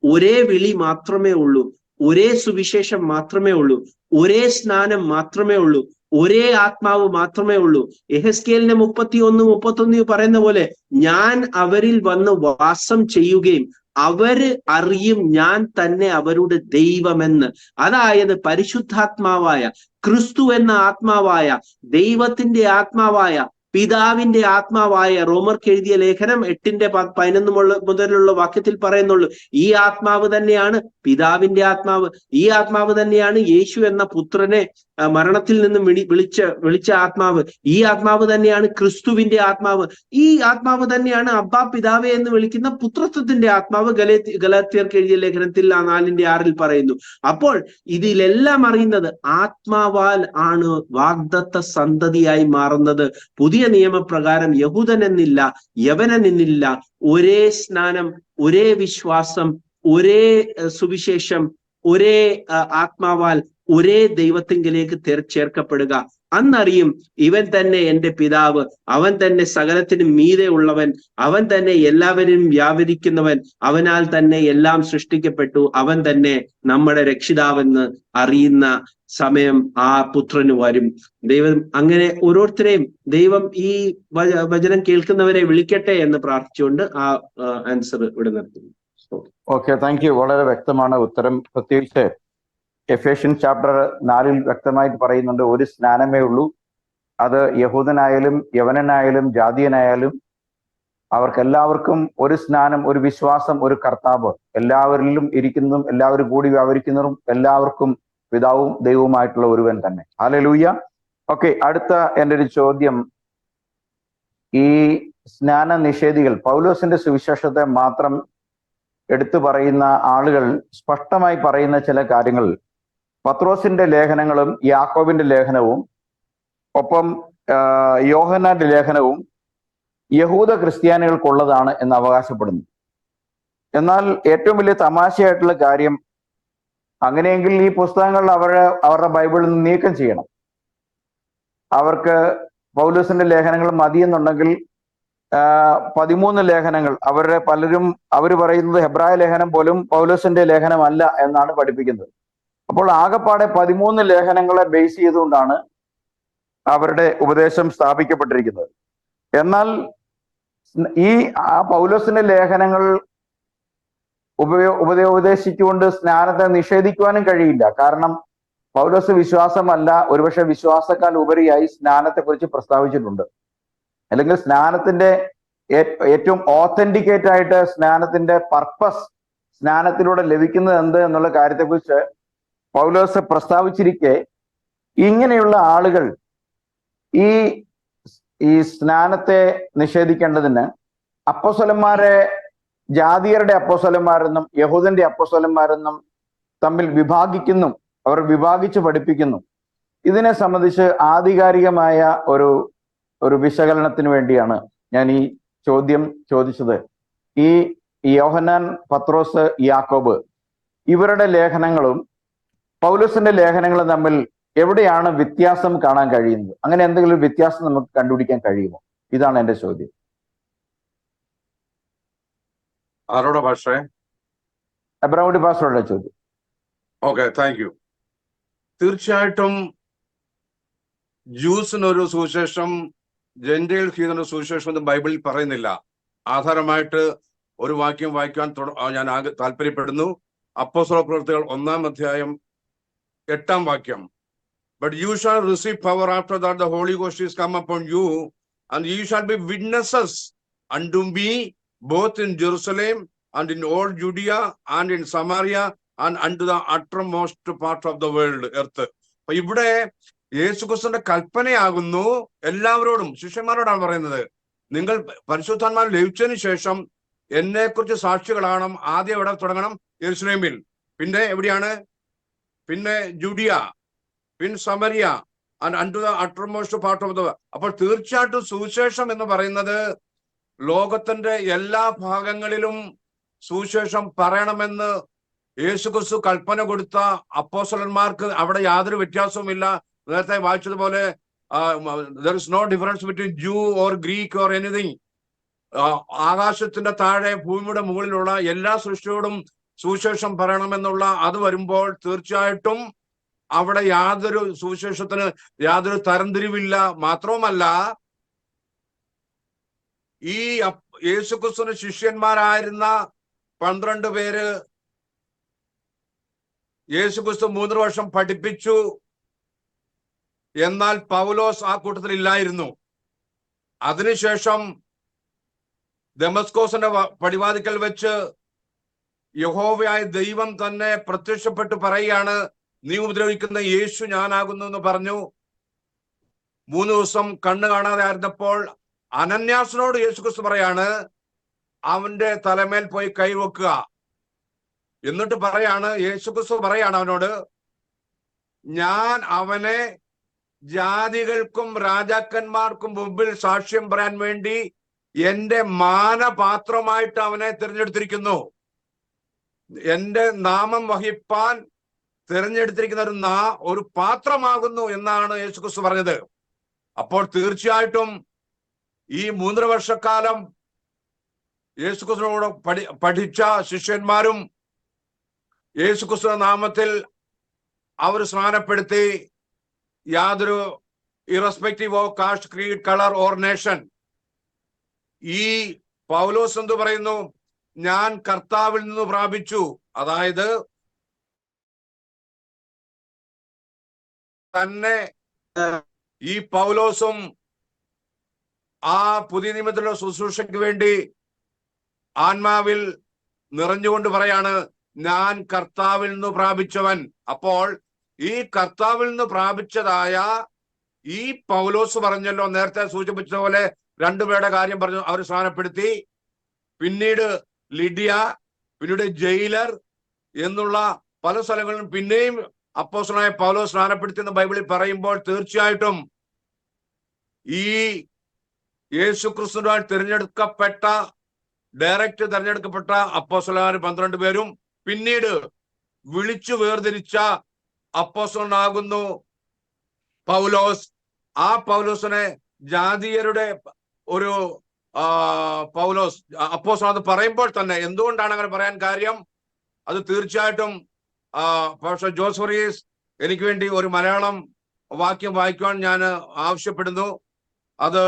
ഒരേ വിളി മാത്രമേ ഉള്ളൂ, ഒരേ സുവിശേഷം മാത്രമേ ഉള്ളൂ, ഒരേ സ്നാനം മാത്രമേ ഉള്ളൂ, ഒരേ ആത്മാവ് മാത്രമേ ഉള്ളൂ. യെഹെസ്കേലിന്റെ 31:31 പറയുന്ന പോലെ ഞാൻ അവരിൽ വന്ന് വാസം ചെയ്യുകയും അവര് അറിയും ഞാൻ തന്നെ അവരുടെ ദൈവമെന്ന്. അതായത് പരിശുദ്ധാത്മാവായ ക്രിസ്തു എന്ന ആത്മാവായ ദൈവത്തിന്റെ ആത്മാവായ പിതാവിന്റെ ആത്മാവായ റോമർക്ക് എഴുതിയ ലേഖനം 8:11 മുതലുള്ള വാക്യത്തിൽ പറയുന്നുള്ളൂ. ഈ ആത്മാവ് തന്നെയാണ് പിതാവിന്റെ ആത്മാവ്. ഈ ആത്മാവ് തന്നെയാണ് യേശു എന്ന പുത്രനെ മരണത്തിൽ നിന്നും വിളിച്ച ആത്മാവ്. ഈ ആത്മാവ് തന്നെയാണ് ക്രിസ്തുവിന്റെ ആത്മാവ്. ഈ ആത്മാവ് തന്നെയാണ് അബ്ബാ പിതാവേ എന്ന് വിളിക്കുന്ന പുത്രത്വത്തിന്റെ ആത്മാവ്. ഗലാത്യർക്ക് എഴുതിയ ലേഖനത്തിൽ 4:6 പറയുന്നു. അപ്പോൾ ഇതിലെല്ലാം അറിയുന്നത് ആത്മാവാൽ ആണ് വാഗ്ദത്ത സന്തതിയായി മാറുന്നത്. പുതിയ നിയമപ്രകാരം യഹൂദൻ എന്നില്ല, യവനൻ എന്നില്ല, ഒരേ സ്നാനം, ഒരേ വിശ്വാസം, ഒരേ സുവിശേഷം, ഒരേ ആത്മാവാൽ ഒരേ ദൈവത്തിങ്കിലേക്ക് ചേർക്കപ്പെടുക. അന്നറിയും ഇവൻ തന്നെ എൻ്റെ പിതാവ്, അവൻ തന്നെ സകലത്തിനും മീതെ ഉള്ളവൻ, അവൻ തന്നെ എല്ലാവരും വ്യാപരിക്കുന്നവൻ, അവനാൽ തന്നെ എല്ലാം സൃഷ്ടിക്കപ്പെട്ടു, അവൻ തന്നെ നമ്മുടെ രക്ഷിതാവെന്ന് അറിയുന്ന സമയം ആ പുത്രന് വരും. ദൈവം അങ്ങനെ ഓരോരുത്തരെയും ദൈവം ഈ വചനം കേൾക്കുന്നവരെ വിളിക്കട്ടെ എന്ന് പ്രാർത്ഥിച്ചുകൊണ്ട് ആ ആൻസർ ഇവിടെ നിർത്തുന്നു. Okay, thank you. വളരെ വ്യക്തമാണ് ഉത്തരം. പ്രത്യേകിച്ച് എഫേഷ്യൻ ചാപ്റ്റർ 4 വ്യക്തമായിട്ട് പറയുന്നുണ്ട് ഒരു സ്നാനമേ ഉള്ളൂ. അത് യഹൂദനായാലും യവനനായാലും ജാതിയനായാലും അവർക്കെല്ലാവർക്കും ഒരു സ്നാനം, ഒരു വിശ്വാസം, ഒരു കർത്താവ്, എല്ലാവരിലും ഇരിക്കുന്നതും എല്ലാവരും കൂടി വ്യാപരിക്കുന്നതും എല്ലാവർക്കും പിതാവും ദൈവവുമായിട്ടുള്ള ഒരുവൻ തന്നെ. ഹല്ലേലൂയ. ഓക്കെ, അടുത്ത എൻ്റെ ഒരു ചോദ്യം, ഈ സ്നാന നിഷേധികൾ പൗലോസിന്റെ സുവിശേഷത്തെ മാത്രം എടുത്തു പറയുന്ന ആളുകൾ സ്പഷ്ടമായി പറയുന്ന ചില കാര്യങ്ങൾ പത്രോസിന്റെ ലേഖനങ്ങളും യാക്കോബിന്റെ ലേഖനവും ഒപ്പം യോഹന്നാന്റെ ലേഖനവും യഹൂദ ക്രിസ്ത്യാനികൾക്കുള്ളതാണ് എന്ന് അവകാശപ്പെടുന്നു. എന്നാൽ ഏറ്റവും വലിയ തമാശയായിട്ടുള്ള കാര്യം, അങ്ങനെയെങ്കിൽ ഈ പുസ്തകങ്ങൾ അവരുടെ ബൈബിളിൽ നിന്ന് നീക്കം ചെയ്യണം. അവർക്ക് പൗലോസിന്റെ ലേഖനങ്ങൾ മതിയെന്നുണ്ടെങ്കിൽ 13 ലേഖനങ്ങൾ, അവരുടെ പലരും പറയുന്നത് ഹെബ്രായ ലേഖനം പോലും പൗലോസിന്റെ ലേഖനമല്ല എന്നാണ് പഠിപ്പിക്കുന്നത്. അപ്പോൾ ആകെപ്പാടെ 13 ലേഖനങ്ങളെ ബേസ് ചെയ്തുകൊണ്ടാണ് അവരുടെ ഉപദേശം സ്ഥാപിക്കപ്പെട്ടിരിക്കുന്നത്. എന്നാൽ ഈ പൗലോസിന്റെ ലേഖനങ്ങൾ ഉപദേശിച്ചുകൊണ്ട് സ്നാനത്തെ നിഷേധിക്കുവാനും കഴിയില്ല. കാരണം പൗലോസ് വിശ്വാസമല്ല, ഒരുപക്ഷെ വിശ്വാസക്കാൾ ഉപരിയായി സ്നാനത്തെ കുറിച്ച് പ്രസ്താവിച്ചിട്ടുണ്ട്. അല്ലെങ്കിൽ സ്നാനത്തിന്റെ ഏറ്റവും ഓത്തന്റിക്കേറ്റ് ആയിട്ട് സ്നാനത്തിന്റെ പർപ്പസ്, സ്നാനത്തിലൂടെ ലഭിക്കുന്നത് എന്ത് എന്നുള്ള കാര്യത്തെക്കുറിച്ച് പൗലോസ് പ്രസ്താവിച്ചിരിക്കെ ഇങ്ങനെയുള്ള ആളുകൾ ഈ സ്നാനത്തെ നിഷേധിക്കേണ്ടതിന് അപ്പോസ്തലന്മാരെ ജാതിയരുടെ അപ്പോസ്തലന്മാരെന്നും യഹൂദന്റെ അപ്പോസ്തലന്മാരെന്നും തമ്മിൽ അവർ വിഭാഗിച്ച് പഠിപ്പിക്കുന്നു. ഇതിനെ സംബന്ധിച്ച് ആധികാരികമായ ഒരു വിശകലനത്തിന് വേണ്ടിയാണ് ഞാൻ ഈ ചോദ്യം ചോദിച്ചത്. ഈ യോഹന്നാൻ, പത്രോസ്, യാക്കോബ് ഇവരുടെ ലേഖനങ്ങളും പൗലോസിന്റെ ലേഖനങ്ങളും തമ്മിൽ എവിടെയാണ് വ്യത്യാസം കാണാൻ കഴിയുന്നത്? അങ്ങനെ എന്തെങ്കിലും വ്യത്യാസം നമുക്ക് കണ്ടുപിടിക്കാൻ കഴിയുമോ? ഇതാണ് എന്റെ ചോദ്യം. ആരോടാ ഭാഷേ? എബ്രാഹിം പാസ്റ്ററുടെ ചോദ്യം. Okay, thank you. തീർച്ചയായിട്ടും ജ്യൂസിനൊരു സുവിശേഷം, ജെന്റൈൽ ഹീതനൊരു സുവിശേഷം ഒന്നും ബൈബിളിൽ പറയുന്നില്ല. ആധാരമായിട്ട് ഒരു വാക്യം വായിക്കാൻ ഞാൻ താല്പര്യപ്പെടുന്നു. അപ്പോസ്തലപ്രവൃത്തികൾ 1-ാം അധ്യായം 8-ാം വാക്യം. But you shall receive power after that the Holy Ghost is come upon you, and you shall be witnesses unto me both in Jerusalem and in all Judea and in Samaria and unto the uttermost part of the world, earth. അപ്പൊ ഇവിടെ യേശുക്രിസ്തുവിന്റെ കൽപ്പനയാകുന്നു എല്ലാവരോടും, ശിഷ്യന്മാരോടാണ് പറയുന്നത്, നിങ്ങൾ പരിശുദ്ധാത്മാവ് ലഭിച്ചതിന് ശേഷം എന്നെക്കുറിച്ച് സാക്ഷികളാണ്. ആദ്യം എവിടെ തുടങ്ങണം? യെരുശലേമിൽ. പിന്നെ എവിടെയാണ്? പിന്നെ ജുഡിയ, പിന്നെ Samaria and unto the uttermost part of the. അപ്പോൾ തീർച്ചയായിട്ടും സുവിശേഷം എന്ന് പറയുന്നത് ലോകത്തിന്റെ എല്ലാ ഭാഗങ്ങളിലും സുവിശേഷം പറയണമെന്ന് യേശുക്രിസ്തു കൽപ്പന കൊടുത്ത അപ്പോസ്തലന്മാർക്ക് അവിടെ യാതൊരു വ്യത്യാസവുമില്ല. നേരത്തെ വായിച്ചതുപോലെ there is no difference between Jew or Greek or anything. ആകാശത്തിന്റെ താഴെ ഭൂമിയുടെ മുകളിലുള്ള എല്ലാ സൃഷ്ടിയോടും സുവിശേഷം പറയണമെന്നുള്ള അത് വരുമ്പോൾ തീർച്ചയായിട്ടും അവിടെ യാതൊരു സുവിശേഷത്തിന് യാതൊരു തരംതിരിവില്ല. മാത്രവുമല്ല, ഈ യേശുക്രിസ്തുവിന്റെ ശിഷ്യന്മാരായിരുന്ന 12 പേര് യേശുക്രിസ്തു 3 വർഷം പഠിപ്പിച്ചു. എന്നാൽ പൗലോസ് ആ കൂട്ടത്തിൽ ഇല്ലായിരുന്നു. അതിനുശേഷം ദമസ്കോസിന്റെ പടിവാതിക്കൽ വെച്ച് യഹോവയായ ദൈവം തന്നെ പ്രത്യക്ഷപ്പെട്ട് പറയുകയാണ്, നീ ഉപദ്രവിക്കുന്ന യേശു ഞാനാകുന്നു എന്ന് പറഞ്ഞു. 3 ദിവസം കണ്ണ് കാണാതെ ആയിരുന്നപ്പോൾ അനന്യാസിനോട് യേശുക്രിസ്തു പറയാണ്, അവന്റെ തലമേൽ പോയി കൈവെക്കുക. എന്നിട്ട് പറയാണ്, യേശുക്രിസ്തു പറയാണ് അവനോട്, ഞാൻ അവനെ ജാതികൾക്കും രാജാക്കന്മാർക്കും മുമ്പിൽ സാക്ഷ്യം പറയാൻ വേണ്ടി എന്റെ മാനപാത്രമായിട്ട് അവനെ തിരഞ്ഞെടുത്തിരിക്കുന്നു. എന്റെ നാമം വഹിപ്പാൻ തിരഞ്ഞെടുത്തിരിക്കുന്ന ഒരു പാത്രമാകുന്നു എന്നാണ് യേശുക്രിസ്തു പറഞ്ഞത്. അപ്പോൾ തീർച്ചയായിട്ടും ഈ 3 വർഷക്കാലം യേശുക്രിസ്തുവിനോട് പഠിച്ച ശിഷ്യന്മാരും യേശുക്രിസ്തുവിന്റെ നാമത്തിൽ അവർ സ്നാനപ്പെടുത്തി. യാതൊരു irrespective of caste, creed, colour or nation. ഈ പൗലോസ് എന്തു പറയുന്നു? ഞാൻ കർത്താവിൽ നിന്ന് പ്രാപിച്ചു. അതായത് തന്നെ ഈ പൗലോസും ആ പുതിയ നിയമത്തിലുള്ള ശുശ്രൂഷയ്ക്ക് വേണ്ടി ആത്മാവിൽ നിറഞ്ഞുകൊണ്ട് പറയാണ്, ഞാൻ കർത്താവിൽ നിന്ന് പ്രാപിച്ചവൻ. അപ്പോൾ ഈ കർത്താവിൽ നിന്ന് പ്രാപിച്ചതായ ഈ പൗലോസ് പറഞ്ഞല്ലോ, നേരത്തെ സൂചിപ്പിച്ചതുപോലെ 2 പേരുടെ കാര്യം പറഞ്ഞു, അവർ സ്നാനപ്പെടുത്തി. പിന്നീട് ലിഡിയ, പിന്നീട് ജയിലർ എന്നുള്ള പല സ്ഥലങ്ങളിലും പിന്നെയും അപ്പോസ്തലനായ പൗലോസ് സ്നാനപ്പെടുത്തിയെന്ന് ബൈബിളിൽ പറയുമ്പോൾ തീർച്ചയായിട്ടും ഈ യേശുക്രിസ്തുവിനാൽ ഡയറക്റ്റ് തിരഞ്ഞെടുക്കപ്പെട്ട അപ്പോസ്തലന്മാർ 12 പേരും പിന്നീട് വിളിച്ചു വേർതിരിച്ച അപ്പോസ്തലനാകുന്നു പൗലോസ്. ആ പൗലോസിനെ ജാതീയരുടെ ഒരു പൗലോസ് അപ്പോസ്തലൻ എന്ന് പറയുമ്പോൾ തന്നെ എന്തുകൊണ്ടാണ് അങ്ങനെ പറയാൻ കാര്യം? അത് തീർച്ചയായിട്ടും പ്രൊഫസർ ജോസ് ഫറീസ് എനിക്ക് വേണ്ടി ഒരു മലയാളം വാക്യം വായിക്കുവാൻ ഞാൻ ആവശ്യപ്പെടുന്നു. അത്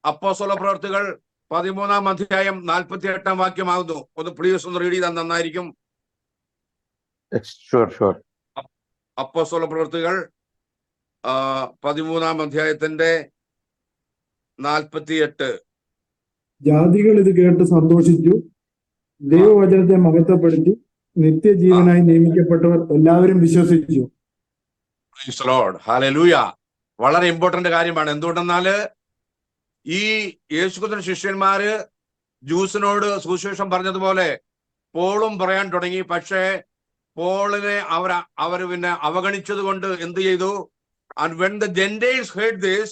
അപ്പോസ്തലപ്രവൃത്തികൾ 13-ാം അധ്യായം 48-ാം വാക്യമാകുന്നു. ഒന്ന് പ്ലീസ് ഒന്ന് റീഡ് ചെയ്താൽ നന്നായിരിക്കും. അപ്പോസ്തലപ്രവൃത്തികൾ 13-ാം അധ്യായത്തിന്റെ 48. ജാതികൾ ഇത് കേട്ട് സന്തോഷിച്ചു, ദൈവവചനത്തെ മഹത്വപ്പെടുത്തി, നിത്യജീവനായി നിയമിക്കപ്പെട്ടവർ എല്ലാവരും വിശ്വസിച്ചു. ഹല്ലേലൂയ. വളരെ ഇമ്പോർട്ടന്റ് കാര്യമാണ്. എന്തുകൊണ്ടെന്നാല് ഈ യേശുക്രിസ്തുവിന്റെ ശിഷ്യന്മാര് ജൂസിനോട് സുവിശേഷം പറഞ്ഞതുപോലെ പോളും പറയാൻ തുടങ്ങി. പക്ഷേ പോളിനെ അവർ പിന്നെ അവഗണിച്ചത് കൊണ്ട് എന്ത് ചെയ്തു? And when the Gentiles heard this,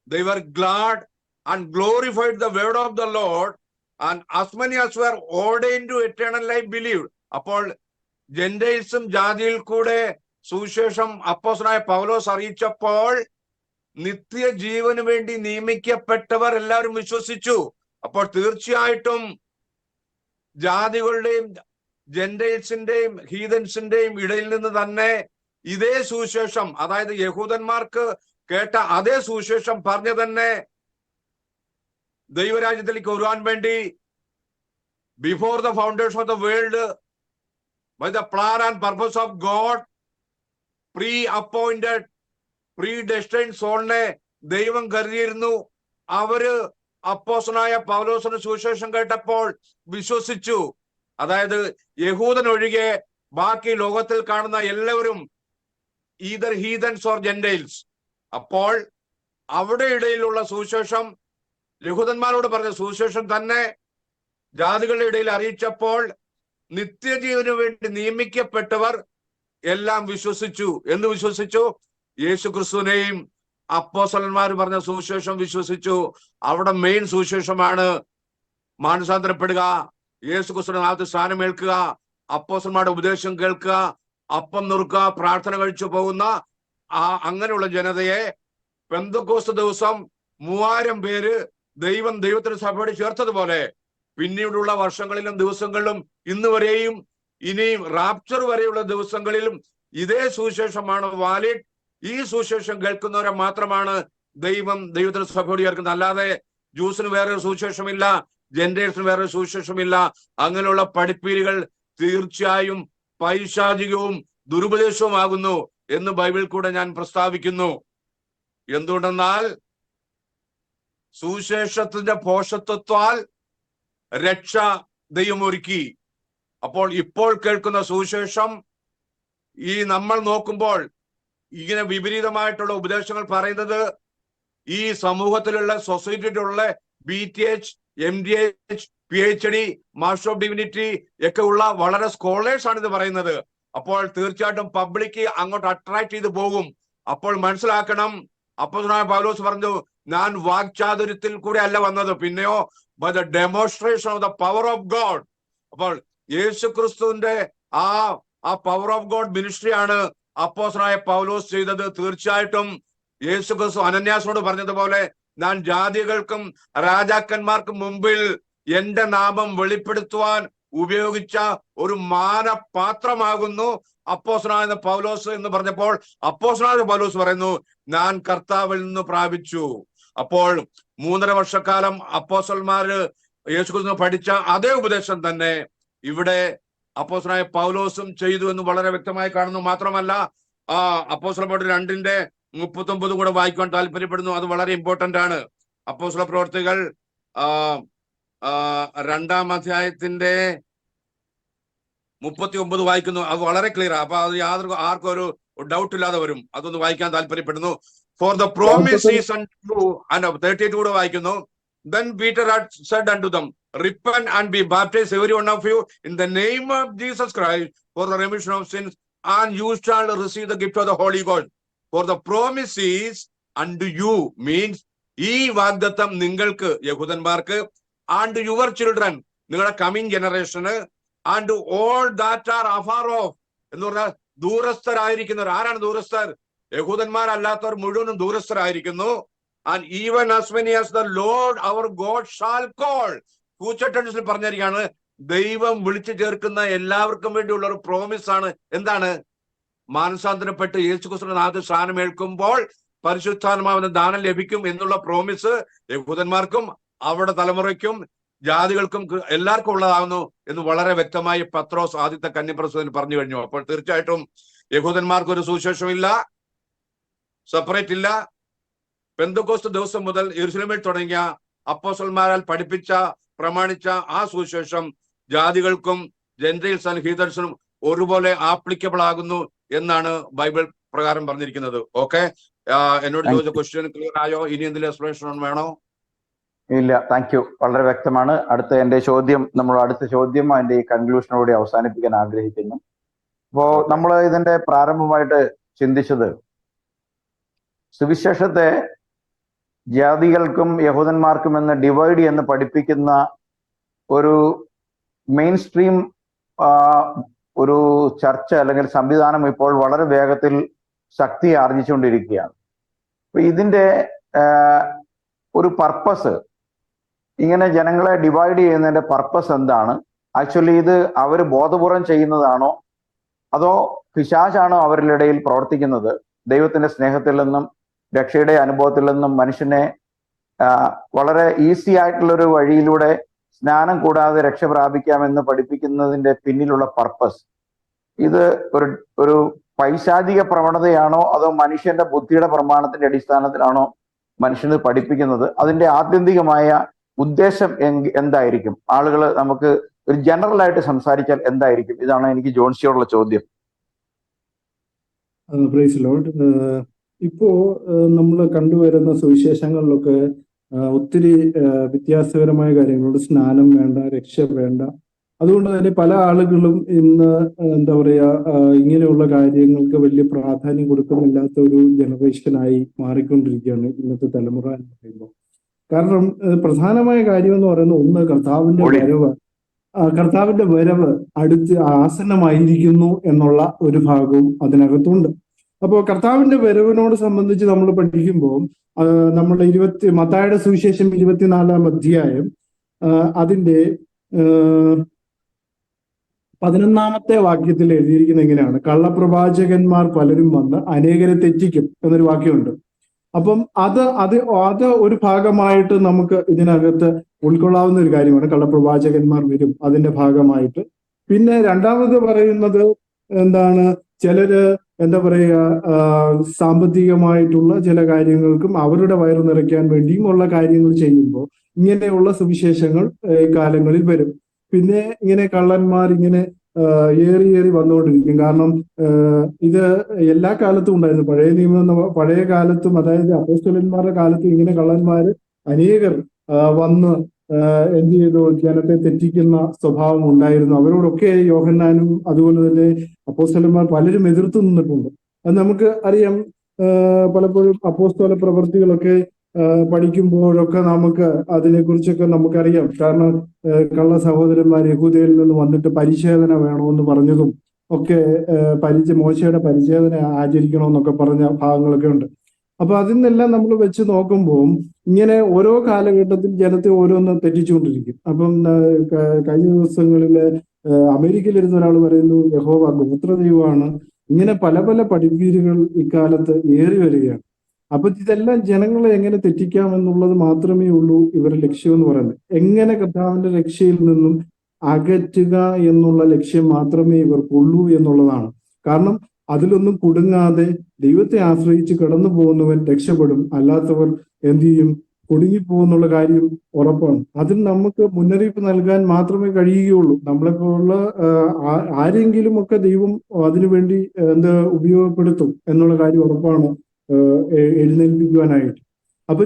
they were glad and glorified the word of the Lord, and as many as were ordained to eternal life believed. അപ്പോൾ ജെന്റൈൽസും ജാതിയിൽ കൂടെ സുവിശേഷം അപ്പോസ്തലനായ പൗലോസ് അറിയിച്ചപ്പോൾ നിത്യജീവന് വേണ്ടി നിയമിക്കപ്പെട്ടവർ എല്ലാവരും വിശ്വസിച്ചു. അപ്പോൾ തീർച്ചയായിട്ടും ജാതികളുടെയും ജെന്റൈൽസിന്റെയും ഹീതൻസിന്റെയും ഇടയിൽ നിന്ന് തന്നെ ഇതേ സുവിശേഷം, അതായത് യഹൂദന്മാർക്ക് കേട്ട അതേ സുവിശേഷം പറഞ്ഞു തന്നെ ദൈവരാജ്യത്തിലേക്ക് വരുവാൻ വേണ്ടി before the foundation of the world by the plan and purpose of God preappointed predestined സോളിനെ ദൈവം കരുതിയിരുന്നു. അവര് അപ്പോസ്തലനായ പൗലോസിന്റെ സുവിശേഷം കേട്ടപ്പോൾ വിശ്വസിച്ചു. അതായത് യഹൂദൻ ഒഴികെ ബാക്കി ലോകത്തിൽ കാണുന്ന എല്ലാവരും ഈദർ ഹീതൻസ് ഓർ ജെന്റൈൽസ്. അപ്പോൾ അവിടെ ഇടയിലുള്ള സുവിശേഷം, യഹൂദന്മാരോട് പറഞ്ഞ സുവിശേഷം തന്നെ ജാതികളുടെ ഇടയിൽ അറിയിച്ചപ്പോൾ നിത്യജീവന് വേണ്ടി നിയമിക്കപ്പെട്ടവർ എല്ലാം വിശ്വസിച്ചു. എന്ന് വിശ്വസിച്ചു? യേശു ക്രിസ്തുവിനെയും അപ്പോസ്തലന്മാർ പറഞ്ഞ സുവിശേഷം വിശ്വസിച്ചു. അവിടെ മെയിൻ സുവിശേഷമാണ് മാനസാന്തരപ്പെടുക, യേശു ക്രിസ്തുവിന്റെ നാമത്തിൽ സ്ഥാനമേൽക്കുക, അപ്പോസ്തലന്മാരുടെ ഉപദേശം കേൾക്കുക, അപ്പം നുറുക്കുക, പ്രാർത്ഥന കഴിച്ചു പോകുന്ന അങ്ങനെയുള്ള ജനതയെ പെന്തക്കോസ്ത് ദിവസം 3000 പേര് ദൈവത്തിന്റെ സഭയോട് ചേർത്തതുപോലെ പിന്നീടുള്ള വർഷങ്ങളിലും ദിവസങ്ങളിലും ഇന്ന് വരെയും ഇനിയും റാപ്ചർ വരെയുള്ള ദിവസങ്ങളിലും ഇതേ സുവിശേഷമാണ് വാലിഡ്. ഈ സുവിശേഷം കേൾക്കുന്നവരെ മാത്രമാണ് ദൈവത്തിന്റെ സഭയോട് ചേർക്കുന്നത്. അല്ലാതെ ജൂസിന് വേറൊരു സുവിശേഷമില്ല, ജെന്റൈൽസിന് വേറൊരു സുവിശേഷമില്ല. അങ്ങനെയുള്ള പഠിപ്പീരുകൾ തീർച്ചയായും പൈശാചികവും ദുരുപദേശവുമാകുന്നു എന്ന് ബൈബിളിൽ കൂടെ ഞാൻ പ്രസ്താവിക്കുന്നു. എന്തുകൊണ്ടെന്നാൽ സുവിശേഷത്തിന്റെ പോഷത്വത്താൽ രക്ഷ ദൈവം ഒരുക്കി. അപ്പോൾ ഇപ്പോൾ കേൾക്കുന്ന സുവിശേഷം ഈ നമ്മൾ നോക്കുമ്പോൾ ഇങ്ങനെ വിപരീതമായിട്ടുള്ള ഉപദേശങ്ങൾ പറയുന്നത് ഈ സമൂഹത്തിലുള്ള സൊസൈറ്റിയിലുള്ള BTH, MDH, PhD, master of divinity ഒക്കെ ഉള്ള വളരെ സ്കോളേഴ്സ് ആണ് ഇത് പറയുന്നത്. അപ്പോൾ തീർച്ചയായിട്ടും പബ്ലിക് അങ്ങോട്ട് അട്രാക്ട് ചെയ്ത് പോകും. അപ്പോൾ മനസ്സിലാക്കണം, അപ്പോസ്തലനായ പൗലോസ് പറഞ്ഞു, ഞാൻ വാക്ചാതുര്യത്തിൽ കൂടെ അല്ല വന്നത്, പിന്നെയോ by the demonstration of the power of God. അപ്പോൾ യേശു ക്രിസ്തുവിന്റെ ആ പവർ ഓഫ് ഗോഡ് മിനിസ്ട്രിയാണ് അപ്പോസ്തലനായ പൗലോസ് ചെയ്തത്. തീർച്ചയായിട്ടും യേശു ക്രിസ്തു അനന്യാസിനോട് പറഞ്ഞതുപോലെ, ഞാൻ ജാതികൾക്കും രാജാക്കന്മാർക്കും മുമ്പിൽ എന്റെ നാമം വെളിപ്പെടുത്തുവാൻ ഉപയോഗിച്ച ഒരു മാനപാത്രമാകുന്നു അപ്പോസ്തലനായ പൗലോസ് എന്ന് പറഞ്ഞപ്പോൾ അപ്പോസ്തലനായ പൗലോസ് പറയുന്നു, ഞാൻ കർത്താവിൽ നിന്ന് പ്രാപിച്ചു. അപ്പോൾ 3.5 വർഷക്കാലം അപ്പോസ്തലന്മാര് യേശുക്രിസ്തു പഠിച്ച അതേ ഉപദേശം തന്നെ ഇവിടെ അപ്പോസ്തലനായ പൗലോസും ചെയ്തു എന്ന് വളരെ വ്യക്തമായി കാണുന്നു. മാത്രമല്ല അപ്പോസ്തലന്മാരുടെ 2:39 കൂടെ വായിക്കുവാൻ താല്പര്യപ്പെടുന്നു. അത് വളരെ ഇമ്പോർട്ടന്റ് ആണ്. അപ്പോസ്തല പ്രവർത്തികൾ 2-ാം അധ്യായത്തിന്റെ 39 വായിക്കുന്നു. അത് വളരെ ക്ലിയർ. അപ്പൊ അത് ആർക്കും ഒരു ഡൗട്ട് ഇല്ലാതെ വരും. അതൊന്ന് വായിക്കാൻ താല്പര്യപ്പെടുന്നു. For the promise is unto you. 32 കൂടെ വായിക്കുന്നു. Then Peter had said unto them, repent and be baptized every one of you in the name of Jesus Christ for the remission of sins, and you shall receive the gift of the Holy Ghost. For the promise is unto you means ഈ വാഗ്ദത്തം നിങ്ങൾക്ക് യഹൂദന്മാർക്ക്, and your children നിങ്ങളുടെ coming generation, and all that are afar off എന്ന് പറഞ്ഞാൽ ദൂരസ്ഥരായിരിക്കുന്നവർ. ആരാണ് ദൂരസ്ഥർ? യഹൂദന്മാരല്ലാത്തവർ മുഴുവനും ദൂരസ്ഥരായിരിക്കുന്നു. And even as many as the Lord our God shall call. Future ടെൻസിൽ പറഞ്ഞിരിക്കുകയാണ്, ദൈവം വിളിച്ചു ചേർക്കുന്ന എല്ലാവർക്കും വേണ്ടിയുള്ള ഒരു പ്രോമിസ് ആണ്. എന്താണ്? മാനസാന്തരപ്പെട്ട് യേശുക്രിസ്തുവിന്റെ നാമത്തിൽ സ്ഥാനമേൽക്കുമ്പോൾ പരിശുദ്ധാത്മാവിന്റെ ദാനം ലഭിക്കും എന്നുള്ള പ്രോമിസ് യഹൂദന്മാർക്കും അവരുടെ തലമുറയ്ക്കും ജാതികൾക്കും എല്ലാവർക്കും ഉള്ളതാകുന്നു എന്ന് വളരെ വ്യക്തമായി പത്രോസ് ആദ്യത്തെ കന്യപ്രസവത്തിൽ പറഞ്ഞു കഴിഞ്ഞു. അപ്പോൾ തീർച്ചയായിട്ടും യഹൂദന്മാർക്ക് ഒരു സുവിശേഷമില്ല, സെപ്പറേറ്റ് ഇല്ല. പെന്തക്കോസ്ത് ദിവസം മുതൽ യെരൂശലേമിൽ തുടങ്ങിയ അപ്പോസ്തലന്മാരാൽ പഠിപ്പിച്ച പ്രമാണിച്ച ആ സുവിശേഷം ജാതികൾക്കും ജെന്റൈൽസ് ആൻഡ് ഹീതൻസിനും ഒരുപോലെ ആപ്ലിക്കബിൾ ആകുന്നു എന്നാണ് ബൈബിൾ പ്രകാരം പറഞ്ഞിരിക്കുന്നത്. ഓക്കെ, എന്നോട് ചോദിച്ച ക്വസ്റ്റ്യൻ ക്ലിയർ ആയോ? ഇനി എന്തെങ്കിലും എക്സ്പ്ലനേഷൻ വേണോ? ഇല്ല, താങ്ക് യു. വളരെ വ്യക്തമാണ്. അടുത്ത ചോദ്യം അതിന്റെ ഈ കൺക്ലൂഷനോടെ അവസാനിപ്പിക്കാൻ ആഗ്രഹിക്കുന്നു. അപ്പോ നമ്മൾ ഇതിന്റെ പ്രാരംഭമായിട്ട് ചിന്തിച്ചത് സുവിശേഷത്തെ ജാതികൾക്കും യഹൂദന്മാർക്കും എന്ന് ഡിവൈഡ് എന്ന് പഠിപ്പിക്കുന്ന ഒരു മെയിൻ സ്ട്രീം ഒരു ചർച്ച അല്ലെങ്കിൽ സംവിധാനം ഇപ്പോൾ വളരെ വേഗത്തിൽ ശക്തി ആർജിച്ചുകൊണ്ടിരിക്കുകയാണ്. അപ്പൊ ഇതിന്റെ ഒരു പർപ്പസ്, ഇങ്ങനെ ജനങ്ങളെ ഡിവൈഡ് ചെയ്യുന്നതിന്റെ പർപ്പസ് എന്താണ്? ആക്ച്വലി ഇത് അവർ ബോധപൂർവം ചെയ്യുന്നതാണോ അതോ പിശാചാണോ അവരുടെ ഇടയിൽ പ്രവർത്തിക്കുന്നത്? ദൈവത്തിന്റെ സ്നേഹത്തിൽ നിന്നും രക്ഷയുടെ അനുഭവത്തിൽ നിന്നും മനുഷ്യനെ വളരെ ഈസി ആയിട്ടുള്ളൊരു വഴിയിലൂടെ സ്നാനം കൂടാതെ രക്ഷ പ്രാപിക്കാമെന്ന് പഠിപ്പിക്കുന്നതിന്റെ പിന്നിലുള്ള പർപ്പസ് ഇത് ഒരു പൈശാചിക പ്രവണതയാണോ അതോ മനുഷ്യന്റെ ബുദ്ധിയുടെ പ്രമാണത്തിന്റെ അടിസ്ഥാനത്തിലാണോ മനുഷ്യന് പഠിപ്പിക്കുന്നത്? അതിന്റെ ആത്യന്തികമായ ഉദ്ദേശം എന്തായിരിക്കും? ആളുകൾ നമുക്ക് ഒരു ജനറൽ ആയിട്ട് സംസാരിച്ചാൽ എന്തായിരിക്കും? ഇതാണ് എനിക്ക് ജോൺസിയോടുള്ള ചോദ്യം. Praise Lord. ഇപ്പോ നമ്മൾ കണ്ടുവരുന്ന സുവിശേഷങ്ങളിലൊക്കെ ഒത്തിരി വ്യത്യാസകരമായ കാര്യങ്ങളുണ്ട്. സ്നാനം വേണ്ട, രക്ഷ വേണ്ട. അതുകൊണ്ട് തന്നെ പല ആളുകളും ഇന്ന് എന്താ പറയാ ഇങ്ങനെയുള്ള കാര്യങ്ങൾക്ക് വലിയ പ്രാധാന്യം കൊടുക്കുന്നില്ലാത്ത ഒരു ജനറേഷനായി മാറിക്കൊണ്ടിരിക്കുകയാണ് ഇന്നത്തെ തലമുറ എന്ന് പറയുമ്പോൾ. കാരണം പ്രധാനമായ കാര്യം എന്ന് പറയുന്നത് ഒന്ന് കർത്താവിന്റെ വരവ് അടുത്ത് ആസന്നമായിരിക്കുന്നു എന്നുള്ള ഒരു ഭാഗവും അതിനകത്തുണ്ട്. അപ്പോൾ കർത്താവിന്റെ വരവിനോട് സംബന്ധിച്ച് നമ്മൾ പഠിക്കുമ്പോൾ നമ്മൾ മത്തായിയുടെ സുവിശേഷം 24-ാം അധ്യായം അതിന്റെ 11-ാമത്തെ വാക്യത്തിൽ എഴുതിയിരിക്കുന്ന എങ്ങനെയാണ്? കള്ളപ്രവാചകന്മാർ പലരും വന്ന് അനേകരെ തെറ്റിക്കും എന്നൊരു വാക്യമുണ്ട്. അപ്പം അത് ഒരു ഭാഗമായിട്ട് നമുക്ക് ഇതിനകത്ത് ഉൾക്കൊള്ളാവുന്ന ഒരു കാര്യമാണ്. കള്ളപ്രവാചകന്മാർ വരും, അതിന്റെ ഭാഗമായിട്ട്. പിന്നെ രണ്ടാമത് പറയുന്നത് എന്താണ്? ചിലര് എന്താ പറയുക, സാമ്പത്തികമായിട്ടുള്ള ചില കാര്യങ്ങൾക്കും അവരുടെ വയറ് നിറയ്ക്കാൻ വേണ്ടിയും ഉള്ള കാര്യങ്ങൾ ചെയ്യുമ്പോൾ ഇങ്ങനെയുള്ള സുവിശേഷങ്ങൾ ഈ കാലങ്ങളിൽ വരും. പിന്നെ ഇങ്ങനെ കള്ളന്മാർ ഇങ്ങനെ ഏറി വന്നുകൊണ്ടിരിക്കും. കാരണം ഇത് എല്ലാ കാലത്തും ഉണ്ടായിരുന്നു. പഴയ കാലത്തും, അതായത് അപ്പോസ്തലന്മാരുടെ കാലത്തും ഇങ്ങനെ കള്ളന്മാര് അനേകർ വന്ന് എന്ത് ചെയ്തു? ജനത്തെ തെറ്റിക്കുന്ന സ്വഭാവം ഉണ്ടായിരുന്നു. അവരോടൊക്കെ യോഹന്നാനും അതുപോലെ തന്നെ അപ്പോസ്തലന്മാർ പലരും എതിർത്തു നിന്നിട്ടുണ്ട്. അത് നമുക്ക് അറിയാം. പലപ്പോഴും അപ്പോസ്തല പ്രവൃത്തികളൊക്കെ പഠിക്കുമ്പോഴൊക്കെ നമുക്ക് അതിനെക്കുറിച്ചൊക്കെ നമുക്കറിയാം. കാരണം കള്ള സഹോദരന്മാർ യഹൂദയിൽ നിന്ന് വന്നിട്ട് പരിച്ഛേദന വേണമെന്ന് പറഞ്ഞതും ഒക്കെ മോശയുടെ പരിച്ഛേദന ആചരിക്കണമെന്നൊക്കെ പറഞ്ഞ ഭാഗങ്ങളൊക്കെ ഉണ്ട്. അപ്പൊ അതിൽ നിന്നെല്ലാം നമ്മൾ വെച്ച് നോക്കുമ്പോൾ ഇങ്ങനെ ഓരോ കാലഘട്ടത്തിൽ ജനത്തെ ഓരോന്ന് തെറ്റിച്ചുകൊണ്ടിരിക്കും. അപ്പം കഴിഞ്ഞ ദിവസങ്ങളില് അമേരിക്കയിലിരുന്ന ഒരാൾ പറയുന്നു യഹോവ ഗോത്രദൈവമാണ്. ഇങ്ങനെ പല പല പഠിപ്പീരുകൾ ഇക്കാലത്ത് ഏറി വരികയാണ്. അപ്പൊ ഇതെല്ലാം ജനങ്ങളെ എങ്ങനെ തെറ്റിക്കാമെന്നുള്ളത് മാത്രമേ ഉള്ളൂ ഇവരുടെ ലക്ഷ്യം എന്ന് പറയുന്നത്. എങ്ങനെ കർത്താവിന്റെ രക്ഷയിൽ നിന്നും അകറ്റുക എന്നുള്ള ലക്ഷ്യം മാത്രമേ ഇവർക്കുള്ളൂ എന്നുള്ളതാണ്. കാരണം അതിലൊന്നും കുടുങ്ങാതെ ദൈവത്തെ ആശ്രയിച്ച് കടന്നു പോകുന്നവൻ രക്ഷപ്പെടും, അല്ലാത്തവർ എന്ത് ചെയ്യും? കുടുങ്ങിപ്പോകുന്നുള്ള കാര്യം ഉറപ്പാണ്. അതിന് നമുക്ക് മുന്നറിയിപ്പ് നൽകാൻ മാത്രമേ കഴിയുകയുള്ളൂ. നമ്മളെപ്പോലുള്ള ആരെങ്കിലും ഒക്കെ ദൈവം അതിനുവേണ്ടി ഉപയോഗപ്പെടുത്തും എന്നുള്ള കാര്യം ഉറപ്പാണ് എഴുന്നേൽപ്പിക്കുവാനായിട്ട്. അപ്പൊ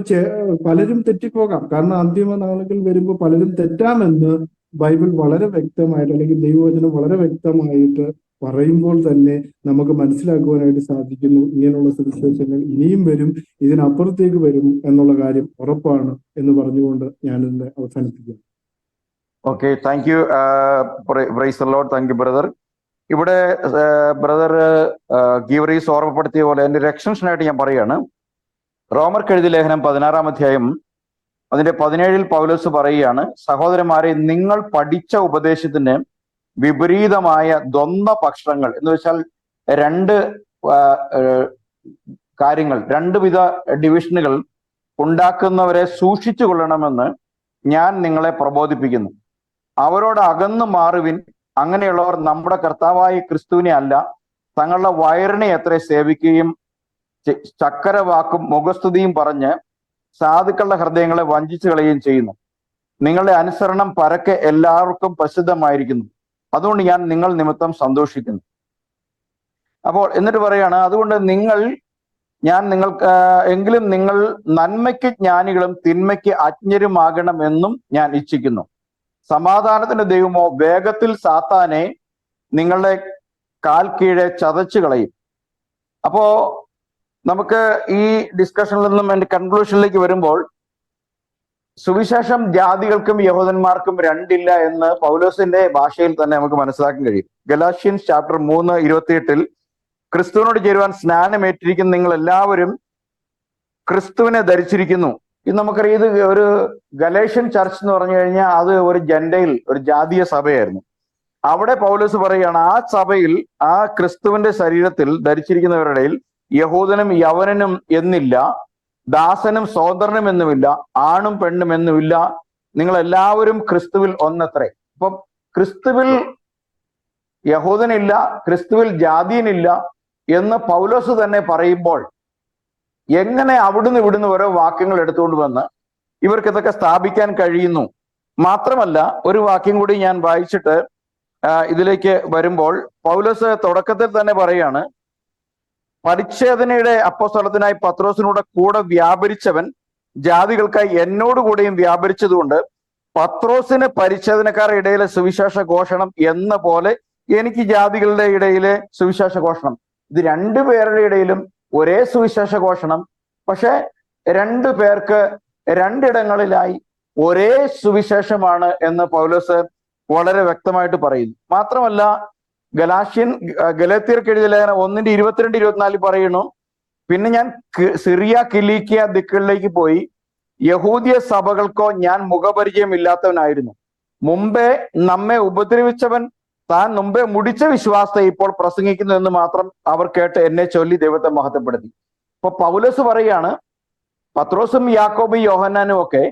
പലരും തെറ്റിപ്പോകാം. കാരണം അന്തിമ നാളുകൾ വരുമ്പോൾ പലരും തെറ്റാമെന്ന് ബൈബിൾ വളരെ വ്യക്തമായിട്ട്, അല്ലെങ്കിൽ ദൈവവചനം വളരെ വ്യക്തമായിട്ട് പറയുമ്പോൾ തന്നെ നമുക്ക് മനസ്സിലാക്കുവാനായിട്ട് സാധിക്കുന്നു. ഇങ്ങനെയുള്ള സുവിശേഷങ്ങൾ ഇനിയും വരും, ഇതിനപ്പുറത്തേക്ക് വരും എന്നുള്ള കാര്യം ഉറപ്പാണ് എന്ന് പറഞ്ഞുകൊണ്ട് ഞാൻ ഇന്ന് അവസാനിപ്പിക്കുന്നു. Okay, thank you. Price the Lord. Thank you brother. ഇവിടെ ബ്രദർ ഗീവറീസ് ഓർമ്മപ്പെടുത്തിയ പോലെ എൻ്റെ രക്ഷൻഷനായിട്ട് ഞാൻ പറയുകയാണ്. റോമർക്ക് എഴുതിയ ലേഖനം 16-ാം അധ്യായം അതിന്റെ 17-ൽ പൗലോസ് പറയുകയാണ്, സഹോദരന്മാരെ, നിങ്ങൾ പഠിച്ച ഉപദേശത്തിന് വിപരീതമായ ദ്വന്ദ്വ പക്ഷങ്ങൾ എന്ന് വെച്ചാൽ രണ്ട് കാര്യങ്ങൾ, രണ്ട് വിധ ഡിവിഷനുകൾ ഉണ്ടാക്കുന്നവരെ സൂക്ഷിച്ചു കൊള്ളണമെന്ന് ഞാൻ നിങ്ങളെ പ്രബോധിപ്പിക്കുന്നു. അവരോട് അകന്നു മാറുവിൻ. അങ്ങനെയുള്ളവർ നമ്മുടെ കർത്താവായ ക്രിസ്തുവിനെ അല്ല, തങ്ങളുടെ വയറിനെ എത്ര സേവിക്കുകയും ചക്കരവാക്കും മുഖസ്തുതിയും പറഞ്ഞ് സാധുക്കളുടെ ഹൃദയങ്ങളെ വഞ്ചിച്ചു കളയുകയും ചെയ്യുന്നു. നിങ്ങളുടെ അനുസരണം പരക്കെ എല്ലാവർക്കും പ്രസിദ്ധമായിരിക്കുന്നു. അതുകൊണ്ട് ഞാൻ നിങ്ങൾ നിമിത്തം സന്തോഷിക്കുന്നു. അപ്പോൾ എന്നിട്ട് പറയാണ്, അതുകൊണ്ട് എങ്കിലും നിങ്ങൾ നന്മയ്ക്ക് ജ്ഞാനികളും തിന്മയ്ക്ക് അജ്ഞരുമാകണമെന്നും ഞാൻ ഇച്ഛിക്കുന്നു. സമാധാനത്തിന്റെ ദൈവമോ വേഗത്തിൽ സാത്താനെ നിങ്ങളുടെ കാൽ കീഴെ ചതച്ചു കളയും. അപ്പോ നമുക്ക് ഈ ഡിസ്കഷനിൽ നിന്നും എൻ്റെ കൺക്ലൂഷനിലേക്ക് വരുമ്പോൾ, സുവിശേഷം ജാതികൾക്കും യഹൂദന്മാർക്കും രണ്ടില്ല എന്ന് പൗലോസിന്റെ ഭാഷയിൽ തന്നെ നമുക്ക് മനസ്സിലാക്കാൻ കഴിയും. ഗലാഷ്യൻസ് ചാപ്റ്റർ 3:28 ക്രിസ്തുവിനോട് ചേരുവാൻ സ്നാനമേറ്റിരിക്കുന്ന നിങ്ങൾ എല്ലാവരും ക്രിസ്തുവിനെ ധരിച്ചിരിക്കുന്നു. ഇത് നമുക്കറിയാം. ഇത് ഒരു ഗലേഷ്യൻ ചർച്ച് എന്ന് പറഞ്ഞു കഴിഞ്ഞാൽ അത് ഒരു ജെൻഡയിൽ, ഒരു ജാതീയ സഭയായിരുന്നു. അവിടെ പൗലോസ് പറയുകയാണ്, ആ സഭയിൽ ആ ക്രിസ്തുവിന്റെ ശരീരത്തിൽ ധരിച്ചിരിക്കുന്നവരുടെ യഹൂദനും യവനനും എന്നില്ല, ദാസനും സ്വതന്ത്രനും എന്നുമില്ല, ആണും പെണ്ണും എന്നുമില്ല, നിങ്ങൾ എല്ലാവരും ക്രിസ്തുവിൽ ഒന്നത്രേ. അപ്പം ക്രിസ്തുവിൽ യഹൂദനില്ല, ക്രിസ്തുവിൽ ജാതിയനില്ല എന്ന് പൗലോസ് തന്നെ പറയുമ്പോൾ എങ്ങനെ അവിടുന്ന് ഇവിടുന്ന് ഓരോ വാക്യങ്ങൾ എടുത്തുകൊണ്ട് വന്ന് ഇവർക്ക് ഇതൊക്കെ സ്ഥാപിക്കാൻ കഴിയുന്നു? മാത്രമല്ല, ഒരു വാക്യം കൂടി ഞാൻ വായിച്ചിട്ട് ഇതിലേക്ക് വരുമ്പോൾ, പൗലോസ് തുടക്കത്തിൽ തന്നെ പറയാണ്, പരിച്ഛേദനയുടെ അപ്പോസ്തലത്തിനായി പത്രോസിനൂടെ കൂടെ വ്യാപരിച്ചവൻ ജാതികൾക്കായി എന്നോടുകൂടെയും വ്യാപരിച്ചതുകൊണ്ട് പത്രോസിന് പരിച്ഛേദനക്കാരുടെ ഇടയിലെ സുവിശേഷ ഘോഷണം എന്ന പോലെ എനിക്ക് ജാതികളുടെ ഇടയിലെ സുവിശേഷ ഘോഷണം. ഇത് രണ്ടുപേരുടെ ഇടയിലും ഒരേ സുവിശേഷ ഘോഷണം, പക്ഷെ രണ്ടു പേർക്ക് രണ്ടിടങ്ങളിലായി ഒരേ സുവിശേഷമാണ് എന്ന് പൗലോസ് വളരെ വ്യക്തമായിട്ട് പറയുന്നു. മാത്രമല്ല, ഗലാത്യർക്ക് എഴുതിയ ലേഖനം 1:22-24 പറയുന്നു, പിന്നെ ഞാൻ സിറിയ കിലീക്കിയ ദിക്കുകളിലേക്ക് പോയി, യഹൂദിയ സഭകൾക്കോ ഞാൻ മുഖപരിചയമില്ലാത്തവനായിരുന്നു. മുമ്പേ നമ്മെ ഉപദ്രവിച്ചവൻ താൻ മുമ്പേ മുടിച്ച വിശ്വാസത്തെ ഇപ്പോൾ പ്രസംഗിക്കുന്നു എന്ന് മാത്രം അവർ കേട്ട് എന്നെ ചൊല്ലി ദൈവത്തെ മഹത്വപ്പെടുത്തി. ഇപ്പൊ പൗലോസ് പറയാണ്, പത്രോസും യാക്കോബും യോഹന്നാനും ഒക്കെ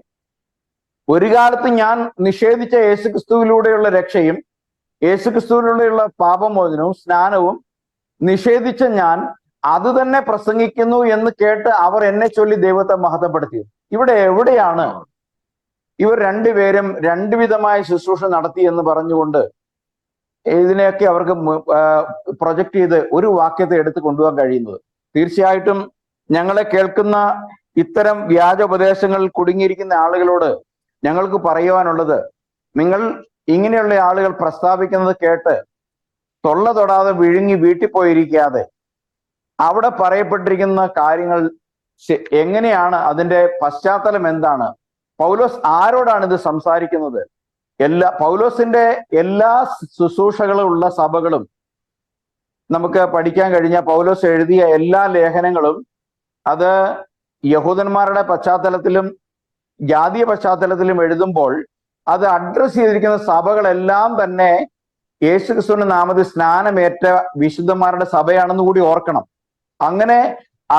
ഒരു കാലത്ത് ഞാൻ നിഷേധിച്ച യേശുക്രിസ്തുവിലൂടെയുള്ള രക്ഷയും യേശുക്രിസ്തുവിലൂടെയുള്ള പാപമോചനവും സ്നാനവും നിഷേധിച്ച ഞാൻ അത് തന്നെ പ്രസംഗിക്കുന്നു എന്ന് കേട്ട് അവർ എന്നെ ചൊല്ലി ദൈവത്തെ മഹത്വപ്പെടുത്തി. ഇവിടെ എവിടെയാണ് ഇവർ രണ്ടുപേരും രണ്ടു വിധമായ ശുശ്രൂഷ നടത്തി എന്ന് പറഞ്ഞുകൊണ്ട് ഇതിനെയൊക്കെ അവർക്ക് പ്രൊജക്ട് ചെയ്ത് ഒരു വാക്യത്തെ എടുത്ത് കൊണ്ടുപോകാൻ കഴിയുന്നത്? തീർച്ചയായിട്ടും ഞങ്ങളെ കേൾക്കുന്ന ഇത്തരം വ്യാജ ഉപദേശങ്ങളിൽ കുടുങ്ങിയിരിക്കുന്ന ആളുകളോട് ഞങ്ങൾക്ക് പറയുവാനുള്ളത്, നിങ്ങൾ ഇങ്ങനെയുള്ള ആളുകൾ പ്രസ്താവിക്കുന്നത് കേട്ട് തൊള്ള തൊടാതെ വിഴുങ്ങി വീട്ടിൽ പോയിരിക്കാതെ അവിടെ പറയപ്പെട്ടിരിക്കുന്ന കാര്യങ്ങൾ എങ്ങനെയാണ്, അതിന്റെ പശ്ചാത്തലം എന്താണ്, പൗലോസ് ആരോടാണ് ഇത് സംസാരിക്കുന്നത്, പൗലോസിന്റെ എല്ലാ ശുശ്രൂഷകളുള്ള സഭകളും നമുക്ക് പഠിക്കാൻ കഴിഞ്ഞ പൗലോസ് എഴുതിയ എല്ലാ ലേഖനങ്ങളും അത് യഹൂദന്മാരുടെ പശ്ചാത്തലത്തിലും ജാതീയ പശ്ചാത്തലത്തിലും എഴുതുമ്പോൾ അത് അഡ്രസ് ചെയ്തിരിക്കുന്ന സഭകളെല്ലാം തന്നെ യേശുക്രിസ്തുവിന്റെ നാമത്തിൽ സ്നാനമേറ്റ വിശുദ്ധന്മാരുടെ സഭയാണെന്ന് കൂടി ഓർക്കണം.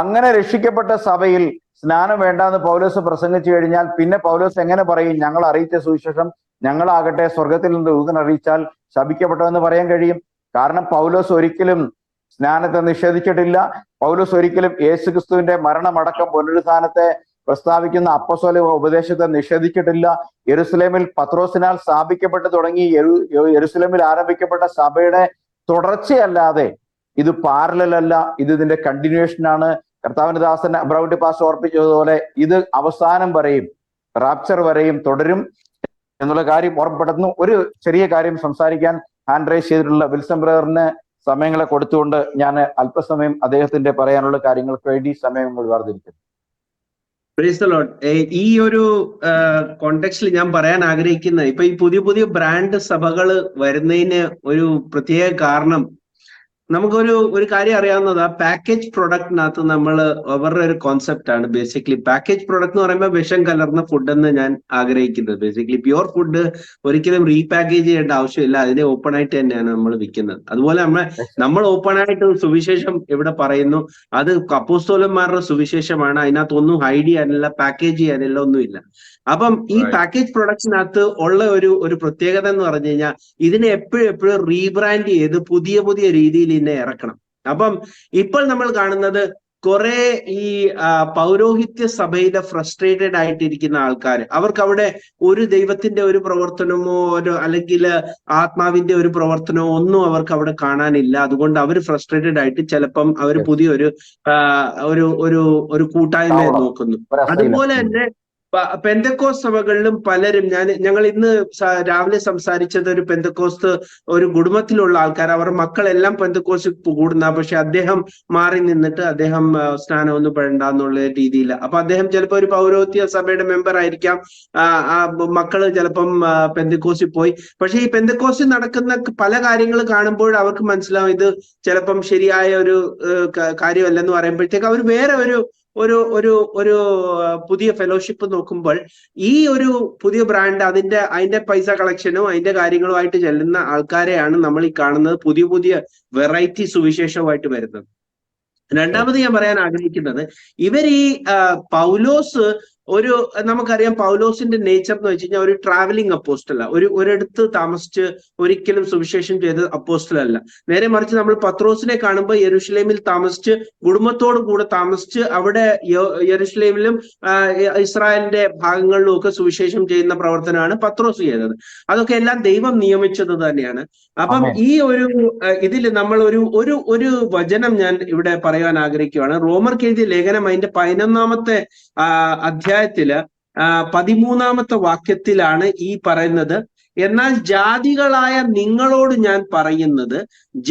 അങ്ങനെ രക്ഷിക്കപ്പെട്ട സഭയിൽ സ്നാനം വേണ്ടാന്ന് പൗലോസ് പ്രസംഗിച്ചു കഴിഞ്ഞാൽ പിന്നെ പൗലോസ് എങ്ങനെ പറയും, ഞങ്ങൾ അറിയിച്ച സുവിശേഷം ഞങ്ങളാകട്ടെ സ്വർഗത്തിൽ നിന്ന് ദൂതൻ അറിയിച്ചാൽ ശപിക്കപ്പെട്ടതെന്ന് പറയാൻ കഴിയും? കാരണം പൗലോസ് ഒരിക്കലും സ്നാനത്തെ നിഷേധിച്ചിട്ടില്ല. പൗലോസ് ഒരിക്കലും യേശുക്രിസ്തുവിന്റെ മരണമടക്കം പുനരുത്ഥാനത്തെ പ്രസ്താവിക്കുന്ന അപ്പസ്തോലിക ഉപദേശത്തെ നിഷേധിച്ചിട്ടില്ല. യെരുസലേമിൽ പത്രോസിനാൽ സ്ഥാപിക്കപ്പെട്ടു തുടങ്ങി യെരുസലേമിൽ ആരംഭിക്കപ്പെട്ട സഭയുടെ തുടർച്ചയല്ലാതെ ഇത് പാരലല്ല, ഇത് ഇതിന്റെ കണ്ടിന്യൂവേഷൻ ആണ്. കർത്താവിന്റെ ദാസൻ അബ്രൗട്ടി പാസ്റ്റർ ഓർപ്പിച്ചതുപോലെ ഇത് അവസാനം വരെയും റാപ്ചർ വരെയും തുടരും എന്നുള്ള കാര്യം ഓർമ്മപ്പെടുത്തുന്നു. ഒരു ചെറിയ കാര്യം സംസാരിക്കാൻ ഹാൻഡ് റൈസ് ചെയ്തിട്ടുള്ള വിൽസൺ ബ്രദറിന് സമയങ്ങളെ കൊടുത്തുകൊണ്ട് ഞാൻ അല്പസമയം അദ്ദേഹത്തിന്റെ പറയാനുള്ള കാര്യങ്ങൾക്ക് വേണ്ടി സമയങ്ങൾ വേർതിരിക്കുന്നു. ഈ ഒരു കോണ്ടെക്സ്റ്റിൽ ഞാൻ പറയാൻ ആഗ്രഹിക്കുന്ന, ഇപ്പൊ ഈ പുതിയ പുതിയ ബ്രാൻഡ് സഭകൾ വരുന്നതിന് ഒരു പ്രത്യേക കാരണം, നമുക്കൊരു കാര്യം അറിയാവുന്നത്, ആ പാക്കേജ് പ്രൊഡക്റ്റിനകത്ത് നമ്മൾ അവരുടെ ഒരു കോൺസെപ്റ്റ് ആണ് ബേസിക്കലി. പാക്കേജ് പ്രൊഡക്റ്റ് എന്ന് പറയുമ്പോൾ വിഷം കലർന്ന ഫുഡ് എന്ന് ഞാൻ ആഗ്രഹിക്കുന്നത്. ബേസിക്കലി പ്യുവർ ഫുഡ് ഒരിക്കലും റീപാക്കേജ് ചെയ്യേണ്ട ആവശ്യമില്ല, അതിനെ ഓപ്പൺ ആയിട്ട് തന്നെയാണ് നമ്മൾ വിൽക്കുന്നത്. അതുപോലെ നമ്മൾ ഓപ്പൺ ആയിട്ട് സുവിശേഷം ഇവിടെ പറയുന്നു, അത് അപ്പോസ്തലന്മാരുടെ സുവിശേഷമാണ്, അതിനകത്തൊന്നും ഹൈഡ് ചെയ്യാനില്ല, പാക്കേജ് ചെയ്യാനില്ല, ഒന്നുമില്ല. അപ്പം ഈ പാക്കേജ് പ്രൊഡക്റ്റിനകത്ത് ഉള്ള ഒരു പ്രത്യേകത എന്ന് പറഞ്ഞു കഴിഞ്ഞാൽ ഇതിനെ എപ്പോഴും റീബ്രാൻഡ് ചെയ്ത് പുതിയ പുതിയ രീതിയിൽ ഇതിനെ ഇറക്കണം. അപ്പം ഇപ്പോൾ നമ്മൾ കാണുന്നത് കുറെ ഈ പൗരോഹിത്യ സഭയിലെ ഫ്രസ്ട്രേറ്റഡ് ആയിട്ടിരിക്കുന്ന ആൾക്കാർ, അവർക്ക് അവിടെ ഒരു ദൈവത്തിന്റെ ഒരു പ്രവർത്തനമോ അല്ലെങ്കിൽ ആത്മാവിന്റെ ഒരു പ്രവർത്തനമോ ഒന്നും അവർക്ക് അവിടെ കാണാനില്ല. അതുകൊണ്ട് അവർ ഫ്രസ്ട്രേറ്റഡ് ആയിട്ട് ചിലപ്പം അവർ പുതിയൊരു ഒരു കൂട്ടായ്മയെ നോക്കുന്നു. അതുപോലെ തന്നെ പെന്തക്കോസ്ത് സഭകളിലും പലരും, ഞങ്ങൾ ഇന്ന് രാവിലെ സംസാരിച്ചത് ഒരു പെന്തക്കോസ്ത് ഒരു കുടുംബത്തിലുള്ള ആൾക്കാർ, അവർ മക്കളെല്ലാം പെന്തക്കോസ്ത് കൂടുന്ന, പക്ഷെ അദ്ദേഹം മാറി നിന്നിട്ട് അദ്ദേഹം സ്നാനമൊന്നും പെടണ്ടെന്നുള്ള രീതിയിൽ. അപ്പൊ അദ്ദേഹം ചിലപ്പോൾ ഒരു പൗരോഹിത്യ സഭയുടെ മെമ്പർ ആയിരിക്കാം, മക്കള് ചിലപ്പം പെന്തക്കോസ്റ്റിൽ പോയി. പക്ഷെ ഈ പെന്തക്കോസ്റ്റിൽ നടക്കുന്ന പല കാര്യങ്ങൾ കാണുമ്പോൾ അവർക്ക് മനസ്സിലാവും ഇത് ചിലപ്പം ശരിയായ ഒരു കാര്യമല്ലെന്ന് പറയുമ്പോഴത്തേക്ക് അവർ വേറെ ഒരു പുതിയ ഫെലോഷിപ്പ് നോക്കുമ്പോൾ ഈ ഒരു പുതിയ ബ്രാൻഡ് അതിന്റെ പൈസ കളക്ഷനും അതിന്റെ കാര്യങ്ങളുമായിട്ട് ചെല്ലുന്ന ആൾക്കാരെയാണ് നമ്മൾ ഈ കാണുന്നത് പുതിയ വെറൈറ്റി സുവിശേഷവുമായിട്ട് വരുന്നത്. രണ്ടാമത് ഞാൻ പറയാൻ ആഗ്രഹിക്കുന്നത്, ഇവർ ഈ പൗലോസ് നമുക്കറിയാം പൗലോസിന്റെ നേച്ചർ എന്ന് വെച്ച് കഴിഞ്ഞാൽ ഒരു ട്രാവലിംഗ് അപ്പോസ്റ്റൽ അല്ല, ഒരിടത്ത് താമസിച്ച് ഒരിക്കലും സുവിശേഷം ചെയ്ത അപ്പോസ്റ്റൽ അല്ല. നേരെ മറിച്ച് നമ്മൾ പത്രോസിനെ കാണുമ്പോൾ യെരുശലേമിൽ താമസിച്ച് കുടുംബത്തോടു കൂടെ താമസിച്ച് അവിടെ യെരുശലേമിലും ഇസ്രായേലിന്റെ ഭാഗങ്ങളിലും ഒക്കെ സുവിശേഷം ചെയ്യുന്ന പ്രവർത്തനമാണ് പത്രോസ് ചെയ്തത്. അതൊക്കെ എല്ലാം ദൈവം നിയമിച്ചത് തന്നെയാണ്. അപ്പം ഈ ഇതിൽ നമ്മൾ ഒരു വചനം ഞാൻ ഇവിടെ പറയാൻ ആഗ്രഹിക്കുകയാണ്. റോമർക്ക് എഴുതിയ ലേഖനം അതിന്റെ 11-ാമത്തെ അധ്യായത്തില് 13-ാമത്തെ വാക്യത്തിലാണ് ഈ പറയുന്നത്, എന്നാൽ ജാതികളായ നിങ്ങളോട് ഞാൻ പറയുന്നത്,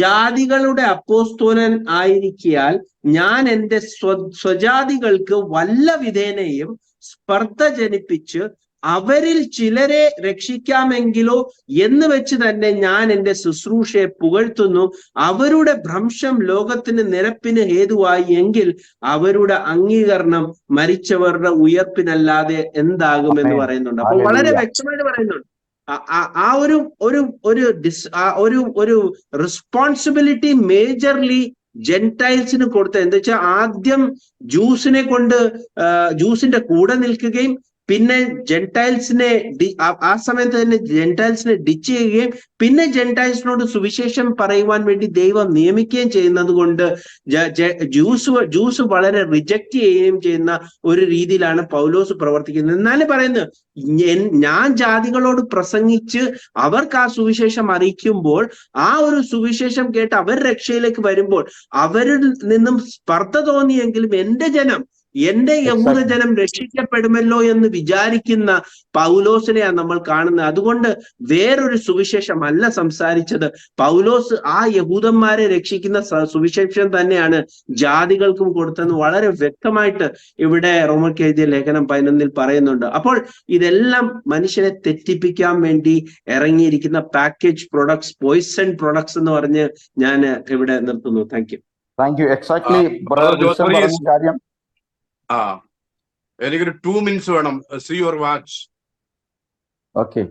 ജാതികളുടെ അപ്പോസ്തലൻ ആയിരിക്കയാൽ ഞാൻ എൻ്റെ സ്വജാതികൾക്ക് വല്ല വിധേനയും സ്പർദ്ധ ജനിപ്പിച്ച് അവരിൽ ചിലരെ രക്ഷിക്കാമെങ്കിലോ എന്ന് വെച്ച് തന്നെ ഞാൻ എൻ്റെ ശുശ്രൂഷയെ പുകഴ്ത്തുന്നു. അവരുടെ ഭ്രംശം ലോകത്തിന് നിരപ്പിന് ഹേതുവായി എങ്കിൽ അവരുടെ അംഗീകരണം മരിച്ചവരുടെ ഉയർപ്പിനല്ലാതെ എന്താകുമെന്ന് പറയുന്നുണ്ട്. അപ്പൊ വളരെ വ്യക്തമായിട്ട് പറയുന്നുണ്ട് ഒരു റെസ്പോൺസിബിലിറ്റി മേജർലി ജെന്റൈൽസിന് കൊടുത്ത, എന്താ വെച്ചാൽ ആദ്യം ജ്യൂസിന്റെ കൂടെ നിൽക്കുകയും പിന്നെ ജെന്റൈൽസിനെ ആ സമയത്ത് തന്നെ ജെന്റൈൽസിനെ ഡിച്ച് ചെയ്യുകയും പിന്നെ ജെന്റൈൽസിനോട് സുവിശേഷം പറയുവാൻ വേണ്ടി ദൈവം നിയമിക്കുകയും ചെയ്യുന്നത് കൊണ്ട് ജ്യൂസ് വളരെ റിജക്റ്റ് ചെയ്യുകയും ചെയ്യുന്ന ഒരു രീതിയിലാണ് പൗലോസ് പ്രവർത്തിക്കുന്നത്. എന്നാലും പറയുന്നത്, ഞാൻ ജാതികളോട് പ്രസംഗിച്ച് അവർക്ക് ആ സുവിശേഷം അറിയിക്കുമ്പോൾ, ആ ഒരു സുവിശേഷം കേട്ട് അവർ രക്ഷയിലേക്ക് വരുമ്പോൾ അവരിൽ നിന്നും സ്പർദ്ധ തോന്നിയെങ്കിലും എന്റെ യഹൂദജനം രക്ഷിക്കപ്പെടുമല്ലോ എന്ന് വിചാരിക്കുന്ന പൗലോസിനെയാണ് നമ്മൾ കാണുന്നത്. അതുകൊണ്ട് വേറൊരു സുവിശേഷം അല്ല സംസാരിച്ചത്. പൗലോസ് ആ യഹൂദന്മാരെ രക്ഷിക്കുന്ന സുവിശേഷം തന്നെയാണ് ജാതികൾക്കും കൊടുത്തെന്ന് വളരെ വ്യക്തമായിട്ട് ഇവിടെ റോമർക്ക് എഴുതിയ ലേഖനം 11 പറയുന്നുണ്ട്. അപ്പോൾ ഇതെല്ലാം മനുഷ്യനെ തെറ്റിപ്പിക്കാൻ വേണ്ടി ഇറങ്ങിയിരിക്കുന്ന പാക്കേജ് പ്രൊഡക്ട്സ്, പോയിസൺ പ്രൊഡക്ട്സ് എന്ന് പറഞ്ഞ് ഞാൻ ഇവിടെ നിർത്തുന്നു. Thank you. എക്സാക്ട്ലി കാര്യം. എനിക്കൊരു 2 minutes വേണം. See your watch. Okay,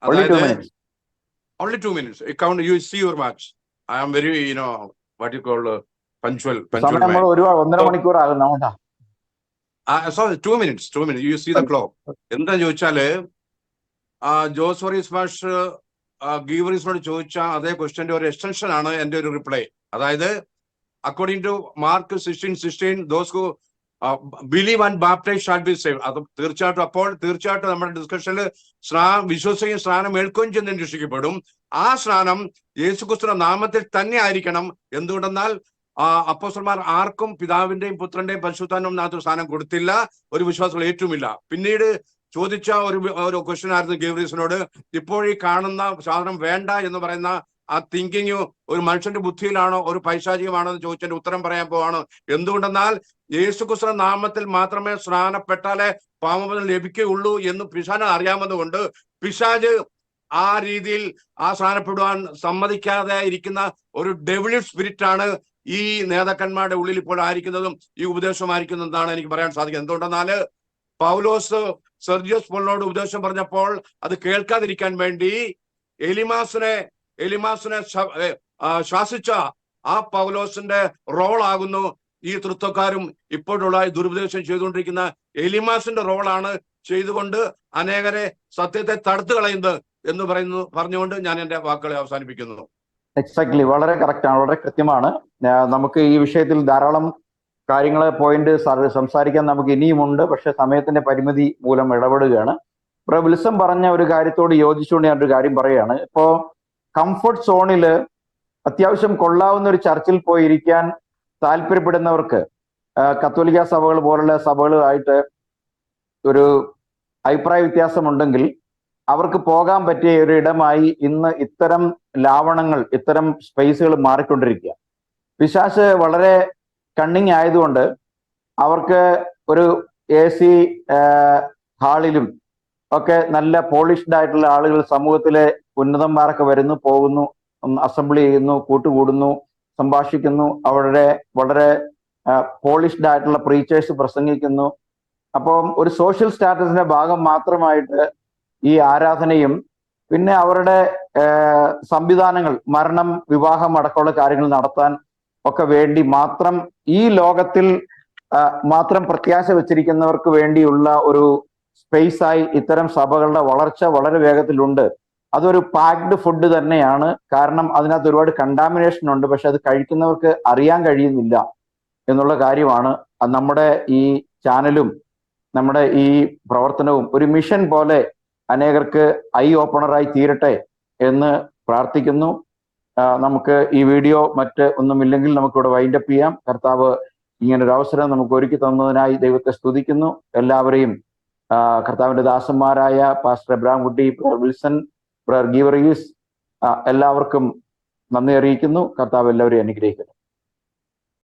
only 2 minutes. Count. You see your watch. I am very, what you call punctual. നമ്മൾ 1.5 മണിക്കൂർ ആകുന്ന. Sorry, 2 minutes. You see the clock. എന്താ ചോദിച്ചാല് ജോസ് വറീസ് മാഷ് ഗീവറീസിനോട് ചോദിച്ച അതേ ക്വസ്റ്റ്യന്റെ ഒരു എക്സ്റ്റൻഷൻ ആണ് എന്റെ ഒരു റിപ്ലൈ. അതായത് according to Mark 16:16, those who believe and baptize shall be saved. അത് തീർച്ചയായിട്ടും നമ്മുടെ ഡിസ്കഷനിൽ വിശ്വസിക്കുകയും സ്നാനം ഏൽക്കുകയും ചെന്ന് രക്ഷിക്കപ്പെടും. ആ സ്നാനം യേശുക്രിസ്തുവിന്റെ നാമത്തിൽ തന്നെ ആയിരിക്കണം. എന്തുകൊണ്ടെന്നാൽ അപ്പോസ്തലന്മാർ ആർക്കും പിതാവിന്റെയും പുത്രന്റെയും പരിശുദ്ധാത്മാവിനും സ്നാനം കൊടുത്തില്ല, ഒരു വിശ്വാസികൾ ഏറ്റുമില്ല. പിന്നീട് ചോദിച്ച ഒരു ക്വസ്റ്റ്യൻ ആയിരുന്നു ഗീവറീസിനോട്, ഇപ്പോൾ ഈ കാണുന്ന സാധനം വേണ്ട എന്ന് പറയുന്ന ആ തിങ്കിങ് ഒരു മനുഷ്യന്റെ ബുദ്ധിയിലാണോ ഒരു പൈശാചികമാണോ എന്ന് ചോദിച്ചതിന്റെ ഉത്തരം പറയാൻ പോവാണ്. എന്തുകൊണ്ടെന്നാൽ യേശുക്രിസ്തുവിന്റെ നാമത്തിൽ മാത്രമേ സ്നാനപ്പെട്ടാലേ പാപമോചനം ലഭിക്കുകയുള്ളൂ എന്ന് പിശാചിന് അറിയാമെന്നുകൊണ്ട് പിശാച് ആ രീതിയിൽ ആ സ്നാനപ്പെടുവാൻ സമ്മതിക്കാതെ ഇരിക്കുന്ന ഒരു ഡെവിളിഷ് സ്പിരിറ്റ് ആണ് ഈ നേതാക്കന്മാരുടെ ഉള്ളിൽ ഇപ്പോൾ ആയിരിക്കുന്നതും ഈ ഉപദേശമായിരിക്കുന്നതാണ് എനിക്ക് പറയാൻ സാധിക്കുന്നത്. എന്തുകൊണ്ടെന്നാൽ പൗലോസ് സെർജിയസ് പോളിനോട് ഉപദേശം പറഞ്ഞപ്പോൾ അത് കേൾക്കാതിരിക്കാൻ വേണ്ടി എലിമാസിനെ ശാസിച്ച ആ പൗലോസിന്റെ റോളാകുന്നു ഈ തൃത്വക്കാരും ഇപ്പോഴുള്ള ദുരുപദേശം ചെയ്തുകൊണ്ടിരിക്കുന്ന എലിമാസിന്റെ റോളാണ് ചെയ്തുകൊണ്ട് അനേകരെ സത്യത്തെ തടുത്തു കളയുന്നത് എന്ന് പറഞ്ഞുകൊണ്ട് ഞാൻ എന്റെ വാക്കുകളെ അവസാനിപ്പിക്കുന്നു. എക്സാക്ട്ലി, വളരെ കറക്റ്റാണ്, വളരെ കൃത്യമാണ്. നമുക്ക് ഈ വിഷയത്തിൽ ധാരാളം കാര്യങ്ങളെ പോയിന്റ് സംസാരിക്കാൻ നമുക്ക് ഇനിയുമുണ്ട്. പക്ഷെ സമയത്തിന്റെ പരിമിതി മൂലം ഇടപെടുകയാണ്. ഇവിടെ വിൽസം പറഞ്ഞ ഒരു കാര്യത്തോട് യോജിച്ചുകൊണ്ട് ഞാനൊരു കാര്യം പറയുകയാണ്. ഇപ്പോ കംഫർട്ട് സോണില് അത്യാവശ്യം കൊള്ളാവുന്ന ഒരു ചർച്ചിൽ പോയി ഇരിക്കാൻ താല്പര്യപ്പെടുന്നവർക്ക് കത്തോലിക്ക സഭകൾ പോലുള്ള സഭകളുമായിട്ട് ഒരു അഭിപ്രായ വ്യത്യാസമുണ്ടെങ്കിൽ അവർക്ക് പോകാൻ പറ്റിയ ഒരു ഇടമായി ഇന്ന് ഇത്തരം ലാവണങ്ങൾ, ഇത്തരം സ്പേസുകൾ മാറിക്കൊണ്ടിരിക്കുക. പിശാച് വളരെ കണ്ണിങ് ആയതുകൊണ്ട് അവർക്ക് ഒരു AC ഹാളിലും ഒക്കെ നല്ല പോളിഷ്ഡ് ആയിട്ടുള്ള ആളുകൾ, സമൂഹത്തിലെ ഉന്നതന്മാരൊക്കെ വരുന്നു, പോകുന്നു, അസംബ്ലി ചെയ്യുന്നു, കൂട്ടുകൂടുന്നു, സംഭാഷിക്കുന്നു, അവരുടെ വളരെ പോളിഷ്ഡ് ആയിട്ടുള്ള പ്രീച്ചേഴ്സ് പ്രസംഗിക്കുന്നു. അപ്പം ഒരു സോഷ്യൽ സ്റ്റാറ്റസിന്റെ ഭാഗം മാത്രമായിട്ട് ഈ ആരാധനയും പിന്നെ അവരുടെ സംവിധാനങ്ങൾ, മരണം, വിവാഹം അടക്കമുള്ള കാര്യങ്ങൾ നടത്താൻ ഒക്കെ വേണ്ടി മാത്രം, ഈ ലോകത്തിൽ മാത്രം പ്രത്യാശ വെച്ചിരിക്കുന്നവർക്ക് വേണ്ടിയുള്ള ഒരു സ്പേസായി ഇത്തരം സഭകളുടെ വളർച്ച വളരെ വേഗത്തിലുണ്ട്. അതൊരു പാക്ഡ് ഫുഡ് തന്നെയാണ്. കാരണം അതിനകത്ത് ഒരുപാട് കണ്ടാമിനേഷൻ ഉണ്ട്. പക്ഷെ അത് കഴിക്കുന്നവർക്ക് അറിയാൻ കഴിയുന്നില്ല എന്നുള്ള കാര്യമാണ്. നമ്മുടെ ഈ ചാനലും നമ്മുടെ ഈ പ്രവർത്തനവും ഒരു മിഷൻ പോലെ അനേകർക്ക് ഐ ഓപ്പണറായി തീരട്ടെ എന്ന് പ്രാർത്ഥിക്കുന്നു. നമുക്ക് ഈ വീഡിയോ മറ്റ് ഒന്നുമില്ലെങ്കിൽ നമുക്കിവിടെ വൈൻഡപ്പ് ചെയ്യാം. കർത്താവ് ഇങ്ങനൊരു അവസരം നമുക്ക് ഒരുക്കി തന്നതിനായി ദൈവത്തെ സ്തുതിക്കുന്നു. എല്ലാവരെയും കർത്താവിന്റെ ദാസന്മാരായ പാസ്റ്റർ എബ്രഹാം കുട്ടി, ബ്രദർ വിൽസൺ, ബ്രദർ ഗീവർഗീസ്, എല്ലാവർക്കും നന്ദി അറിയിക്കുന്നു. കർത്താവ് എല്ലാവരെയും അനുഗ്രഹിക്കുന്നു.